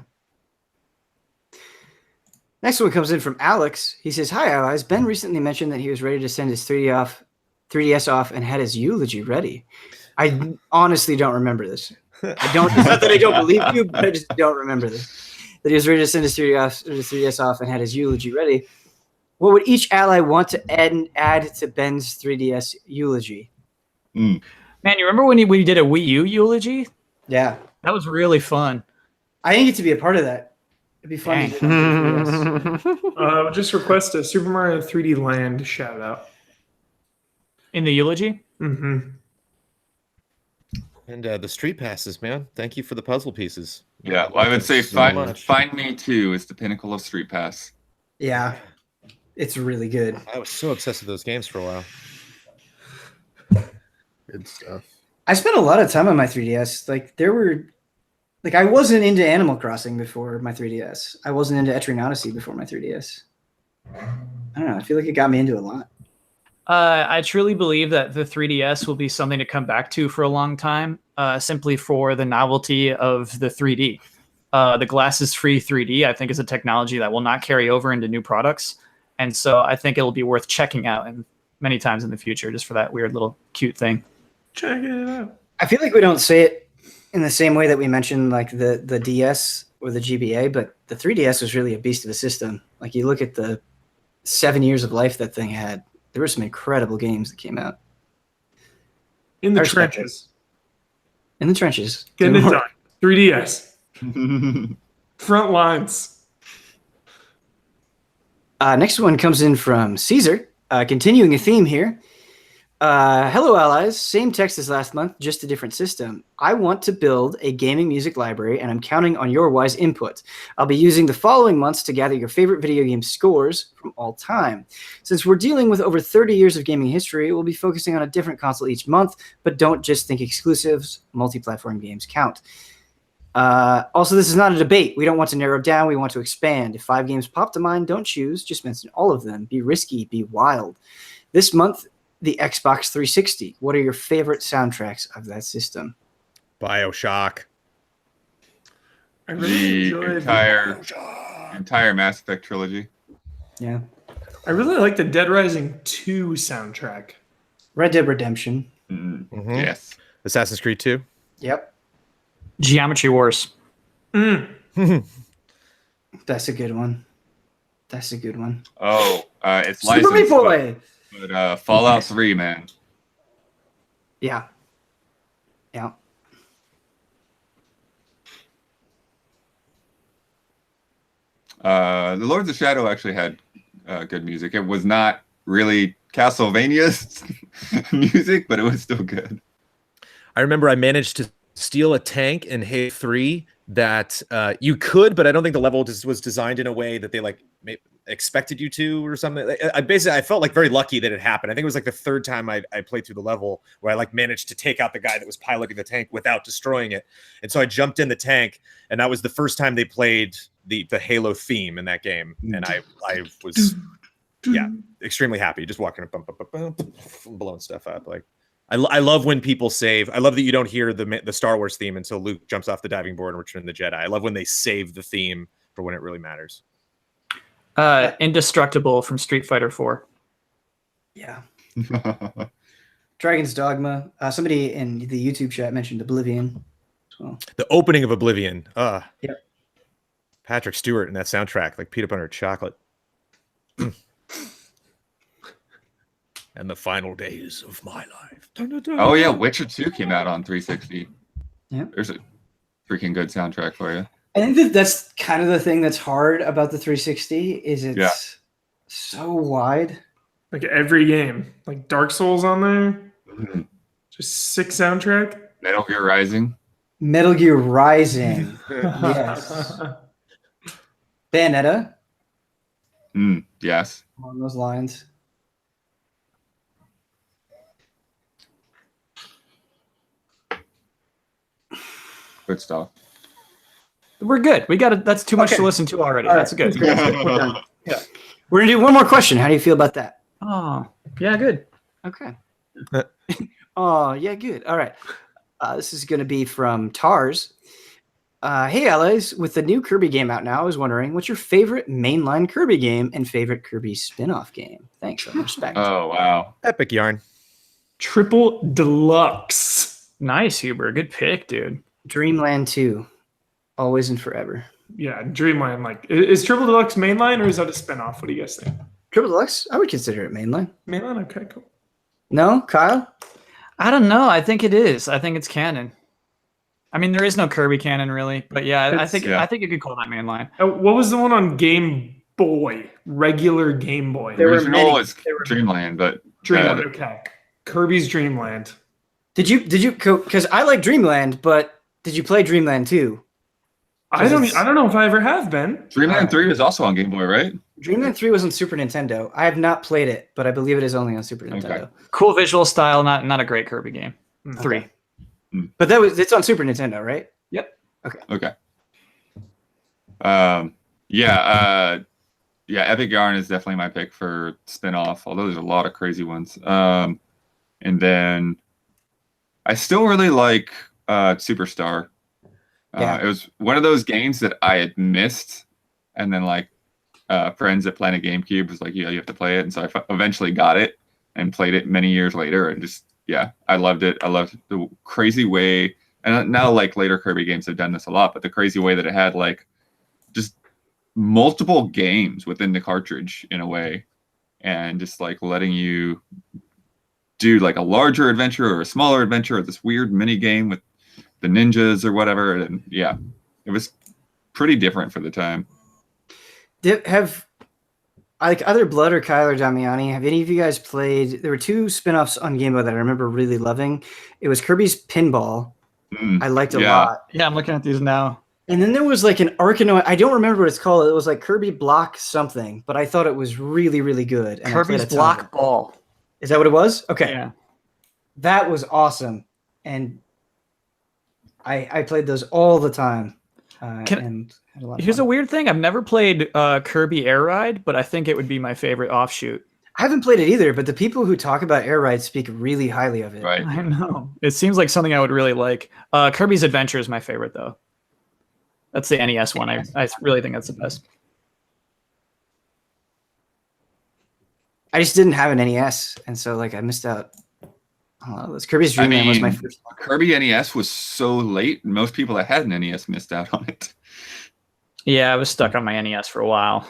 Next one comes in from Alex. He says, "Hi, allies. Ben recently mentioned that he was ready to send his 3DS off and had his eulogy ready. I honestly don't remember this. It's not that I don't believe you, but I just don't remember this. That he was ready to send his 3DS off and had his eulogy ready. What would each ally want to add to Ben's 3DS eulogy?"
Man, you remember when we did a Wii U eulogy?
Yeah.
That was really fun.
I didn't get to be a part of that. It'd be fun to do that.
Just request a Super Mario 3D Land shout out.
In the eulogy?
Mm-hmm.
And the street passes, man. Thank you for the puzzle pieces.
Yeah, well, I would say
So
Find
much.
Me 2 is the pinnacle of Street Pass.
Yeah, it's really good.
I was so obsessed with those games for a while.
Good stuff.
I spent a lot of time on my 3DS. I wasn't into Animal Crossing before my 3DS. I wasn't into Etrian Odyssey before my 3DS. I don't know. I feel like it got me into a lot.
I truly believe that the 3DS will be something to come back to for a long time, simply for the novelty of the 3D. The glasses-free 3D, I think, is a technology that will not carry over into new products. And so I think it'll be worth checking out many times in the future just for that weird little cute thing.
Check it out.
I feel like we don't say it in the same way that we mentioned like the DS or the GBA, but the 3DS was really a beast of a system. Like you look at the 7 years of life that thing had, there were some incredible games that came out.
In the
I respect
trenches.
In the trenches.
Getting it done. 3DS. Front lines.
Next one comes in from Caesar. Continuing a theme here. Hello, allies. Same text as last month, just a different system. I want to build a gaming music library, and I'm counting on your wise input. I'll be using the following months to gather your favorite video game scores from all time. Since we're dealing with over 30 years of gaming history, we'll be focusing on a different console each month, but don't just think exclusives. Multi-platform games count. Also, this is not a debate. We don't want to narrow down. We want to expand. If 5 games pop to mind, don't choose. Just mention all of them. Be risky. Be wild. This month, the Xbox 360. What are your favorite soundtracks of that system?
BioShock.
I really
The
enjoyed
entire Mass Effect trilogy.
Yeah.
I really like the Dead Rising 2 soundtrack.
Red Dead Redemption.
Mhm.
Yes.
Assassin's Creed 2.
Yep.
Geometry Wars.
That's a good one. That's a good one.
Oh, it's
Super Meat
licensed,
Boy!
but Fallout 3, man.
Yeah. Yeah.
The Lords of Shadow actually had good music. It was not really Castlevania's music, but it was still good.
I remember I managed to steal a tank in Halo 3 that you could, but I don't think the level was designed in a way that they expected you to or something. I felt like very lucky that it happened. I think it was like the third time I played through the level where I managed to take out the guy that was piloting the tank without destroying it. And so I jumped in the tank, and that was the first time they played the Halo theme in that game. And I was extremely happy just walking up, blowing stuff up. Like I love when people save. I love that you don't hear the Star Wars theme until Luke jumps off the diving board and Return of the Jedi. I love when they save the theme for when it really matters.
Indestructible from Street Fighter 4.
Yeah. Dragon's Dogma. Somebody in the YouTube chat mentioned Oblivion as well.
The opening of Oblivion.
Yep.
Patrick Stewart in that soundtrack, like peanut butter and chocolate. And the final days of my life.
Oh yeah, Witcher 2 came out on 360.
Yeah.
There's a freaking good soundtrack for you.
I think that's kind of the thing that's hard about the 360 is it's so wide.
Like every game. Like Dark Souls on there.
Mhm.
Just sick soundtrack.
Metal Gear Rising.
Metal Gear Rising. Yes. Bayonetta.
Yes.
Along those lines.
Good stuff.
We're good. We got it. That's too much to listen to already.
All right.
That's good.
Yeah. We're going to do one more question. How do you feel about that?
Oh, yeah, good.
Okay. Oh, yeah, good. All right. This is going to be from Tars. Hey, allies. With the new Kirby game out now, I was wondering, what's your favorite mainline Kirby game and favorite Kirby spin-off game? Thanks. I respect.
Oh wow.
Epic yarn.
Triple Deluxe.
Nice, Huber. Good pick, dude.
Dreamland 2. Always and forever.
Yeah, Dreamland. Like, is Triple Deluxe mainline or is that a spinoff? What do you guys think?
Triple Deluxe? I would consider it mainline.
Mainline? Okay, cool.
No? Kyle?
I don't know. I think it is. I think it's canon. I mean, there is no Kirby canon really, but yeah, I think you could call that mainline.
What was the one on Game Boy? Regular Game Boy.
There were
Original
many.
is Dreamland, but
Dreamland. Okay. Kirby's Dreamland.
Did you because I like Dreamland, but did you play Dreamland 2?
I don't know if I ever have been.
Dreamland 3 was also on Game Boy, right?
Dreamland 3 was on Super Nintendo. I have not played it, but I believe it is only on Super Nintendo.
Cool visual style, not a great Kirby game. 3.
Okay. But it's on Super Nintendo, right?
Yep.
Okay. Epic Yarn is definitely my pick for Spinoff, although there's a lot of crazy ones. And then I still really like Superstar. It was one of those games that I had missed, and then like friends at Planet GameCube was like, yeah, you have to play it, and so I eventually got it and played it many years later, and just I loved it. I loved the crazy way, and now like later Kirby games have done this a lot, but the crazy way that it had like just multiple games within the cartridge in a way, and just like letting you do like a larger adventure or a smaller adventure or this weird mini game with the ninjas or whatever. And it was pretty different for the time.
Have like either Blood or Kyle or Damiani, have any of you guys played? There were 2 spin-offs on Game Boy that I remember really loving. It was Kirby's Pinball. I liked a lot.
Yeah, I'm looking at these now.
And then there was like an Arkanoid. I don't remember what it's called. It was like Kirby Block something, but I thought it was really, really good. And
Kirby's Block Ball.
Is that what it was? Okay.
Yeah.
That was awesome. And I played those all the time. And had a lot of
Here's
fun.
a weird thing. I've never played Kirby Air Ride, but I think it would be my favorite offshoot.
I haven't played it either, but the people who talk about Air Ride speak really highly of it.
Right.
I know. It seems like something I would really like. Kirby's Adventure is my favorite, though. That's the NES one. I really think that's the best.
I just didn't have an NES, and so like I missed out on a lot of those. Kirby's Dream Land was my first one.
Kirby NES was so late, and most people that had an NES missed out on it.
Yeah, I was stuck on my NES for a while.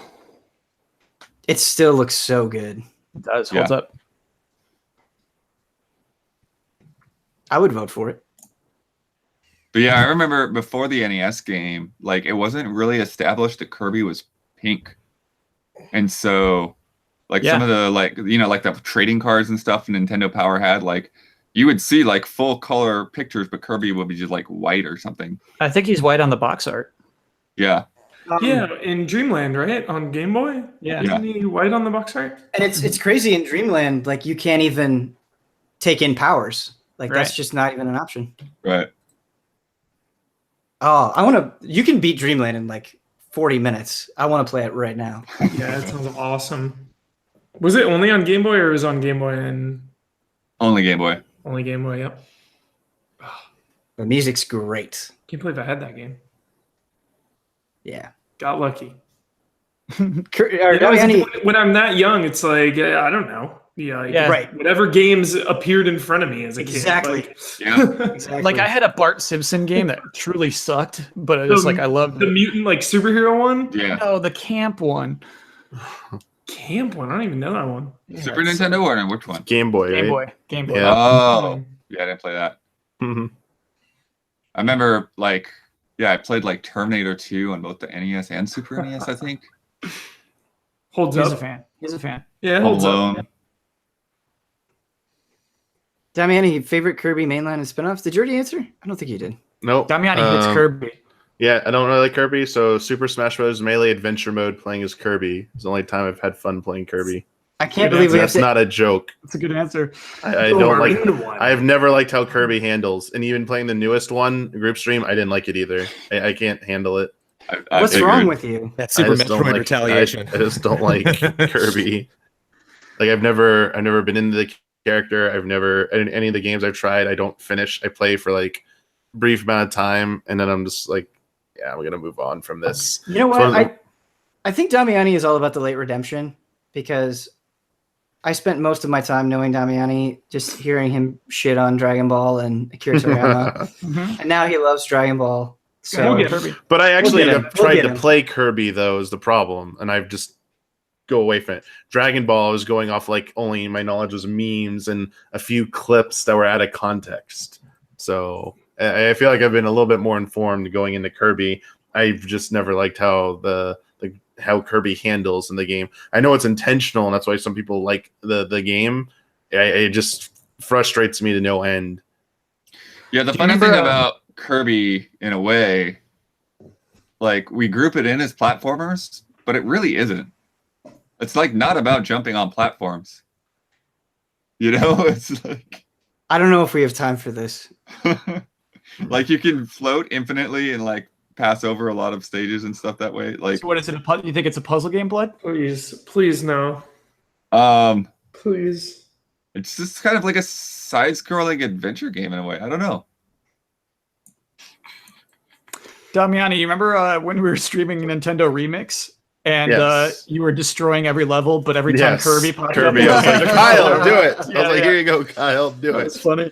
It still looks so good.
It does. Holds up.
I would vote for it.
But yeah, I remember before the NES game, like it wasn't really established that Kirby was pink. And so like some of the like the trading cards and stuff Nintendo Power had, like you would see like full color pictures, but Kirby would be just like white or something.
I think he's white on the box art.
Yeah.
In Dreamland, right? On Game Boy?
Yeah.
Isn't he white on the box art?
And it's crazy in Dreamland, like you can't even take in powers. Like that's just not even an option.
Right.
Oh, you can beat Dreamland in like 40 minutes. I want to play it right now.
Yeah, that sounds awesome. Was it only on Game Boy or was it on Game Boy and
Only Game Boy.
only Game Boy? Yep.
The music's great.
Can't believe I had that game.
Yeah.
Got lucky.
When
When I'm that young, it's like I don't know.
right.
Whatever games appeared in front of me as a
Exactly.
kid.
Exactly.
Like I had a Bart Simpson game that truly sucked, but it was like I loved
the
it.
mutant like superhero one.
Yeah.
No, the camp one.
Camp one. I don't even know that one.
Super Nintendo or which one?
Game Boy,
Game
right?
Boy. Game Boy.
Yeah.
Oh. Yeah, I didn't play that.
Mm-hmm.
I remember I played like Terminator 2 on both the NES and Super NES, I think.
Holds
He's
up.
a fan. He's a fan.
Yeah,
Home
holds up.
Alone.
Damiani, favorite Kirby mainline and spin-offs? Did you already answer? I don't think you did.
Nope.
Damiani hits Kirby.
Yeah, I don't really like Kirby, so Super Smash Bros. Melee Adventure Mode playing as Kirby is the only time I've had fun playing Kirby.
I can't believe we have
That's
to.
not a joke.
That's a good answer.
I don't like.
One.
I've never liked how Kirby handles, and even playing the newest one, Group Stream, I didn't like it either. I can't handle it.
I
What's
figured.
wrong with you?
That
I
Super
just don't
Metroid
like-
retaliation.
I just don't like Kirby. Like I've never been into the character. I've never in any of the games I've tried. I don't finish. I play for like a brief amount of time, and then I'm just like, yeah, we're gonna move on from this.
You know
So-
what? I think Damiani is all about the late redemption because I spent most of my time knowing Damiani, just hearing him shit on Dragon Ball and Akira Toriyama, and now he loves Dragon Ball. So
He'll get Kirby.
But I actually
get him.
have
We'll
tried
get
to
him.
play Kirby though is the problem, and I've just go away from it. Dragon Ball I was going off like only my knowledge was memes and a few clips that were out of context. So I feel like I've been a little bit more informed going into Kirby. I've just never liked how how Kirby handles in the game. I know it's intentional, and that's why some people like the game. It just frustrates me to no end.
Yeah, the funny thing about Kirby, in a way, like we group it in as platformers, but it really isn't. It's like not about jumping on platforms. You know, it's like
I don't know if we have time for this.
like you can float infinitely and like pass over a lot of stages and stuff that way. Like,
So what is it? You think it's a puzzle game, Blood?
Please no. Please.
It's just kind of like a side-scrolling adventure game in a way. I don't know.
Damiani, you remember when we were streaming Nintendo Remix and you were destroying every level, but every time Kirby popped up,
I was like, Kyle, do it. I was like, here you go, Kyle, do it.
It's funny.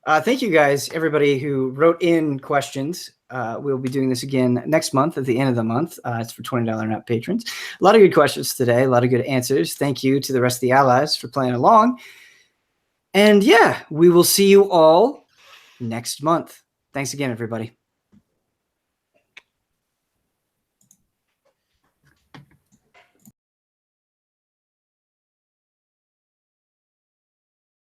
Thank you guys, everybody who wrote in questions. We'll be doing this again next month at the end of the month. It's for $20 and up patrons. A lot of good questions today, a lot of good answers. Thank you to the rest of the allies for playing along. And yeah, we will see you all next month. Thanks again, everybody.